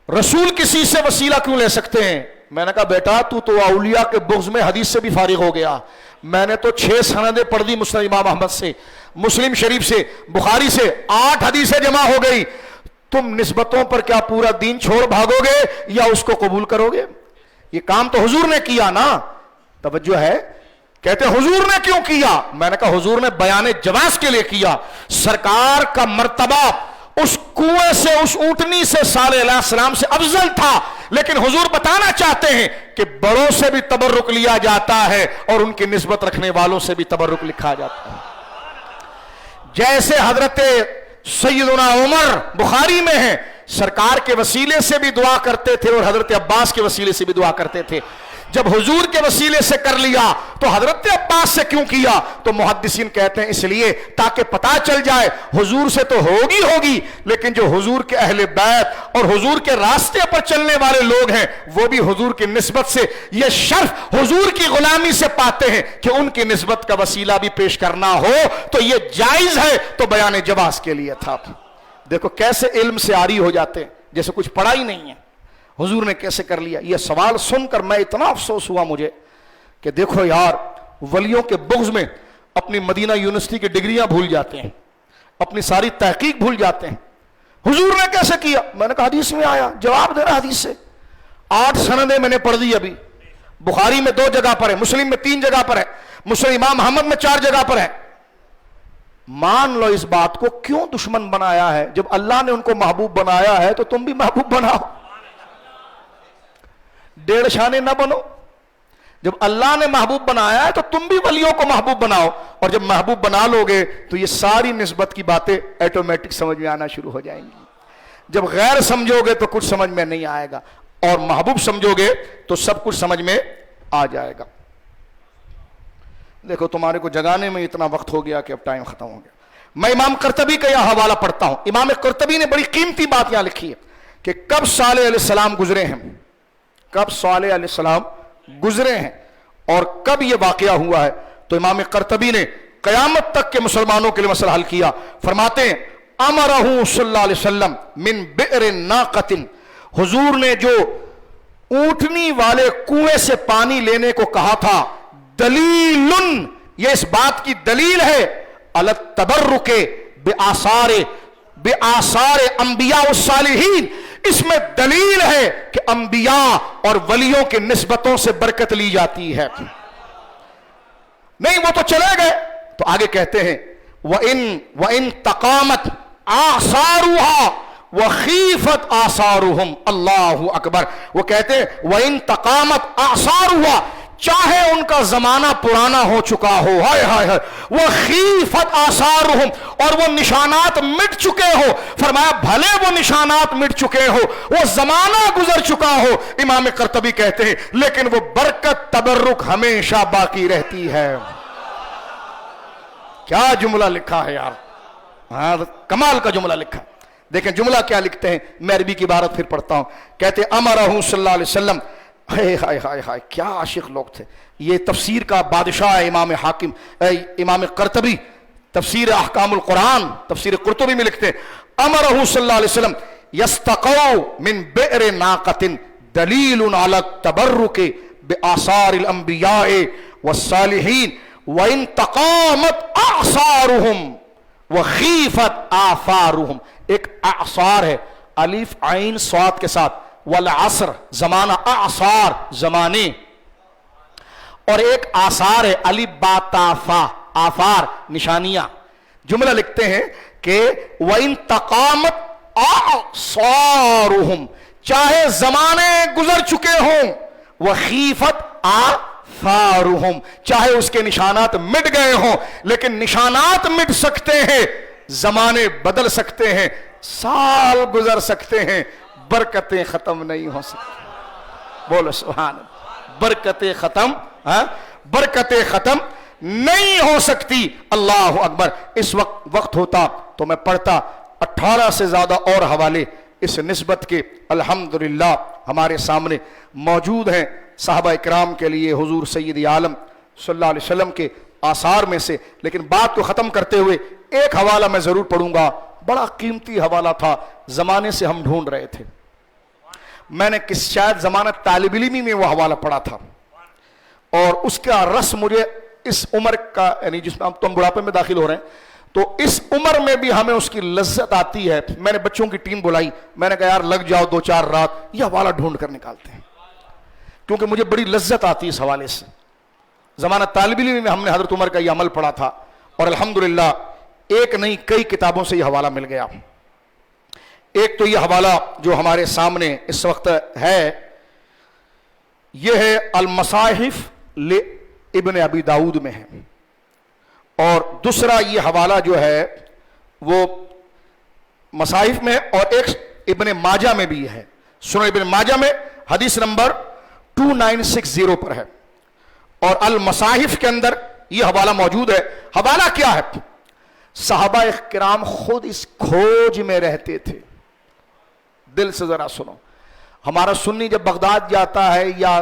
A: رسول کسی سے وسیلہ کیوں لے سکتے ہیں؟ میں نے کہا بیٹا تو اولیاء کے بغض میں حدیث سے بھی فارغ ہو گیا. میں نے تو 6 سندیں پڑھ دی مسند امام احمد سے, مسلم شریف سے, بخاری سے, 8 حدیثیں جمع ہو گئی. تم نسبتوں پر کیا پورا دین چھوڑ بھاگو گے یا اس کو قبول کرو گے؟ یہ کام تو حضور نے کیا نا. توجہ ہے, کہتے حضور نے کیوں کیا؟ میں نے کہا حضور نے بیان جواز کے لیے کیا. سرکار کا مرتبہ اس کنویں سے, اس اونٹنی سے صالح علیہ السلام سے افضل تھا, لیکن حضور بتانا چاہتے ہیں کہ بڑوں سے بھی تبرک لیا جاتا ہے اور ان کی نسبت رکھنے والوں سے بھی تبرک لکھا جاتا ہے. جیسے حضرت سیدنا عمر بخاری میں ہے, سرکار کے وسیلے سے بھی دعا کرتے تھے اور حضرت عباس کے وسیلے سے بھی دعا کرتے تھے. جب حضور کے وسیلے سے کر لیا تو حضرت عباس سے کیوں کیا؟ تو محدثین کہتے ہیں اس لیے تاکہ پتہ چل جائے حضور سے تو ہوگی, لیکن جو حضور کے اہل بیت اور حضور کے راستے پر چلنے والے لوگ ہیں وہ بھی حضور کی نسبت سے یہ شرف حضور کی غلامی سے پاتے ہیں کہ ان کی نسبت کا وسیلہ بھی پیش کرنا ہو تو یہ جائز ہے. تو بیان جواز کے لیے تھا. دیکھو کیسے علم سے عاری ہو جاتے ہیں جیسے کچھ پڑھا ہی نہیں ہے. حضور نے کیسے کر لیا؟ یہ سوال سن کر میں اتنا افسوس ہوا مجھے کہ دیکھو یار, ولیوں کے بغض میں اپنی مدینہ یونیورسٹی کی ڈگریاں بھول جاتے ہیں, اپنی ساری تحقیق بھول جاتے ہیں. حضور نے کیسے کیا؟ میں نے کہا حدیث میں آیا, جواب دے رہا حدیث سے. 8 سندیں میں نے پڑھ دی ابھی. بخاری میں 2 جگہ پر ہے, مسلم میں 3 جگہ پر ہے, مسلم امام احمد میں 4 جگہ پر ہے. مان لو اس بات کو, کیوں دشمن بنایا ہے؟ جب اللہ نے ان کو محبوب بنایا ہے تو تم بھی محبوب بناؤ, 1.5 شانے نہ بنو. جب اللہ نے محبوب بنایا ہے تو تم بھی ولیوں کو محبوب بناؤ, اور جب محبوب بنا لو گے تو یہ ساری نسبت کی باتیں ایٹومیٹک سمجھ میں آنا شروع ہو جائیں گی. جب غیر سمجھو گے تو کچھ سمجھ میں نہیں آئے گا, اور محبوب سمجھو گے تو سب کچھ سمجھ میں آ جائے گا. دیکھو تمہارے کو جگانے میں اتنا وقت ہو گیا کہ اب ٹائم ختم ہو گیا. میں امام قرطبی کا یہ حوالہ پڑھتا ہوں. امام قرطبی نے بڑی قیمتی بات یہاں لکھی ہے کہ کب صالح علیہ السلام گزرے ہیں, کب صالح علیہ السلام گزرے ہیں اور کب یہ واقعہ ہوا ہے. تو امام قرطبی نے قیامت تک کے مسلمانوں کے لیے مسئلہ حل کیا. فرماتے ہیں امرہ صلی اللہ علیہ وسلم من بئر ناقۃ, حضور نے جو اونٹنی والے کنویں سے پانی لینے کو کہا تھا, دلیل, یہ اس بات کی دلیل ہے, علی التبرک بآثار انبیاء والصالحین, اس میں دلیل ہے کہ انبیاء اور ولیوں کے نسبتوں سے برکت لی جاتی ہے. نہیں وہ تو چلے گئے, تو آگے کہتے ہیں وَإِن تَقَامَتْ آثَارُهَا وَخِيفَتْ آثَارُهُمْ, اللہ اکبر. وہ کہتے ہیں وَإِن تَقَامَتْ آثَارُهَا, چاہے ان کا زمانہ پرانا ہو چکا ہو, ہائے ہائے ہائے, وَخِيفَتْ آثَارُهُمْ, اور وہ نشانات مٹ چکے ہو. فرمایا بھلے وہ نشانات مٹ چکے ہو, وہ زمانہ گزر چکا ہو, امام قرطبی کہتے ہیں لیکن وہ برکت تبرک ہمیشہ باقی رہتی ہے. کیا جملہ لکھا ہے یار, ہاں کمال کا جملہ لکھا. دیکھیں جملہ کیا لکھتے ہیں, میں عربی کی عبارت پھر پڑھتا ہوں. کہتے ہیں امرہ صلی اللہ علیہ وسلم, ہائے ہائے ہائے ہائے, کیا عاشق لوگ تھے. یہ تفسیر کا بادشاہ ہے امام حاکم, امام قرطبی, تفسیر احکام القرآن, تفسیر قرطبی میں لکھتے ہیں امرہ صلی اللہ علیہ وسلم یستقوا من بئر ناقۃ دلیل علی التبرک بآثار الانبیاء والصالحین وَإِن تَقَامَتْ أَعْصَارُهُمْ وَخِيفَتْ آثَارُهُمْ. ایک اعصار ہے الف عین صاد کے ساتھ, والعصر زمانہ, اعصار زمانے, اور ایک آثار ہے الف با تا فا, آثار نشانیاں. جملہ لکھتے ہیں کہ وَإِن تَقَامَتْ أَعْصَارُهُمْ, چاہے زمانے گزر چکے ہوں, وَخِيفَتْ آثَارُهُمْ, چاہے اس کے نشانات مٹ گئے ہوں, لیکن نشانات مٹ سکتے ہیں, زمانے بدل سکتے ہیں, سال گزر سکتے ہیں, برکتیں ختم نہیں ہو سکتی. بولو سبحان اللہ. برکتیں ختم, برکتیں ختم نہیں ہو سکتی. اللہ اکبر. اس وقت ہوتا تو میں پڑھتا 18 سے زیادہ اور حوالے اس نسبت کے الحمدللہ ہمارے سامنے موجود ہیں. صحابہ اکرام کے لیے حضور سید عالم صلی اللہ علیہ وسلم کے آثار میں سے. لیکن بات کو ختم کرتے ہوئے ایک حوالہ میں ضرور پڑھوں گا, بڑا قیمتی حوالہ تھا, زمانے سے ہم ڈھونڈ رہے تھے. میں نے شاید ضمانت طالب علمی میں وہ حوالہ پڑھا تھا, اور اس کا رس مجھے اس عمر کا, یعنی جس میں ہم بڑھاپے میں داخل ہو رہے ہیں, تو اس عمر میں بھی ہمیں اس کی لذت آتی ہے. میں نے بچوں کی ٹیم بلائی, میں نے کہا یار لگ جاؤ 2-4 رات, یہ حوالہ ڈھونڈ کر نکالتے ہیں, کیونکہ مجھے بڑی لذت آتی ہے اس حوالے سے. ضمانت طالب علم میں ہم نے حضرت عمر کا یہ عمل پڑھا تھا, اور الحمدللہ ایک نہیں کئی کتابوں سے یہ حوالہ مل گیا. ایک تو یہ حوالہ جو ہمارے سامنے اس وقت ہے, یہ ہے المصاحف ابن ابی داؤد میں ہے, اور دوسرا یہ حوالہ جو ہے وہ مصاحف میں, اور ایک ابن ماجہ میں بھی ہے. سنن ابن ماجہ میں حدیث نمبر 2960 پر ہے, اور المصاحف کے اندر یہ حوالہ موجود ہے. حوالہ کیا ہے؟ صحابہ کرام خود اس کھوج میں رہتے تھے. دل سے ذرا سنو, ہمارا سنی جب بغداد جاتا ہے یا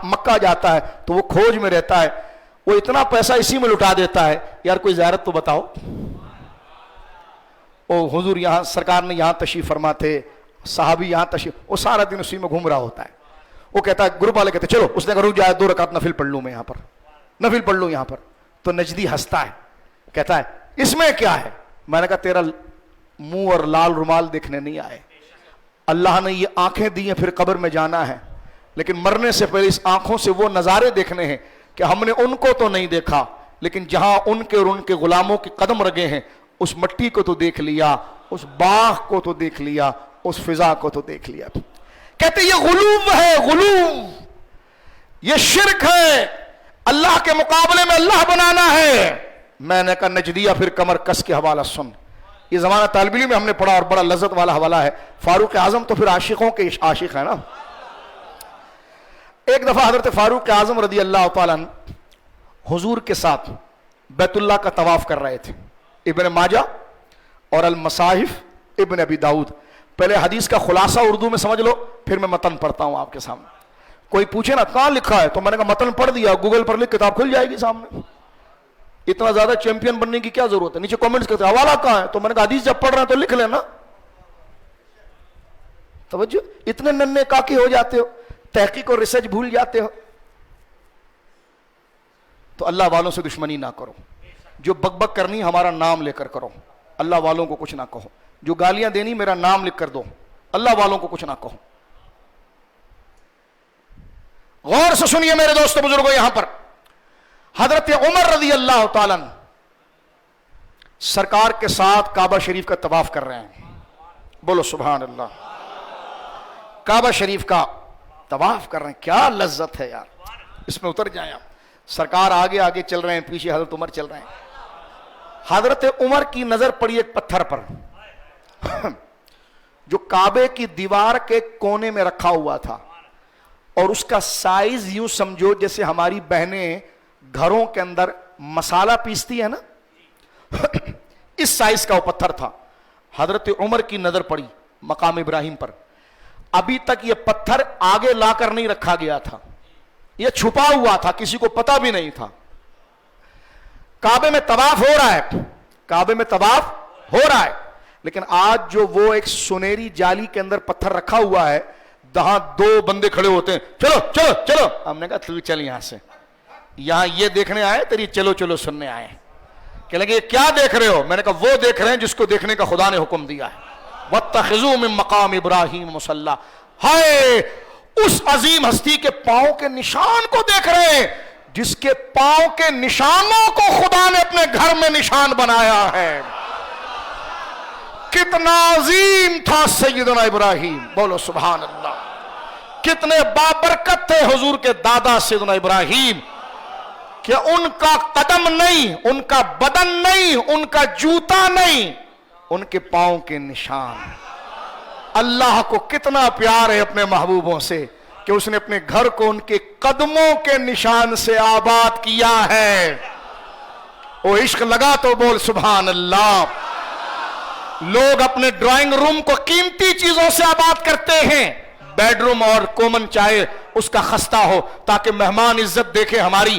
A: مکہ جاتا ہے تو وہ کھوج میں رہتا ہے, وہ اتنا پیسہ اسی میں لٹا دیتا ہے, یار کوئی زیارت تو بتاؤ. او حضور یہاں سرکار نے یہاں تشریف فرما تھے, صحابی یہاں تشریف, وہ سارا دن اسی میں گھوم رہا ہوتا ہے. وہ کہتا ہے, گروپ والے کہتے چلو, اس نے کہا رک جائے 2 رکعت نفل پڑھ لوں میں یہاں پر, نفل پڑھ لوں یہاں پر. تو نجدی ہنستا ہے, کہتا ہے اس میں کیا ہے؟ میں نے کہا تیرا منہ اور لال رومال دیکھنے نہیں آئے, اللہ نے یہ آنکھیں دی ہیں, پھر قبر میں جانا ہے, لیکن مرنے سے پہلے اس آنکھوں سے وہ نظارے دیکھنے ہیں کہ ہم نے ان کو تو نہیں دیکھا, لیکن جہاں ان کے اور ان کے غلاموں کے قدم رگے ہیں, اس مٹی کو تو دیکھ لیا, اس باغ کو تو دیکھ لیا, اس فضا کو تو دیکھ لیا. کہتے یہ غلوم ہے, غلوم, یہ شرک ہے, اللہ کے مقابلے میں اللہ بنانا ہے. میں نے کہا نجدیہ پھر کمر کس کے حوالہ سن. یہ زمانہ طالب علم میں ہم نے پڑھا, اور بڑا لذت والا حوالہ ہے. فاروق اعظم تو پھر عاشقوں کے عاشق ہیں نا. ایک دفعہ حضرت فاروق اعظم رضی اللہ تعالیٰ عنہ حضور کے ساتھ بیت اللہ کا طواف کر رہے تھے. ابن ماجہ اور المصاحف ابن ابی داؤد. پہلے حدیث کا خلاصہ اردو میں سمجھ لو, پھر میں متن پڑھتا ہوں آپ کے سامنے. کوئی پوچھے نا کہاں لکھا ہے, تو میں نے کہا متن پڑھ دیا, گوگل پر لکھ کتاب کھل جائے گی سامنے. اتنا زیادہ چیمپئن بننے کی کیا ضرورت ہے؟ نیچے کامنٹس کرتے حوالہ کہاں ہے, تو میں نے کہا حدیث جب پڑھ رہے ہیں تو لکھ لینا. توجہ, اتنے ننھے کاکی ہو جاتے ہو, تحقیق اور ریسرچ بھول جاتے ہو. تو اللہ والوں سے دشمنی نہ کرو, جو بک بک کرنی ہمارا نام لے کر کرو, اللہ والوں کو کچھ نہ کہو. جو گالیاں دینی میرا نام لکھ کر دو, اللہ والوں کو کچھ نہ کہو. غور سے سنیے میرے دوستو بزرگوں, یہاں پر حضرت عمر رضی اللہ تعالیٰ سرکار کے ساتھ کعبہ شریف کا طواف کر رہے ہیں. بولو سبحان اللہ. کعبہ شریف کا طواف کر رہے ہیں, کیا لذت ہے یار, اس میں اتر جائیں آپ. سرکار آگے آگے چل رہے ہیں, پیچھے حضرت عمر چل رہے ہیں. حضرت عمر کی نظر پڑی ایک پتھر پر جو کعبے کی دیوار کے کونے میں رکھا ہوا تھا, اور اس کا سائز یوں سمجھو جیسے ہماری بہنیں گھروں کے اندر مسالہ پیستی ہے نا, اس سائز کا وہ پتھر تھا. حضرت عمر کی نظر پڑی مقام ابراہیم پر. ابھی تک یہ پتھر آگے لا کر نہیں رکھا گیا تھا, یہ چھپا ہوا تھا, کسی کو پتا بھی نہیں تھا. کعبے میں طواف ہو رہا ہے, کعبے میں طواف ہو رہا ہے, لیکن آج جو وہ ایک سنہری جالی کے اندر پتھر رکھا ہوا ہے, جہاں 2 بندے کھڑے ہوتے ہیں, چلو چلو چلو, ہم نے کہا تو چل یہاں سے, یہاں یہ دیکھنے آئے, تیری چلو چلو سننے آئے. کہ لگے کیا دیکھ رہے ہو؟ میں نے کہا وہ دیکھ رہے ہیں جس کو دیکھنے کا خدا نے حکم دیا ہے. وَاتَّخِذُوا مِن مَقَامِ إِبْرَاهِيمَ مُصَلًّى. ہائے اس عظیم ہستی کے پاؤں کے نشان کو دیکھ رہے ہیں جس کے پاؤں کے نشانوں کو خدا نے اپنے گھر میں نشان بنایا ہے. کتنا عظیم تھا سیدنا ابراہیم, بولو سبحان اللہ. کتنے بابرکت تھے حضور کے دادا سیدنا ابراہیم, کہ ان کا قدم نہیں, ان کا بدن نہیں, ان کا جوتا نہیں, ان کے پاؤں کے نشان. اللہ کو کتنا پیار ہے اپنے محبوبوں سے کہ اس نے اپنے گھر کو ان کے قدموں کے نشان سے آباد کیا ہے. وہ عشق لگا تو بول سبحان اللہ. لوگ اپنے ڈرائنگ روم کو قیمتی چیزوں سے آباد کرتے ہیں, بیڈ روم اور کومن چاہے اس کا خستہ ہو تاکہ مہمان عزت دیکھے ہماری.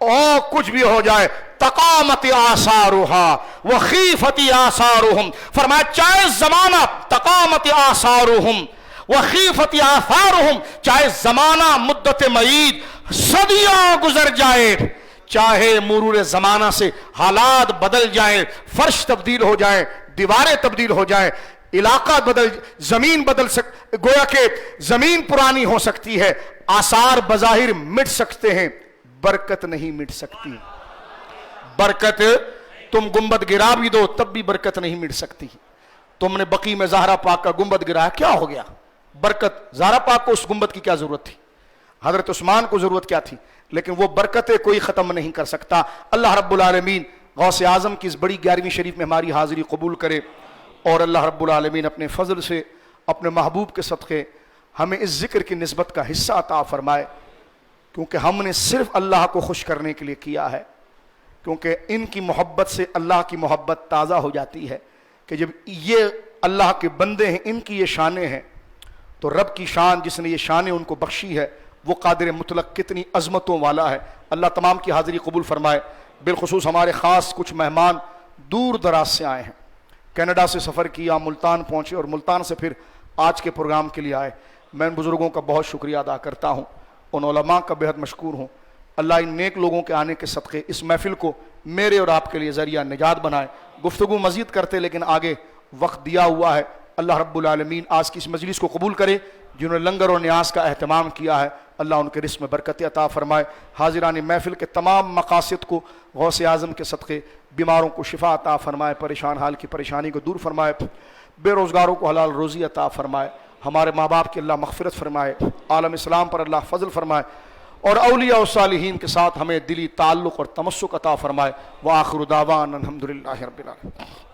A: اور کچھ بھی ہو جائے تقامت آثارہا وخیفت آثارہم، فرمایا چاہے زمانہ تقامت آثارہم وخیفت آثارہم، چاہے زمانہ مدت معید صدیاں گزر جائے، چاہے مرور زمانہ سے حالات بدل جائیں، فرش تبدیل ہو جائیں، دیواریں تبدیل ہو جائیں، علاقہ بدل، زمین بدل گویا کہ زمین پرانی ہو سکتی ہے، آثار بظاہر مٹ سکتے ہیں، برکت نہیں مٹ سکتی۔ برکت تم گنبد گرا بھی دو تب بھی برکت نہیں مٹ سکتی۔ تم نے بقی میں زہرا پاک کا گنبد گرایا، کیا ہو گیا؟ برکت، زہرا پاک کو اس گنبد کی کیا ضرورت تھی؟ حضرت عثمان کو ضرورت کیا تھی؟ لیکن وہ برکتیں کوئی ختم نہیں کر سکتا۔ اللہ رب العالمین غوث اعظم کی اس بڑی 11ویں شریف میں ہماری حاضری قبول کرے، اور اللہ رب العالمین اپنے فضل سے اپنے محبوب کے صدقے ہمیں اس ذکر کی نسبت کا حصہ عطا فرمائے، کیونکہ ہم نے صرف اللہ کو خوش کرنے کے لیے کیا ہے، کیونکہ ان کی محبت سے اللہ کی محبت تازہ ہو جاتی ہے کہ جب یہ اللہ کے بندے ہیں، ان کی یہ شانیں ہیں، تو رب کی شان جس نے یہ شانیں ان کو بخشی ہے وہ قادر مطلق کتنی عظمتوں والا ہے۔ اللہ تمام کی حاضری قبول فرمائے۔ بالخصوص ہمارے خاص کچھ مہمان دور دراز سے آئے ہیں، کینیڈا سے سفر کیا، ملتان پہنچے اور ملتان سے پھر آج کے پروگرام کے لیے آئے۔ میں ان بزرگوں کا بہت شکریہ ادا کرتا ہوں، ان علماء کا بہت مشکور ہوں۔ اللہ ان نیک لوگوں کے آنے کے صدقے اس محفل کو میرے اور آپ کے لیے ذریعہ نجات بنائے۔ گفتگو مزید کرتے لیکن آگے وقت دیا ہوا ہے۔ اللہ رب العالمین آج کی اس مجلس کو قبول کرے، جنہوں نے لنگر اور نیاز کا اہتمام کیا ہے، اللہ ان کے رزق میں برکت عطا فرمائے۔ حاضران محفل کے تمام مقاصد کو غوث اعظم کے صدقے، بیماروں کو شفا عطا فرمائے، پریشان حال کی پریشانی کو دور فرمائے، بے روزگاروں کو حلال روزی عطا فرمائے، ہمارے ماں باپ کی اللہ مغفرت فرمائے، عالم اسلام پر اللہ فضل فرمائے، اور اولیاء و صالحین کے ساتھ ہمیں دلی تعلق اور تمسک عطا فرمائے۔ وآخر دعوانا الحمدللہ رب العالمین۔